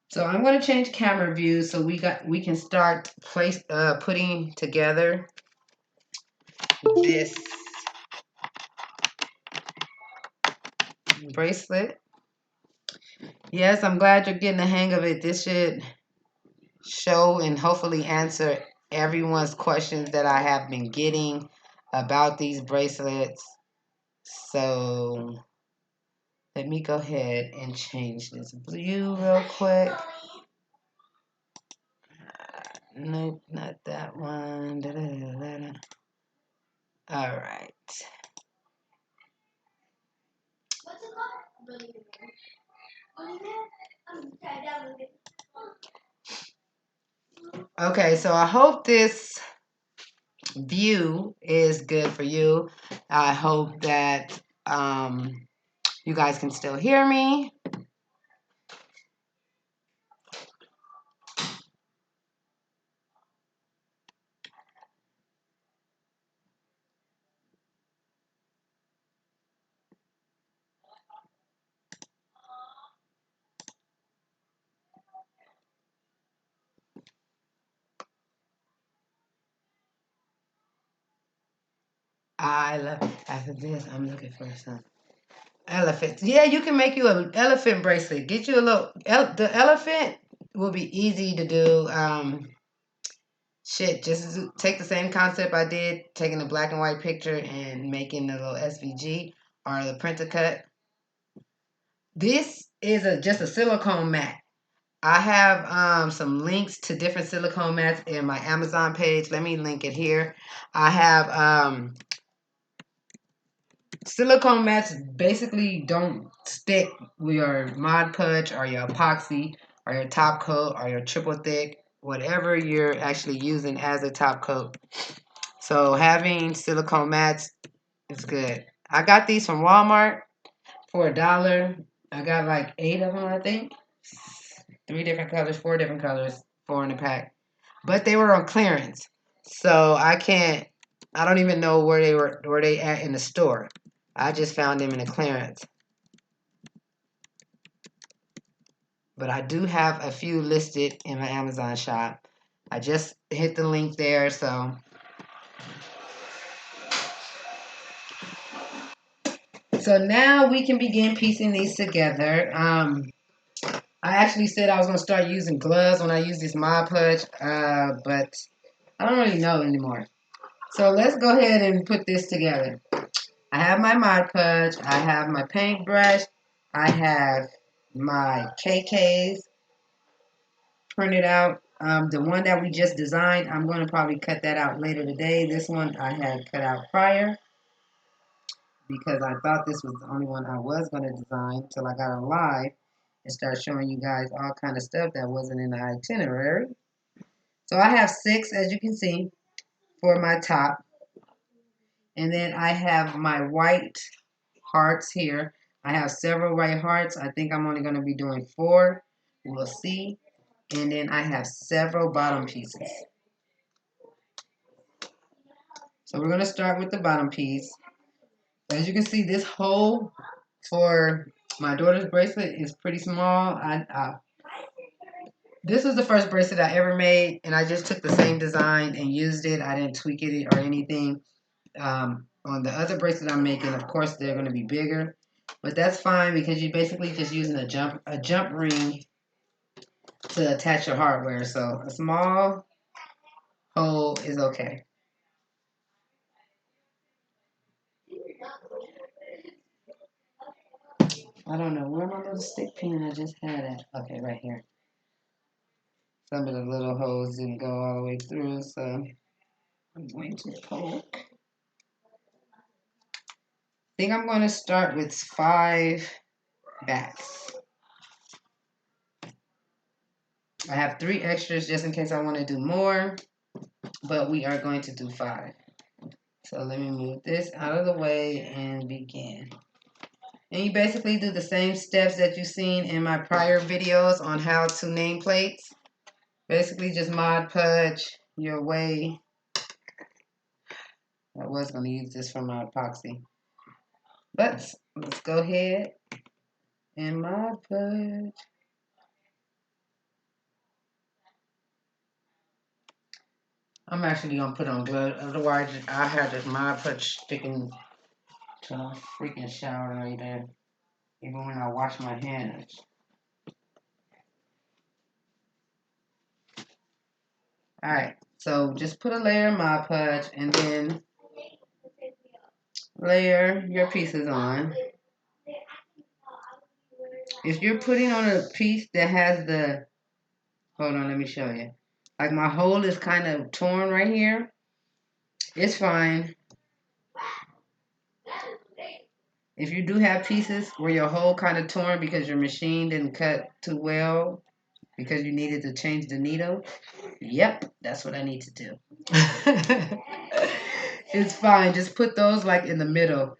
So I'm going to change camera view so we can start putting together this bracelet. Yes, I'm glad you're getting the hang of it. This should show and hopefully answer everyone's questions that I have been getting about these bracelets. So let me go ahead and change this view real quick. Nope, not that one. All right. Okay, so I hope this view is good for you. I hope that you guys can still hear me. I love, after this, I'm looking for some elephants. Yeah, you can make you an elephant bracelet. Get you a little, the elephant will be easy to do. Just take the same concept I did, taking a black and white picture and making a little SVG or the printer cut. This is just a silicone mat. I have some links to different silicone mats in my Amazon page. Let me link it here. I have silicone mats basically don't stick with your Mod Podge or your epoxy or your top coat or your triple thick. whatever you're actually using as a top coat. So having silicone mats is good. I got these from Walmart for $1. I got like 8 of them, I think. 3 different colors, 4 different colors, 4 in a pack. But they were on clearance. So I don't even know where they at in the store. I just found them in a clearance. But I do have a few listed in my Amazon shop. I just hit the link there, so now we can begin piecing these together. I actually said I was gonna start using gloves when I use this Mod Podge, but I don't really know anymore. So let's go ahead and put this together. I have my Mod Podge, I have my paintbrush, I have my KKs printed out. The one that we just designed, I'm going to probably cut that out later today. This one I had cut out prior because I thought this was the only one I was going to design until I got on live and start showing you guys all kind of stuff that wasn't in the itinerary. So I have 6, as you can see, for my top. And then I have my white hearts here. I have several white hearts. I think I'm only going to be doing 4. We'll see. And then I have several bottom pieces. So we're going to start with the bottom piece. As you can see, this hole for my daughter's bracelet is pretty small. This was the first bracelet I ever made, and I just took the same design and used it. I didn't tweak it or anything. On the other bracelet I'm making, of course, they're going to be bigger, but that's fine because you're basically just using a jump ring to attach your hardware. So a small hole is okay. I don't know where my little stick pin I just had at. Okay, right here. Some of the little holes didn't go all the way through, so I'm going to poke. I think I'm going to start with 5 backs. I have 3 extras just in case I want to do more, but we are going to do 5. So let me move this out of the way and begin. And you basically do the same steps that you've seen in my prior videos on how to name plates. Basically just Mod Podge your way. I was going to use this for my epoxy. But let's go ahead and Mod Podge. I'm actually going to put on gloves. Otherwise, I have this Mod Podge sticking to a freaking shower right there. Even when I wash my hands. Alright, so just put a layer of Mod Podge and then layer your pieces on. If you're putting on a piece that has the, hold on, let me show you. Like my hole is kind of torn right here. It's fine. If you do have pieces where your hole kind of torn because your machine didn't cut too well because you needed to change the needle, yep, that's what I need to do. It's fine. Just put those like in the middle.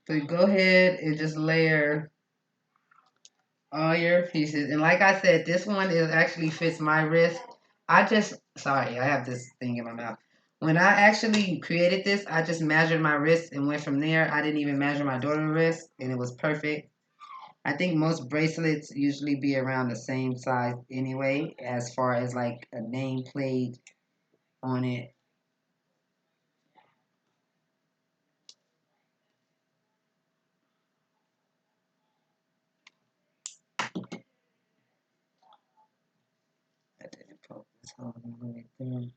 So you go ahead and just layer all your pieces. And like I said, this one is actually fits my wrist. Sorry, I have this thing in my mouth. When I actually created this, I just measured my wrist and went from there. I didn't even measure my daughter's wrist, and it was perfect. I think most bracelets usually be around the same size anyway, as far as like a nameplate on it. I didn't poke this hole all the way through.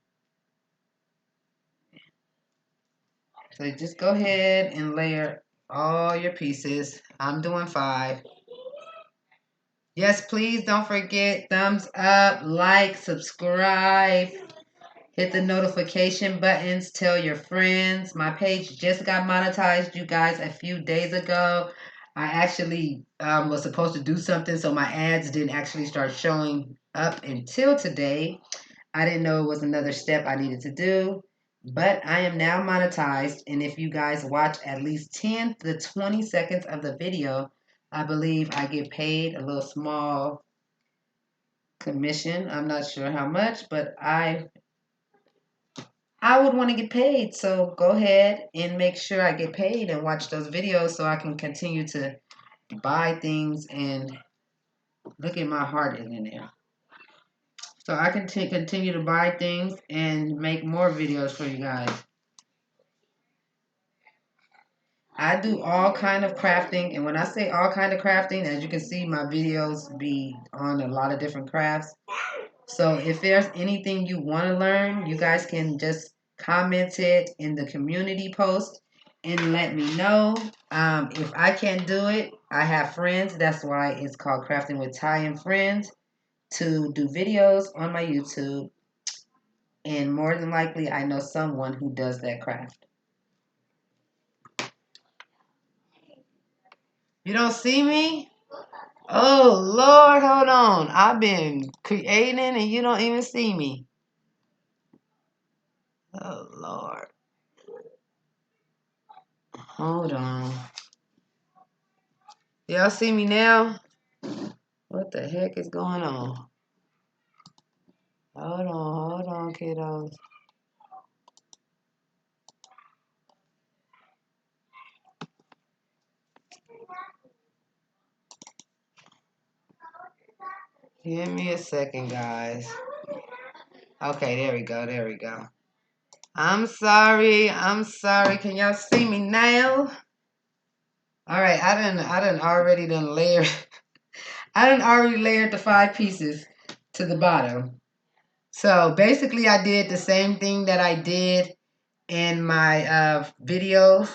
So just go ahead and layer all your pieces. I'm doing 5. Yes, please don't forget thumbs up, like, subscribe, hit the notification buttons, tell your friends. My page just got monetized, you guys, a few days ago. I actually was supposed to do something, so my ads didn't actually start showing up until today. I didn't know it was another step I needed to do, but I am now monetized. And if you guys watch at least 10 to 20 seconds of the video, I believe I get paid a little small commission. I'm not sure how much, but I would want to get paid. So go ahead and make sure I get paid and watch those videos so I can continue to buy things. And look at my heart is in there. So I can continue to buy things and make more videos for you guys. I do all kind of crafting, and when I say all kind of crafting, as you can see, my videos be on a lot of different crafts. So if there's anything you want to learn, you guys can just comment it in the community post and let me know. If I can't do it, I have friends. That's why it's called Crafting with Ty and Friends, to do videos on my YouTube. And more than likely, I know someone who does that craft. You don't see me? Oh, Lord, hold on. I've been creating and you don't even see me. Oh, Lord. Hold on. Y'all see me now? What the heck is going on? Hold on, kiddos. Give me a second, guys. Okay, there we go, there we go. I'm sorry. Can y'all see me now? All right, I done already layered the 5 pieces to the bottom. So basically I did the same thing that I did in my videos.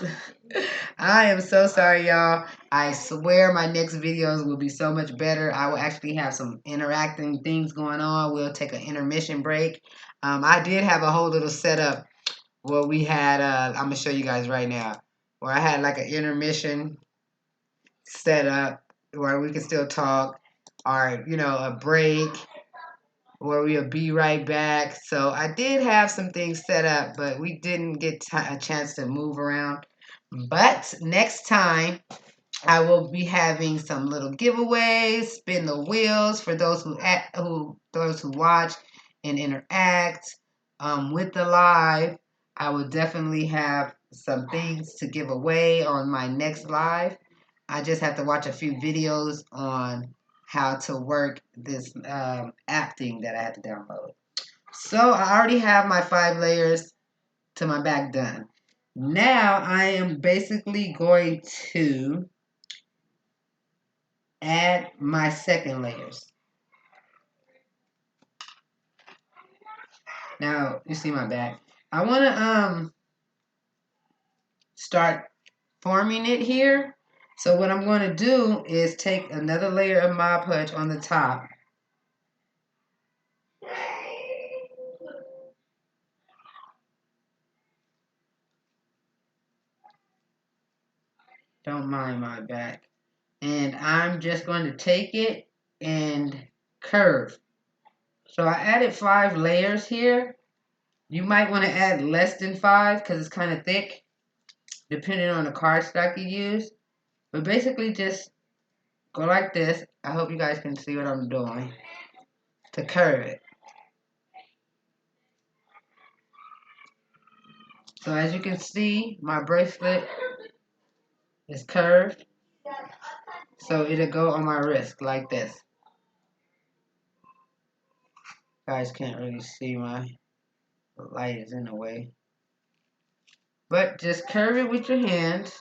I am so sorry, y'all. I swear my next videos will be so much better. I will actually have some interacting things going on. We'll take an intermission break. I did have a whole little setup where we had, I'm going to show you guys right now, where I had like an intermission set up where we can still talk, or, you know, a break where we'll be right back. So I did have some things set up, but we didn't get a chance to move around. But next time, I will be having some little giveaways, spin the wheels for those who watch and interact with the live. I will definitely have some things to give away on my next live. I just have to watch a few videos on how to work this app thing that I had to download. So I already have my 5 layers to my back done. Now I am basically going to add my second layers. Now you see my back. I want to start forming it here. So what I'm going to do is take another layer of Mod Podge on the top. Don't mind my back. And I'm just going to take it and curve. So I added 5 layers here. You might want to add less than 5 because it's kind of thick, depending on the cardstock you use. But basically just go like this. I hope you guys can see what I'm doing to curve it. So as you can see, my bracelet is curved. So it'll go on my wrist like this. You guys can't really see, my light is in the way. But just curve it with your hands.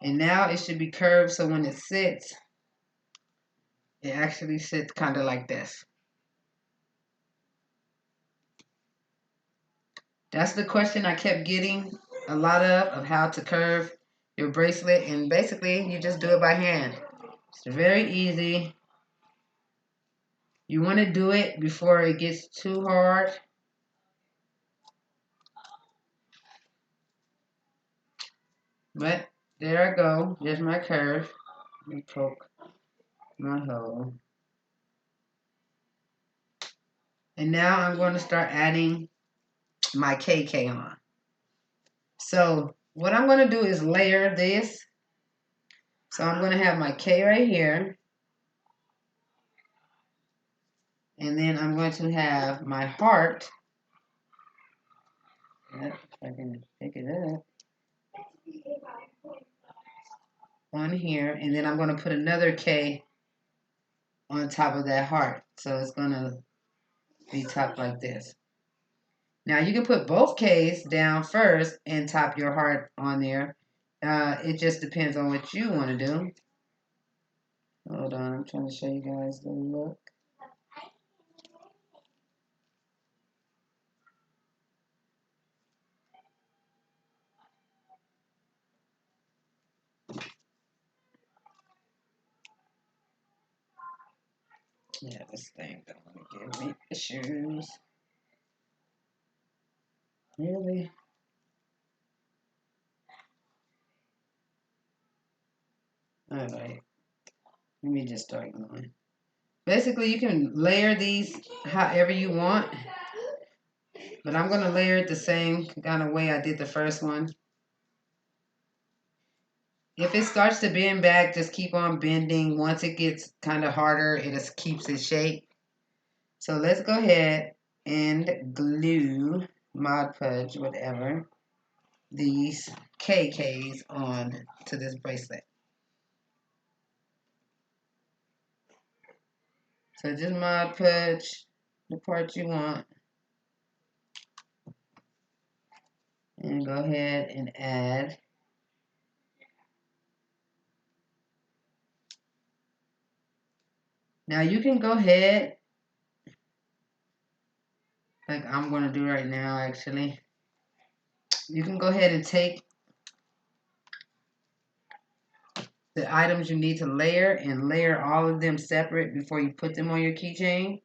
And now it should be curved so when it sits, it actually sits kind of like this. That's the question I kept getting a lot of how to curve your bracelet. And basically, you just do it by hand. It's very easy. You want to do it before it gets too hard. But there I go. There's my curve. Let me poke my hole. And now I'm going to start adding my KK on. So what I'm going to do is layer this. So I'm going to have my K right here. And then I'm going to have my heart. If I can pick it up. On here. And then I'm going to put another K on top of that heart. So it's going to be topped like this. Now you can put both K's down first and top your heart on there. It just depends on what you want to do. Hold on, I'm trying to show you guys the look. Yeah, this thing don't want to give me issues. Really? Alright. Let me just start going. Basically, you can layer these however you want. But I'm going to layer it the same kind of way I did the first one. If it starts to bend back, just keep on bending. Once it gets kind of harder, it just keeps its shape. So let's go ahead and glue, Mod Podge, whatever, these KKs on to this bracelet. So just Mod Podge the part you want. And go ahead and add. Now you can go ahead, like I'm going to do right now actually. You can go ahead and take the items you need to layer and layer all of them separate before you put them on your keychain.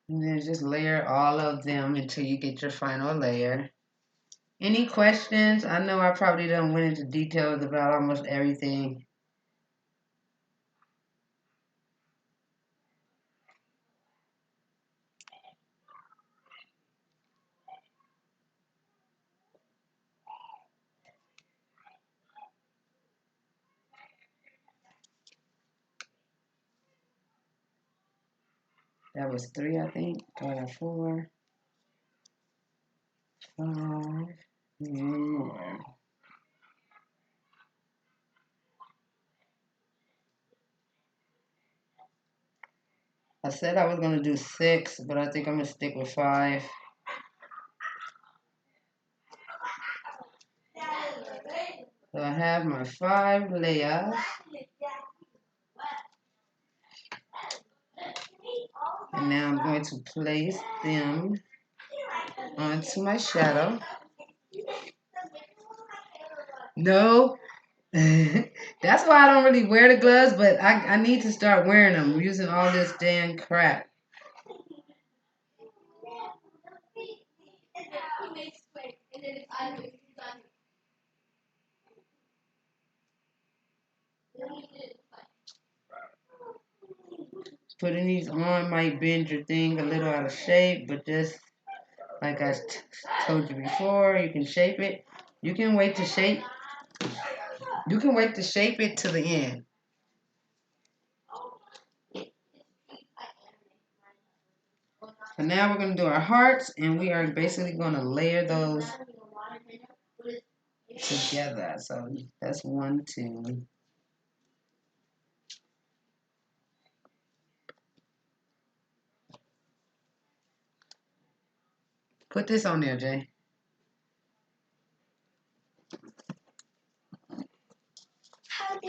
And then just layer all of them until you get your final layer. Any questions? I know I probably done went into details about almost everything. That was 3, I think. Got 4, 5, and more. I said I was going to do 6, but I think I'm going to stick with 5. So I have my 5 layers. And now I'm going to place them onto my shadow. No. That's why I don't really wear the gloves, but I need to start wearing them. I'm using all this damn crap. Putting these on might bend your thing a little out of shape, but just like I told you before, you can shape it. You can wait to shape. You can wait to shape it to the end. So now we're going to do our hearts, and we are basically going to layer those together. So that's 1, 2. Put this on there, Jay. So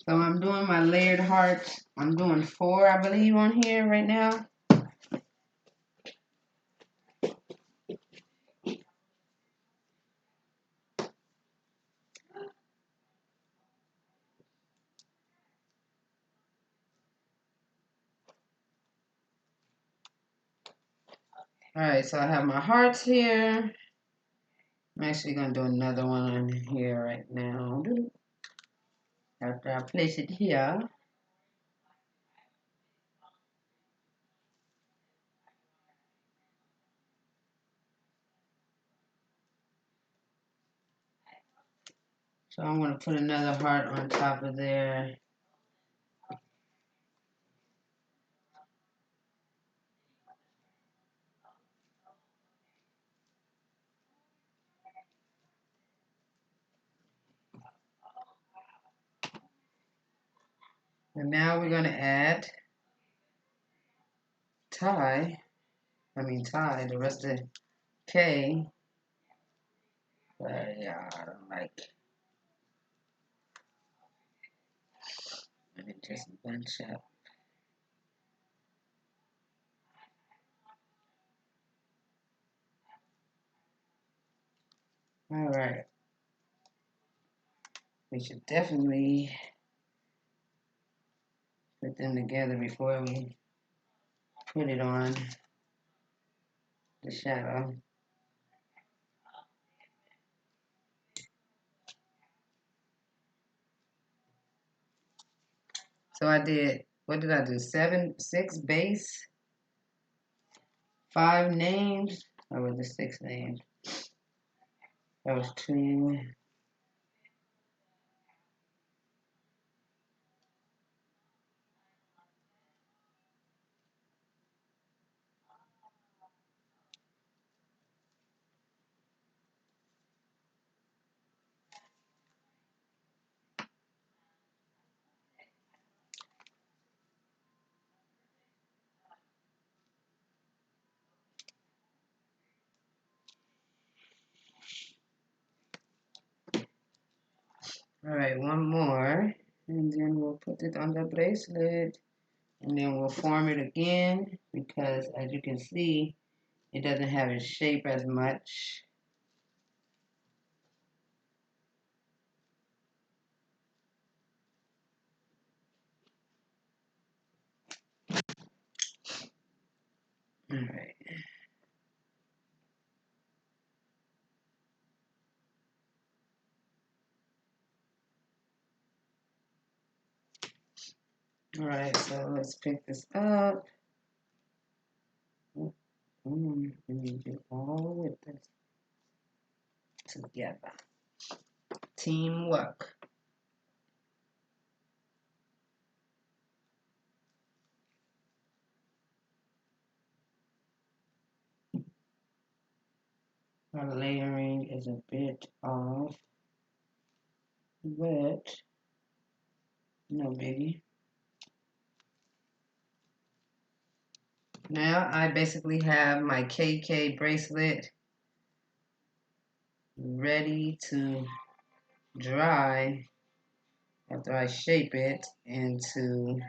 I'm doing my layered hearts. I'm doing 4, I believe, on here right now. Alright, so I have my hearts here. I'm actually going to do another one on here right now. After I place it here. So I'm going to put another heart on top of there. And now we're going to add tie, the rest of K. But yeah, I don't like. Let me just bunch up. Alright. We should definitely put them together before we put it on the shadow. So I did, what did I do? 6 base, 5 names, or was it 6 names? That was 2. Alright, one more, and then we'll put it on the bracelet, and then we'll form it again, because as you can see, it doesn't have its shape as much. Alright. Alright, so let's pick this up. We need to do all with this together. Teamwork. Our layering is a bit off, but no biggie. Now I basically have my KK bracelet ready to dry after I shape it and to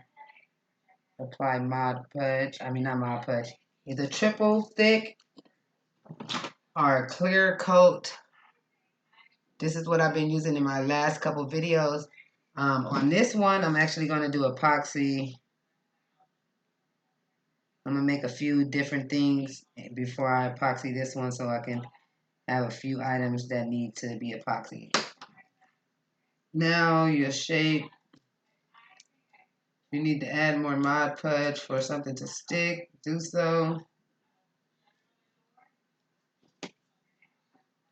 apply Mod Podge. Not Mod Podge. Either triple thick or clear coat. This is what I've been using in my last couple videos. On this one, I'm actually going to do epoxy. I'm going to make a few different things before I epoxy this one so I can have a few items that need to be epoxied. Now your shape. If you need to add more Mod Podge for something to stick, do so.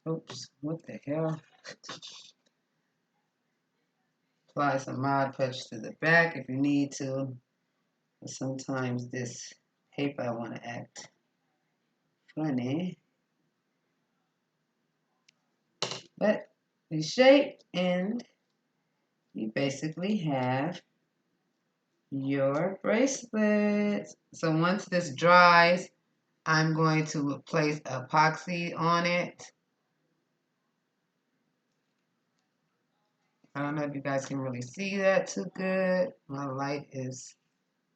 Oops, what the hell? Apply some Mod Podge to the back if you need to. But sometimes this paper want to act funny. But you shape and you basically have your bracelet. So once this dries, I'm going to place epoxy on it. I don't know if you guys can really see that too good. My light is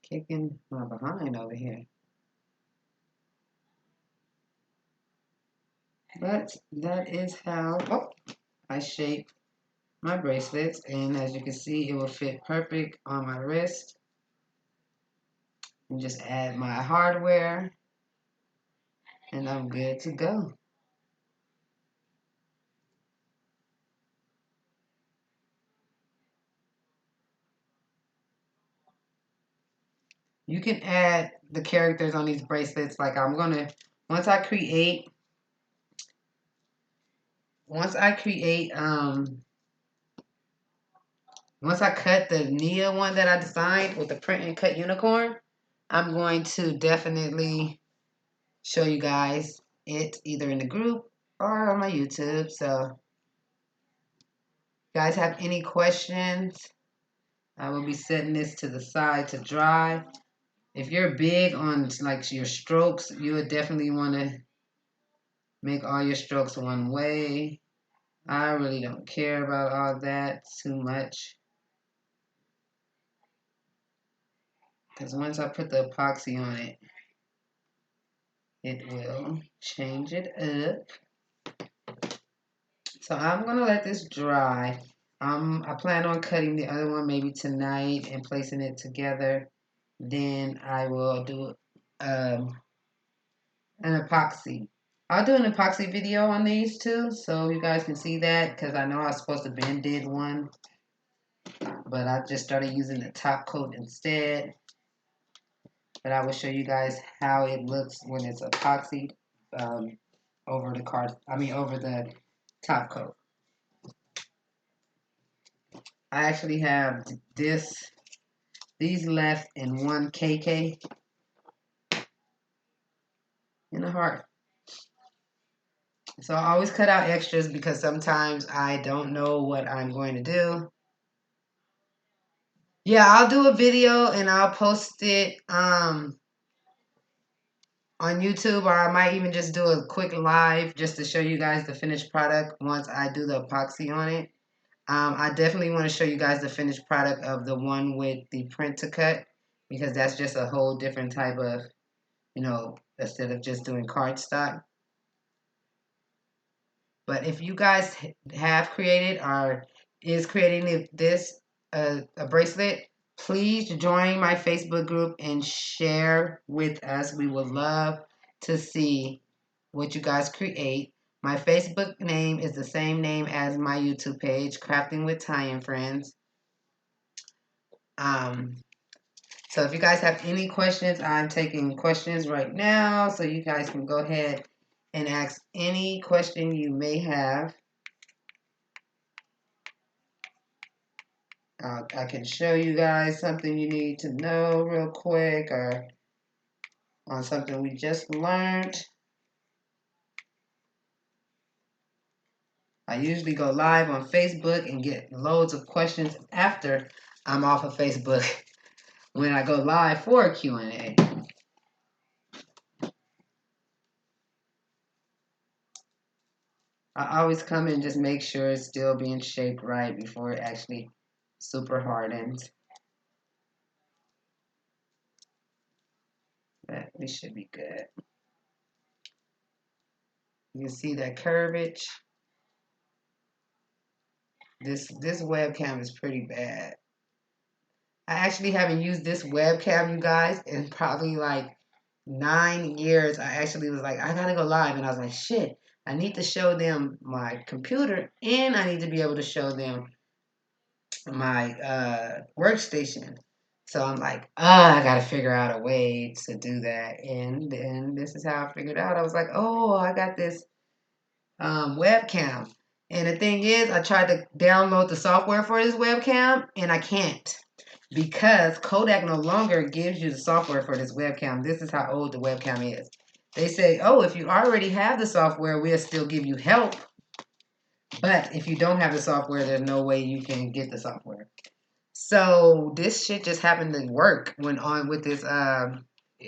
kicking my behind over here. But that is how I shape my bracelets. And as you can see, it will fit perfect on my wrist. And just add my hardware. And I'm good to go. You can add the characters on these bracelets. Like I'm gonna, once I create, once I cut the Nia one that I designed with the print and cut unicorn, I'm going to definitely show you guys it either in the group or on my YouTube. So, if you guys have any questions, I will be setting this to the side to dry. If you're big on like your strokes, you would definitely want to make all your strokes one way. I really don't care about all that too much. Because once I put the epoxy on it, it will change it up. So I'm going to let this dry. I plan on cutting the other one maybe tonight and placing it together. Then I will do an epoxy. I'll do an epoxy video on these too, so you guys can see that, because I know I was supposed to been did one, but I just started using the top coat instead. But I will show you guys how it looks when it's epoxied over the top coat. I actually have these left in 1 KK in the heart. So I always cut out extras because sometimes I don't know what I'm going to do. Yeah, I'll do a video and I'll post it on YouTube, or I might even just do a quick live just to show you guys the finished product once I do the epoxy on it. I definitely want to show you guys the finished product of the one with the print to cut, because that's just a whole different type of, instead of just doing cardstock. But if you guys have created or is creating this a bracelet, please join my Facebook group and share with us. We would love to see what you guys create. My Facebook name is the same name as my YouTube page, Crafting with Ty and Friends. So if you guys have any questions, I'm taking questions right now, so you guys can go ahead and ask any question you may have. I can show you guys something you need to know real quick, or on something we just learned. I usually go live on Facebook and get loads of questions after I'm off of Facebook when I go live for a Q&A. I always come and just make sure it's still being shaped right before it actually super hardens. But we should be good. You can see that curvage. This webcam is pretty bad. I actually haven't used this webcam, you guys, in probably like 9 years. I actually was like, I gotta go live. And I was like, shit, I need to show them my computer and I need to be able to show them my workstation. So I'm like, I gotta figure out a way to do that. And then this is how I figured out. I was like, oh, I got this webcam. And the thing is, I tried to download the software for this webcam and I can't, because Kodak no longer gives you the software for this webcam. This is how old the webcam is. They say, oh, if you already have the software, we'll still give you help. But if you don't have the software, there's no way you can get the software. So this shit just happened to work when on with this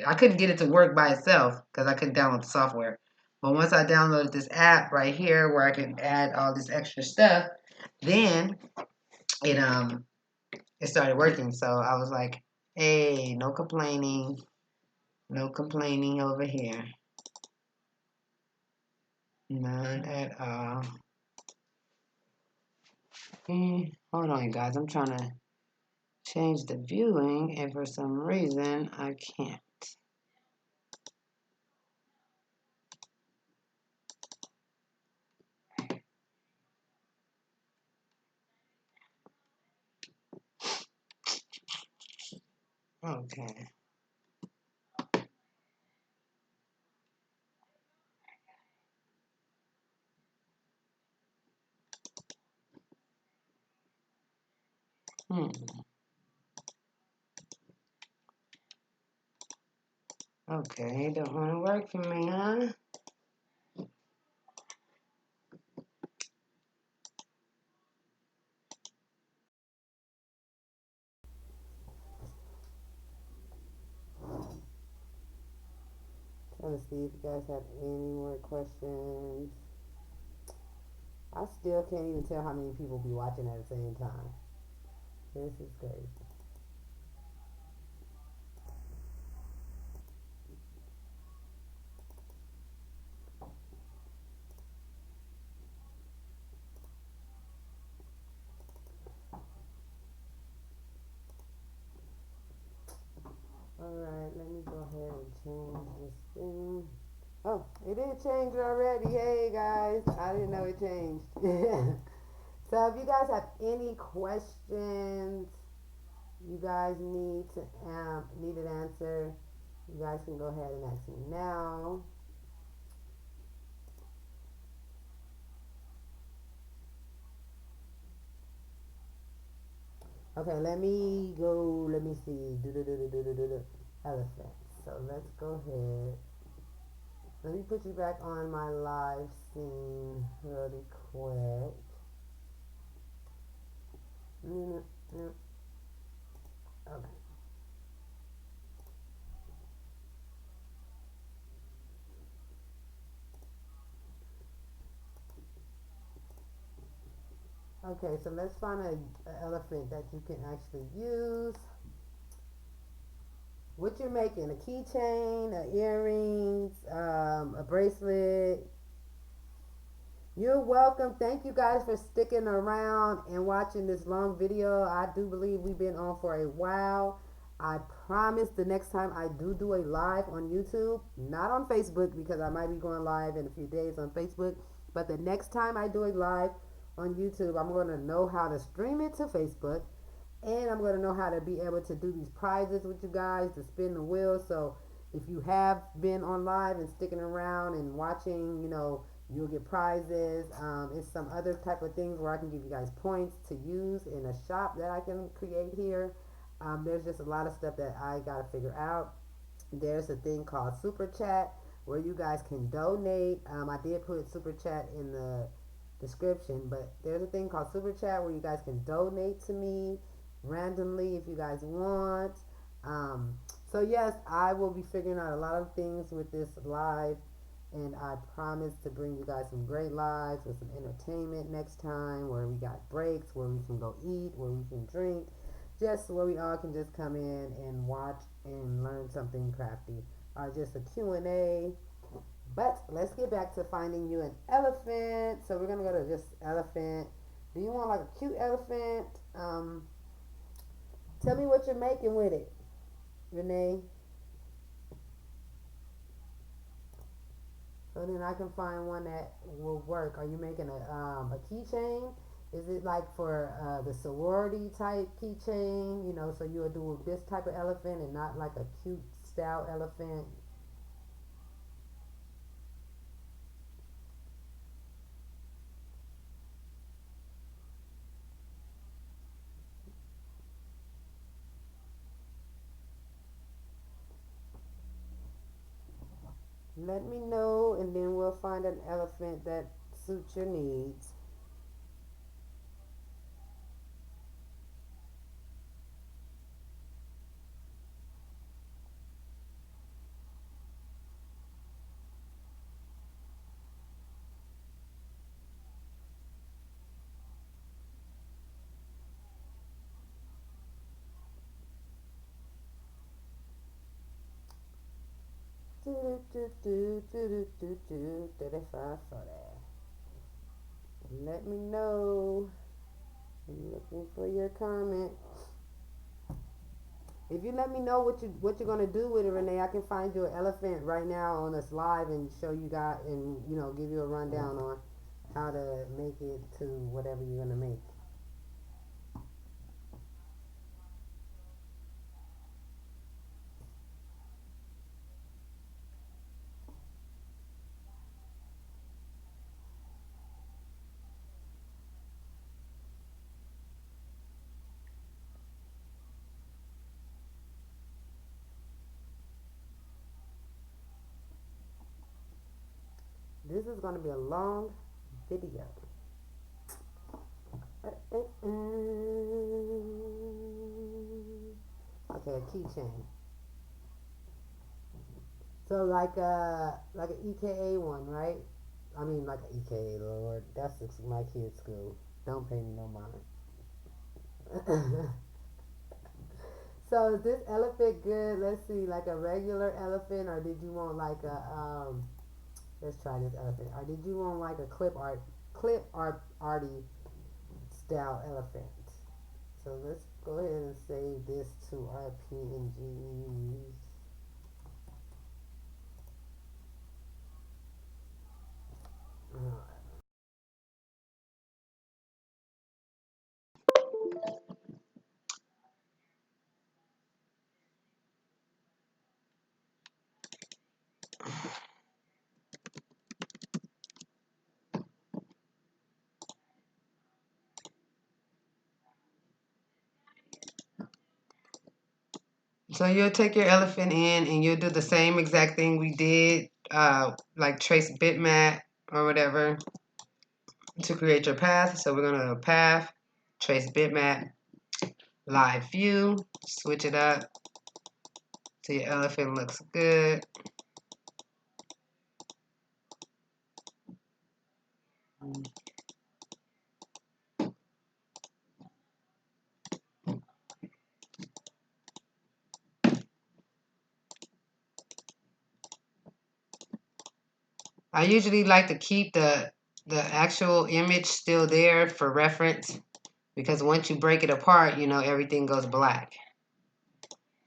I couldn't get it to work by itself because I couldn't download the software. But once I downloaded this app right here where I can add all this extra stuff, then it it started working. So I was like, hey, no complaining. No complaining over here. None at all. Hold on, guys. I'm trying to change the viewing, and for some reason, I can't. Okay. Hmm. Okay, don't want to work for me, huh? Trying to see if you guys have any more questions. I still can't even tell how many people be watching at the same time. This is crazy. Alright, let me go ahead and change this thing. Oh, it did change already. Hey guys, I didn't know it changed. So if you guys have any questions you guys need an answer, you guys can go ahead and ask me now. Okay, let me go. Let me see. Elephant. So let's go ahead. Let me put you back on my live scene really quick. Okay. Okay, so let's find an elephant that you can actually use. What you're making? A keychain, earrings, a bracelet. You're welcome. Thank you guys for sticking around and watching this long video. I do believe we've been on for a while. I promise the next time I do a live on YouTube, not on Facebook because I might be going live in a few days on Facebook, but the next time I do a live on YouTube, I'm going to know how to stream it to Facebook, and I'm going to know how to be able to do these prizes with you guys, to spin the wheel. So if you have been on live and sticking around and watching, you'll get prizes. It's some other type of things where I can give you guys points to use in a shop that I can create here. There's just a lot of stuff that I got to figure out. There's a thing called Super Chat where you guys can donate. I did put Super Chat in the description, but there's a thing called Super Chat where you guys can donate to me randomly if you guys want. Um, so yes, I will be figuring out a lot of things with this live, and I promise to bring you guys some great lives with some entertainment next time, where we got breaks, where we can go eat, where we can drink, just where we all can just come in and watch and learn something crafty, or just a Q&A. But let's get back to finding you an elephant. So we're gonna go to just elephant. Do you want like a cute elephant? Tell me what you're making with it, Renee. So then I can find one that will work. Are you making a keychain? Is it like for the sorority type keychain? So you would do this type of elephant and not like a cute style elephant. Let me know, and then we'll find an elephant that suits your needs. 35 for that. Let me know. I'm looking for your comment. If you let me know what you're gonna do with it, Renee, I can find you an elephant right now on this live and show you guys and give you a rundown on how to make it to whatever you're gonna make. This is gonna be a long video. Okay, a keychain. So like an EKA one, right? I mean like an EKA, Lord. That's my kid's school. Don't pay me no mind. So is this elephant good? Let's see, like a regular elephant, or did you want like a let's try this elephant. Or did you want like a arty style elephant? So let's go ahead and save this to our PNGs. So you'll take your elephant in and you'll do the same exact thing we did, like trace bitmap or whatever to create your path. So we're gonna path, trace bitmap, live view, switch it up so your elephant looks good. I usually like to keep the actual image still there for reference because once you break it apart, everything goes black.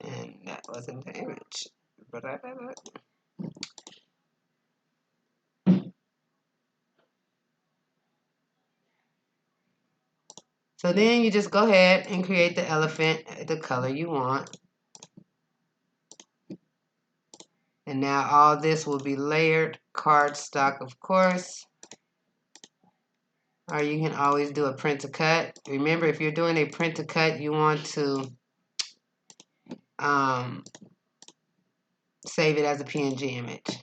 And that wasn't the image. So then you just go ahead and create the elephant the color you want. And now all this will be layered cardstock, of course. Or you can always do a print to cut. Remember, if you're doing a print to cut, you want to save it as a PNG image.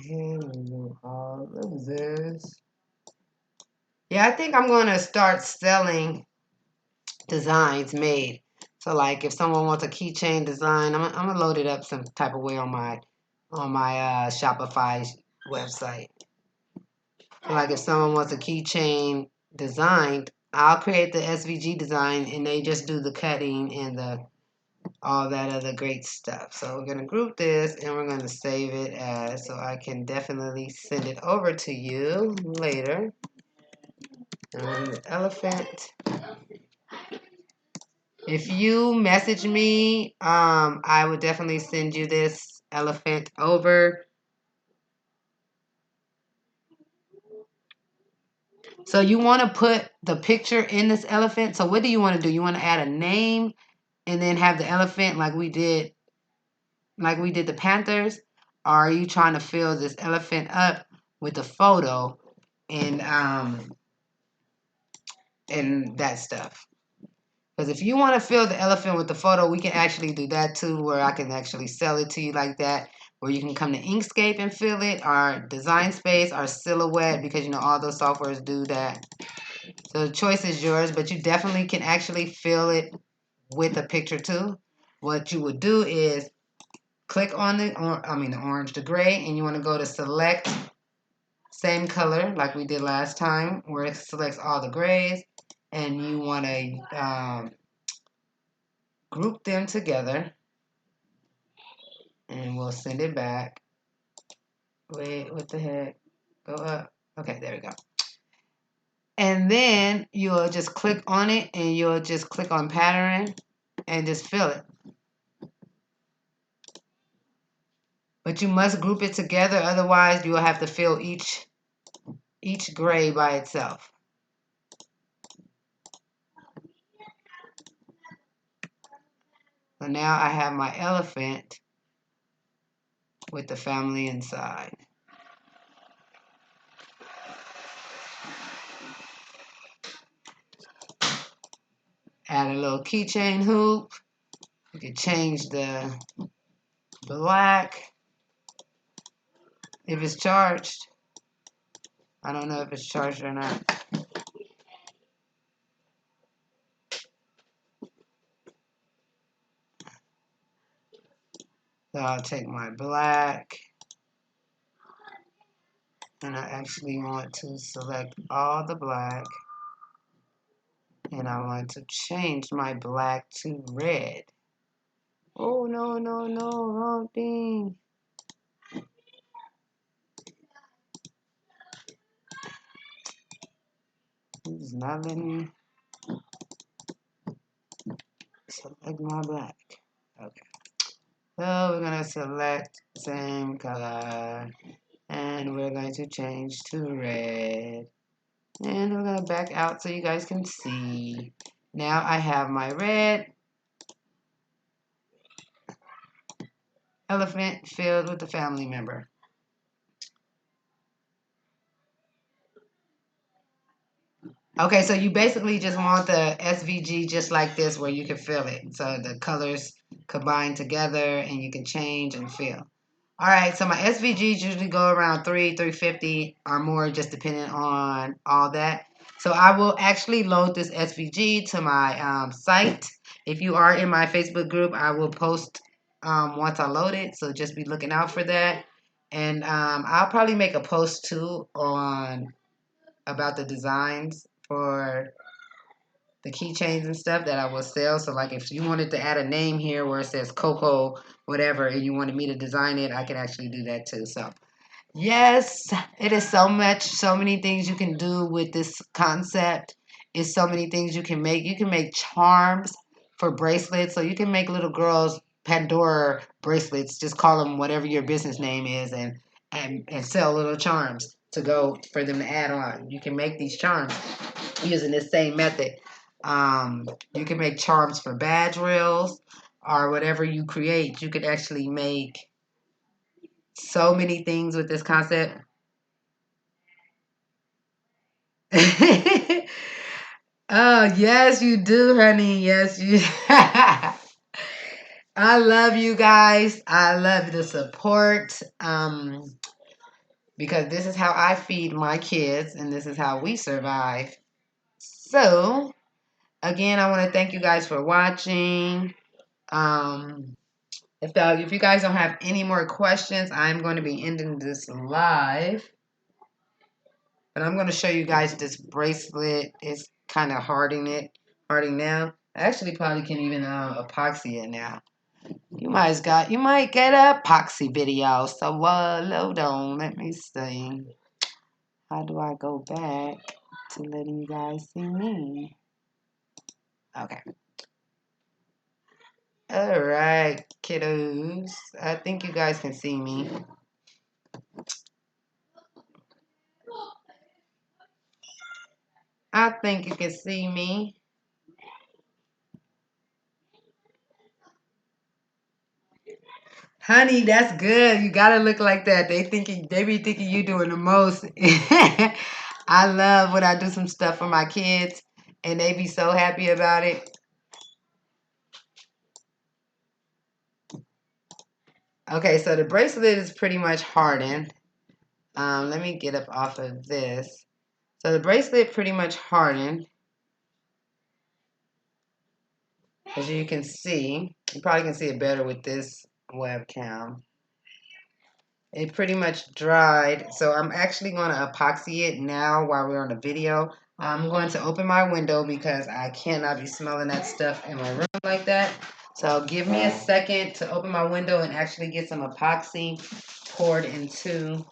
And do all of this. Yeah, I think I'm going to start selling designs made. So like if someone wants a keychain design, I'm gonna load it up some type of way on my Shopify website. So like if someone wants a keychain designed, I'll create the SVG design and they just do the cutting and all that other great stuff. So we're gonna group this and we're gonna save it as so I can definitely send it over to you later. Elephant. If you message me, I would definitely send you this elephant over. So you want to put the picture in this elephant. So what do you want to do? You want to add a name and then have the elephant like we did the Panthers? Or are you trying to fill this elephant up with a photo and that stuff? Because if you want to fill the elephant with the photo, we can actually do that too, where I can actually sell it to you like that, where you can come to Inkscape and fill it, or Design Space, or Silhouette, because you know all those softwares do that. So the choice is yours, but you definitely can actually fill it with a picture too. What you would do is click on the orange, the gray, and you want to go to select same color like we did last time, where it selects all the grays, and you want to group them together, and we'll send it back. Wait, what the heck? Go up. Okay, there we go. And then you'll just click on it, and you'll just click on pattern and just fill it. But you must group it together, otherwise you'll have to fill each gray by itself. So now I have my elephant with the family inside. Add a little keychain hoop. You can change the black if it's charged. I don't know if it's charged or not. So I'll take my black, and I actually want to select all the black, and I want to change my black to red. Oh, no, no, no, wrong thing. It's not letting me select my black. Okay. So we're going to select same color, and we're going to change to red. And we're going to back out so you guys can see. Now I have my red elephant filled with the family member. Okay, so you basically just want the SVG just like this where you can fill it. So the colors combine together and you can change and fill. All right, so my SVGs usually go around 350 or more, just depending on all that. So I will actually load this SVG to my site. If you are in my Facebook group, I will post once I load it. So just be looking out for that. And I'll probably make a post too on about the designs for the keychains and stuff that I will sell. So like if you wanted to add a name here where it says Coco whatever and you wanted me to design it, I can actually do that too. So yes, it is so many things you can do with this concept. It's so many things you can make. You can make charms for bracelets. So you can make little girls Pandora bracelets. Just call them whatever your business name is and sell little charms to go for them to add on. You can make these charms using this same method. You can make charms for badge rails or whatever you create. You could actually make so many things with this concept. Oh, yes, you do, honey. Yes, you. I love you guys. I love the support. Because this is how I feed my kids and this is how we survive. So, again, I want to thank you guys for watching. If you guys don't have any more questions, I'm going to be ending this live. But I'm going to show you guys this bracelet. It's kind of harding now. I actually probably can even epoxy it now. You might get a epoxy video. So hold on, let me see. How do I go back to letting you guys see me? Okay. All right, kiddos. I think you guys can see me. I think you can see me. Honey, that's good. You gotta look like that. They be thinking you doing the most. I love when I do some stuff for my kids and they be so happy about it. Okay, so the bracelet is pretty much hardened. Let me get up off of this. So the bracelet pretty much hardened. As you can see, you probably can see it better with this webcam. It pretty much dried, so I'm actually going to epoxy it now while we're on the video. I'm going to open my window because I cannot be smelling that stuff in my room like that. So give me a second to open my window and actually get some epoxy poured into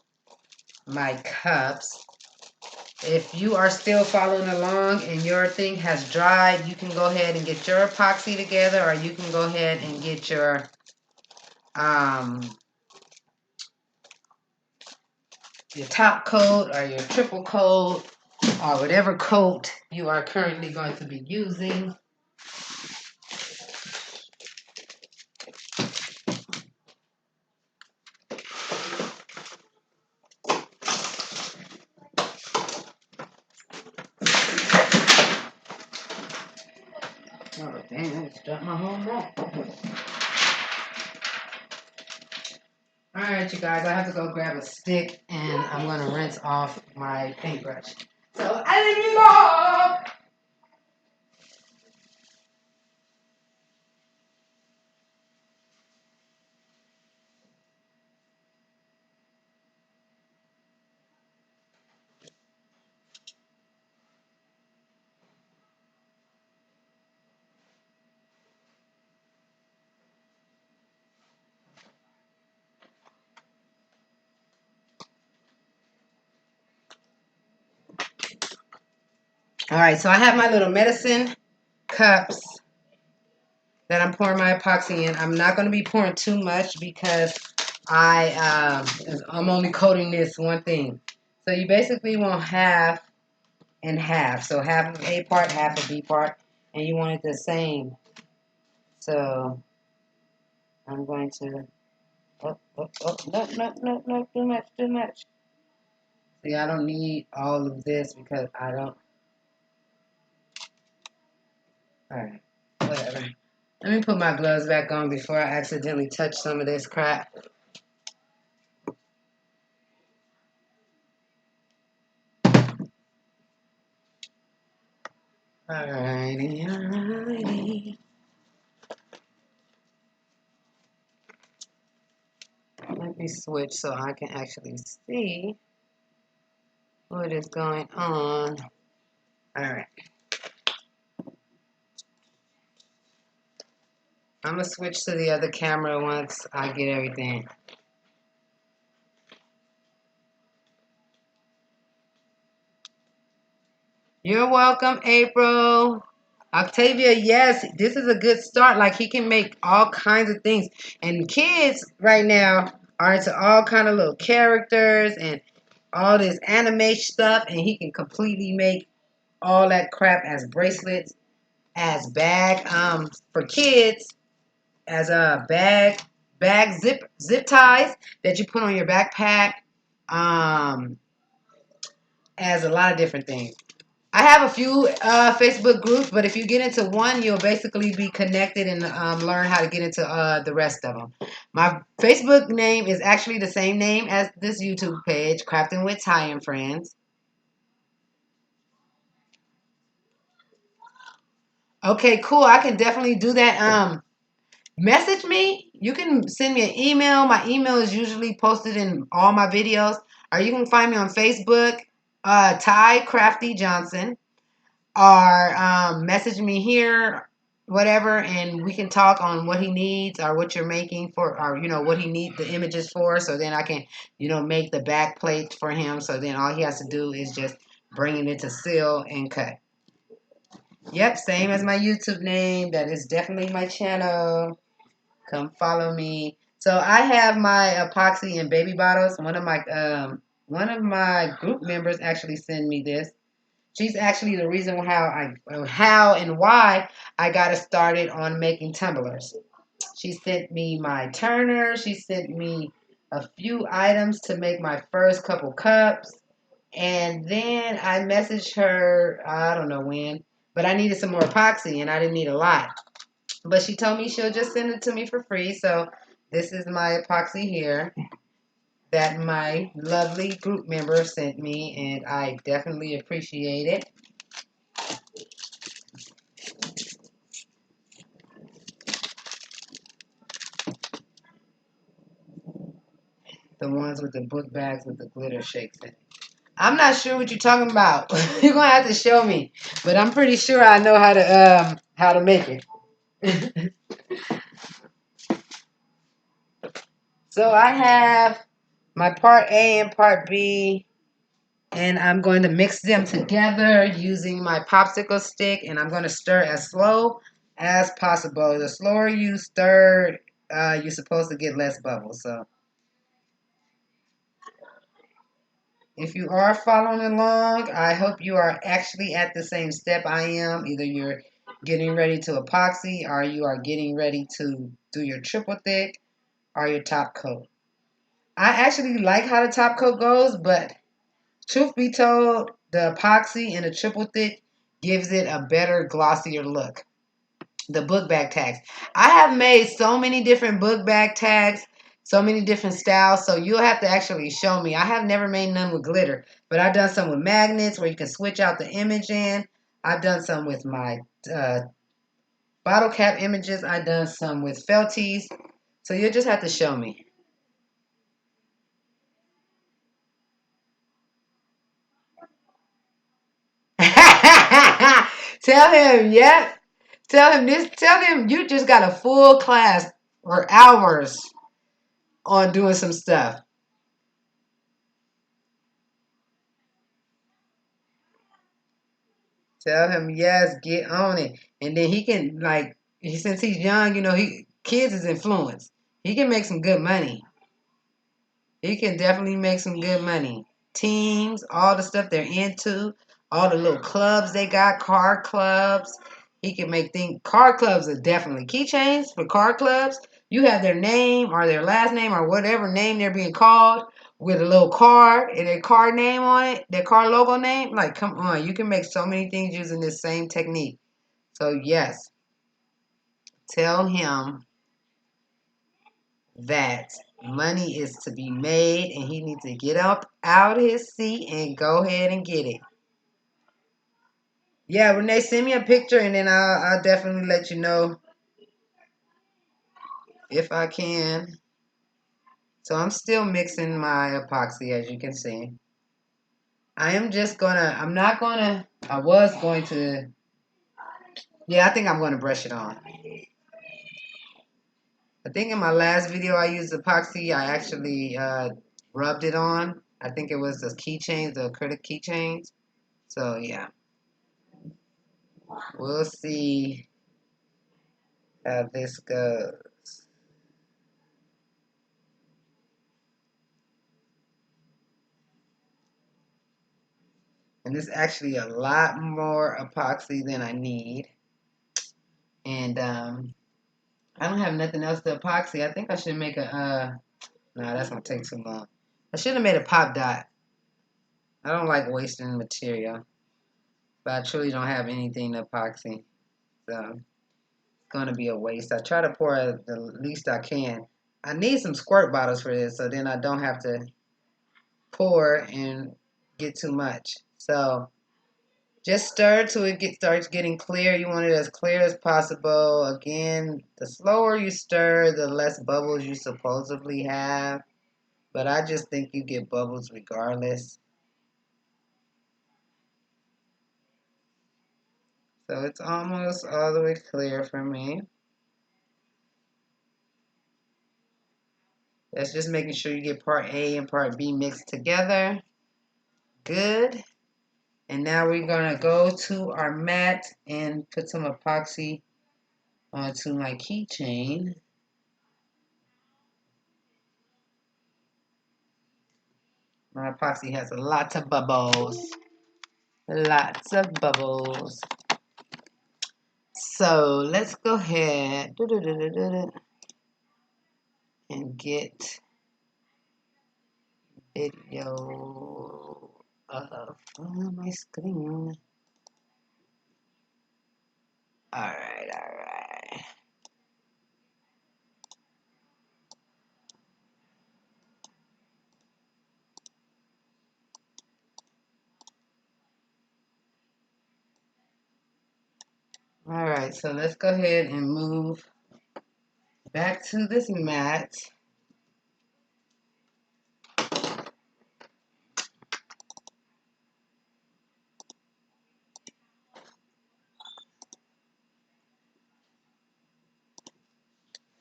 my cups. If you are still following along and your thing has dried, you can go ahead and get your epoxy together, or you can go ahead and get um, your top coat or your triple coat or whatever coat you are currently going to be using. Oh, dang, I just dropped my whole rack. Alright, you guys, I have to go grab a stick and I'm going to rinse off my paintbrush. So, I leave you alone! Alright, so I have my little medicine cups that I'm pouring my epoxy in. I'm not going to be pouring too much because I'm only coating this one thing. So you basically want half and half. So half of A part, half of B part, and you want it the same. So I'm going to, no, too much. See, I don't need all of this because I don't, all right, whatever. Let me put my gloves back on before I accidentally touch some of this crap. Alrighty. Let me switch so I can actually see what is going on. Alright. I'm going to switch to the other camera once I get everything. You're welcome, April. Octavia, yes, this is a good start. Like, he can make all kinds of things. And kids right now are into all kind of little characters and all this anime stuff. And he can completely make all that crap as bracelets, as bag for kids, as a bag zip ties that you put on your backpack, um, as a lot of different things. I have a few Facebook groups, but if you get into one, you'll basically be connected and learn how to get into the rest of them. My Facebook name is actually the same name as this YouTube page, Crafting with Ty and Friends. Okay, cool. I can definitely do that. Message me. You can send me an email. My email is usually posted in all my videos. Or you can find me on Facebook, Ty Crafty Johnson. Or message me here, whatever, and we can talk on what he needs or what you're making for, or what he needs the images for. So then I can, make the back plate for him. So then all he has to do is just bring it into seal and cut. Yep, same as my YouTube name. That is definitely my channel. Come follow me. So I have my epoxy in baby bottles. One of my group members actually sent me this. She's actually the reason how and why I got started on making tumblers. She sent me my turner. She sent me a few items to make my first couple cups. And then I messaged her, I don't know when, but I needed some more epoxy and I didn't need a lot. But she told me she'll just send it to me for free. So This is my epoxy here that my lovely group member sent me, and I definitely appreciate it. The ones with the book bags with the glitter shakes in it. I'm not sure what you're talking about. You're gonna have to show me, but I'm pretty sure I know how to make it. So I have my part A and part B, and I'm going to mix them together using my popsicle stick, and I'm going to stir as slow as possible. The slower you stir, you're supposed to get less bubbles. So if you are following along, I hope you are actually at the same step I am. Either you're getting ready to epoxy, or you are getting ready to do your triple thick or your top coat. I actually like how the top coat goes, but truth be told, the epoxy and the triple thick gives it a better, glossier look. The book bag tags. I have made so many different book bag tags, so many different styles, so you'll have to actually show me. I have never made none with glitter, but I've done some with magnets where you can switch out the image in. I've done some with my uh, bottle cap images. I've done some with felties. So you'll just have to show me. Tell him, yep. Tell him this. Tell him you just got a full class or hours on doing some stuff. Tell him yes, get on it, and then he can since he's young, he kids is influence. He can make some good money. He can definitely make some good money. Teams, all the stuff they're into, all the little clubs they got, card clubs. He can make things. Card clubs are definitely keychains for card clubs. You have their name or their last name or whatever name they're being called with a little card and their card name on it, their card logo name. Like, come on, you can make so many things using this same technique. So yes, tell him that money is to be made and he needs to get up out of his seat and go ahead and get it. Yeah, Renee, send me a picture and then I'll definitely let you know if I can. So I'm still mixing my epoxy as you can see. I was going to, yeah, I think I'm going to brush it on. I think in my last video I used epoxy, I actually rubbed it on. I think it was the keychains, the acrylic keychains. So yeah, we'll see how this goes. And this is actually a lot more epoxy than I need. And I don't have nothing else to epoxy. I think I should make no, that's gonna take too long. I should have made a pop dot. I don't like wasting material, but I truly don't have anything to epoxy. So it's gonna be a waste. I try to pour the least I can. I need some squirt bottles for this, so then I don't have to pour and get too much. So just stir till starts getting clear. You want it as clear as possible. Again, the slower you stir, the less bubbles you supposedly have. But I just think you get bubbles regardless. So it's almost all the way clear for me. That's just making sure you get part A and part B mixed together. Good. And now we're gonna go to our mat and put some epoxy onto my keychain. My epoxy has lots of bubbles. Lots of bubbles. So let's go ahead and get video of my screen. All right, all right. All right, so let's go ahead and move back to this mat.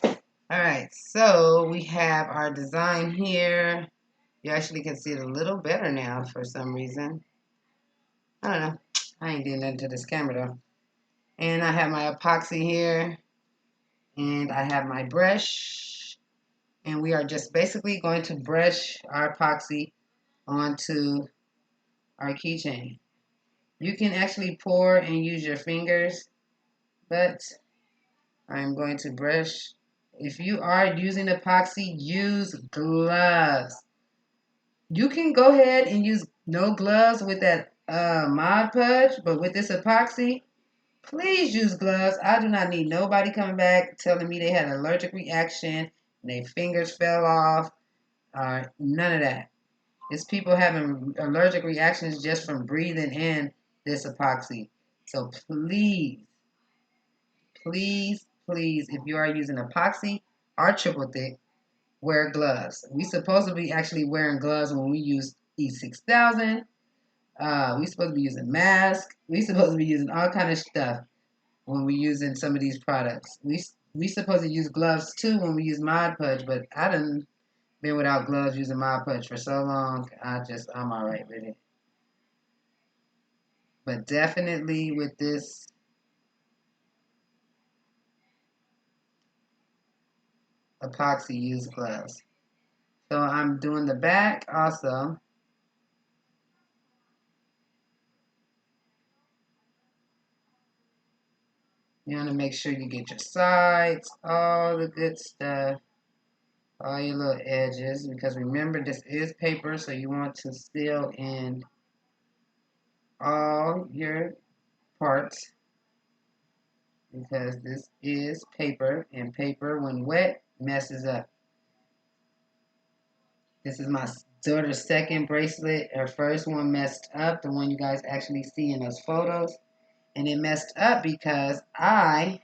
All right, so we have our design here. You actually can see it a little better now for some reason. I don't know. I ain't doing nothing to this camera though. And I have my epoxy here. And I have my brush. And we are just basically going to brush our epoxy onto our keychain. You can actually pour and use your fingers, but I'm going to brush. If you are using epoxy, use gloves. You can go ahead and use no gloves with that Mod Podge, but with this epoxy, please use gloves. I do not need nobody coming back telling me they had an allergic reaction, their fingers fell off, none of that. It's people having allergic reactions just from breathing in this epoxy. So please, please, please, if you are using epoxy or triple thick, wear gloves. We supposed to be actually wearing gloves when we use E6000. We supposed to be using masks. We supposed to be using all kind of stuff when we using some of these products. We supposed to use gloves too when we use Mod Podge, but I done been without gloves using Mod Podge for so long. I'm all right with it. But definitely with this epoxy, use gloves. So I'm doing the back also. You want to make sure you get your sides, all the good stuff, all your little edges, because remember this is paper, so you want to seal in all your parts, because this is paper, and paper when wet messes up. This is my daughter's second bracelet. Her first one messed up, the one you guys actually see in those photos. And it messed up because I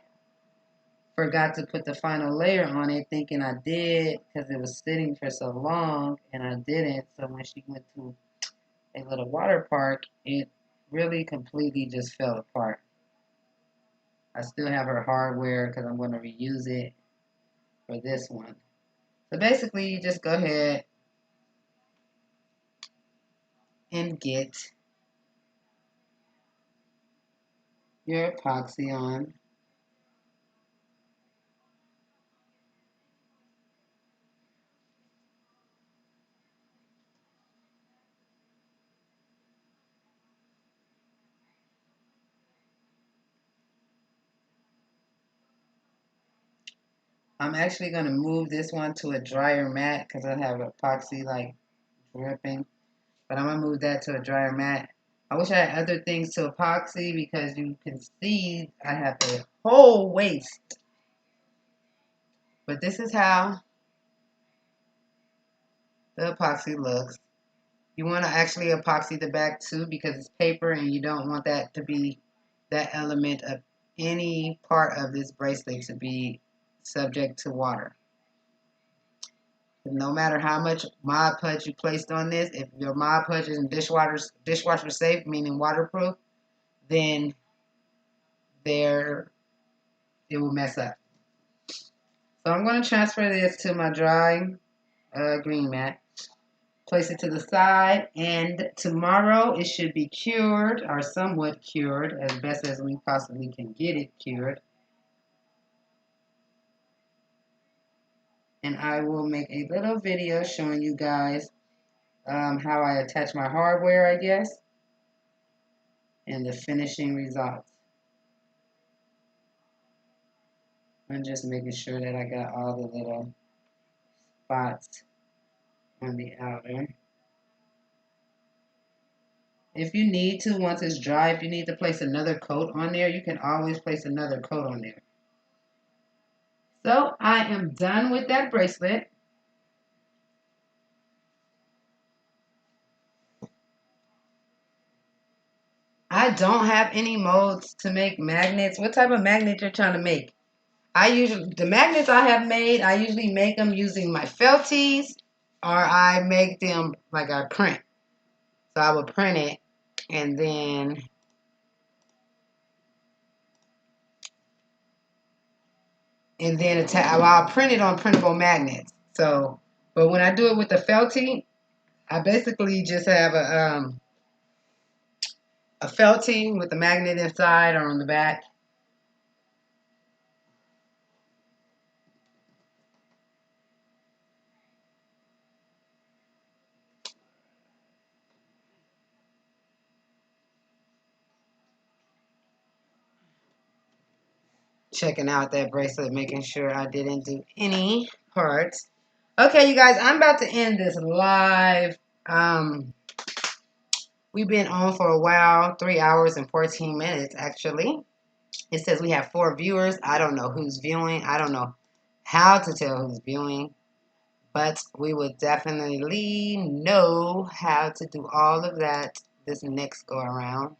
forgot to put the final layer on it, thinking I did because it was sitting for so long, and I didn't. So when she went to a little water park, it really completely just fell apart. I still have her hardware because I'm going to reuse it for this one. So basically, you just go ahead and get your epoxy on. I'm actually going to move this one to a drier mat because I have epoxy like dripping. But I'm going to move that to a drier mat. I wish I had other things to epoxy because you can see I have a whole waist. But this is how the epoxy looks. You want to actually epoxy the back too because it's paper and you don't want that to be that element of any part of this bracelet to be subject to water. No matter how much Mod Podge you placed on this, if your Mod Podge isn't dishwasher safe, meaning waterproof, then there it will mess up. So I'm going to transfer this to my drying green mat. Place it to the side, and tomorrow it should be cured or somewhat cured as best as we possibly can get it cured. And I will make a little video showing you guys how I attach my hardware, I guess, and the finishing results. I'm just making sure that I got all the little spots on the outer. If you need to, once it's dry, if you need to place another coat on there, you can always place another coat on there. So I am done with that bracelet. I don't have any molds to make magnets. What type of magnet you're trying to make? The magnets I have made, I usually make them using my felties, or I make them like I print. So I would print it and then attach. Well, I'll print it on printable magnets. So, but when I do it with the felty, I basically just have a felty with the magnet inside or on the back. Checking out that bracelet, making sure I didn't do any parts. Okay, you guys, I'm about to end this live. We've been on for a while, 3 hours and 14 minutes actually. It says we have 4 viewers. I don't know who's viewing. I don't know how to tell who's viewing, but we will definitely know how to do all of that this next go around.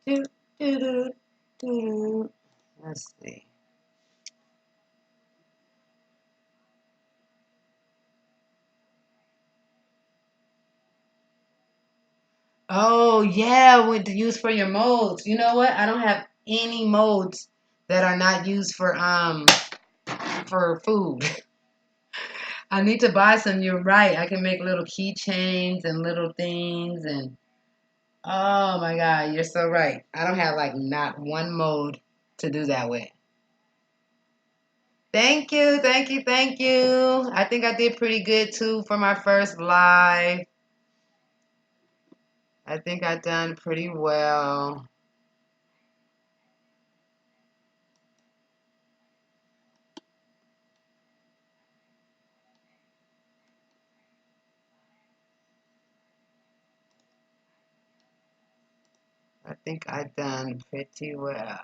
Do, do, do, do. Let's see. Oh yeah, what to use for your molds. You know what? I don't have any molds that are not used for food. I need to buy some. You're right. I can make little keychains and little things and oh my God, you're so right. I don't have like not one mold to do that with. Thank you, thank you, thank you. I think I did pretty good too for my first live. I think I done pretty well. I think I done pretty well.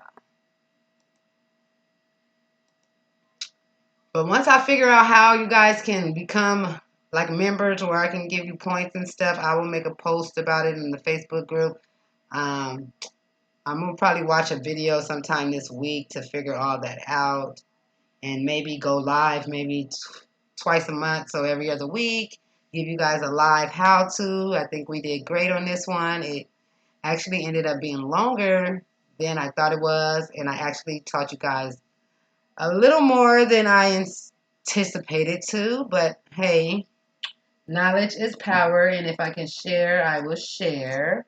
But once I figure out how you guys can become like members where I can give you points and stuff, I will make a post about it in the Facebook group. Um, I'm going to probably watch a video sometime this week to figure all that out and maybe go live maybe twice a month, so every other week, give you guys a live how-to. I think we did great on this one. It actually ended up being longer than I thought it was, and I actually taught you guys a little more than I anticipated to, but hey, knowledge is power, and if I can share, I will share.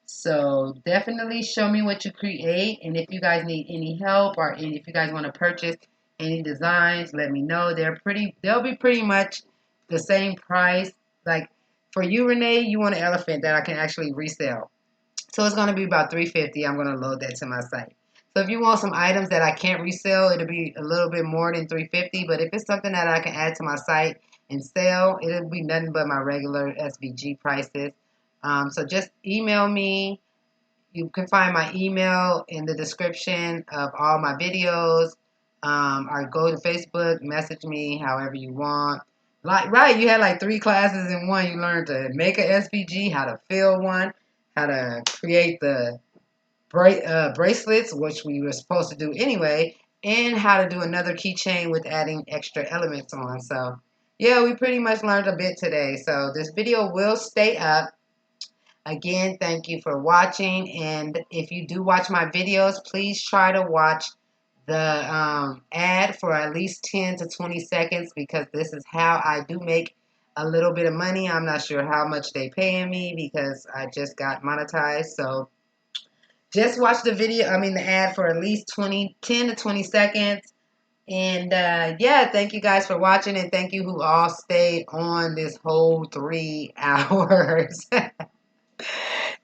So definitely show me what you create, and if you guys need any help or if you guys want to purchase any designs, let me know. They'll be pretty much the same price. Like for you, Renee, you want an elephant that I can actually resell. So it's going to be about $350. I'm going to load that to my site. So if you want some items that I can't resell, it'll be a little bit more than $350. But if it's something that I can add to my site and sell, it'll be nothing but my regular SVG prices. So just email me. You can find my email in the description of all my videos. Or go to Facebook, message me however you want. Like right, you had like 3 classes in one. You learned to make a SVG, how to fill one, how to create the bracelets, which we were supposed to do anyway, and how to do another keychain with adding extra elements on. So yeah, we pretty much learned a bit today. So this video will stay up. Again, thank you for watching. And if you do watch my videos, please try to watch the ad for at least 10 to 20 seconds because this is how I do make a little bit of money. I'm not sure how much they paying me because I just got monetized. So just watch the ad for at least 10 to 20 seconds. And yeah, thank you guys for watching and thank you who all stayed on this whole 3 hours.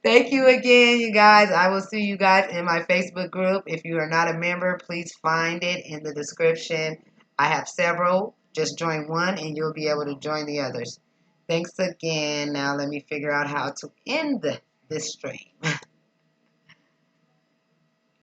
Thank you again, you guys. I will see you guys in my Facebook group. If you are not a member, please find it in the description. I have several. Just join one and you'll be able to join the others. Thanks again. Now let me figure out how to end this stream.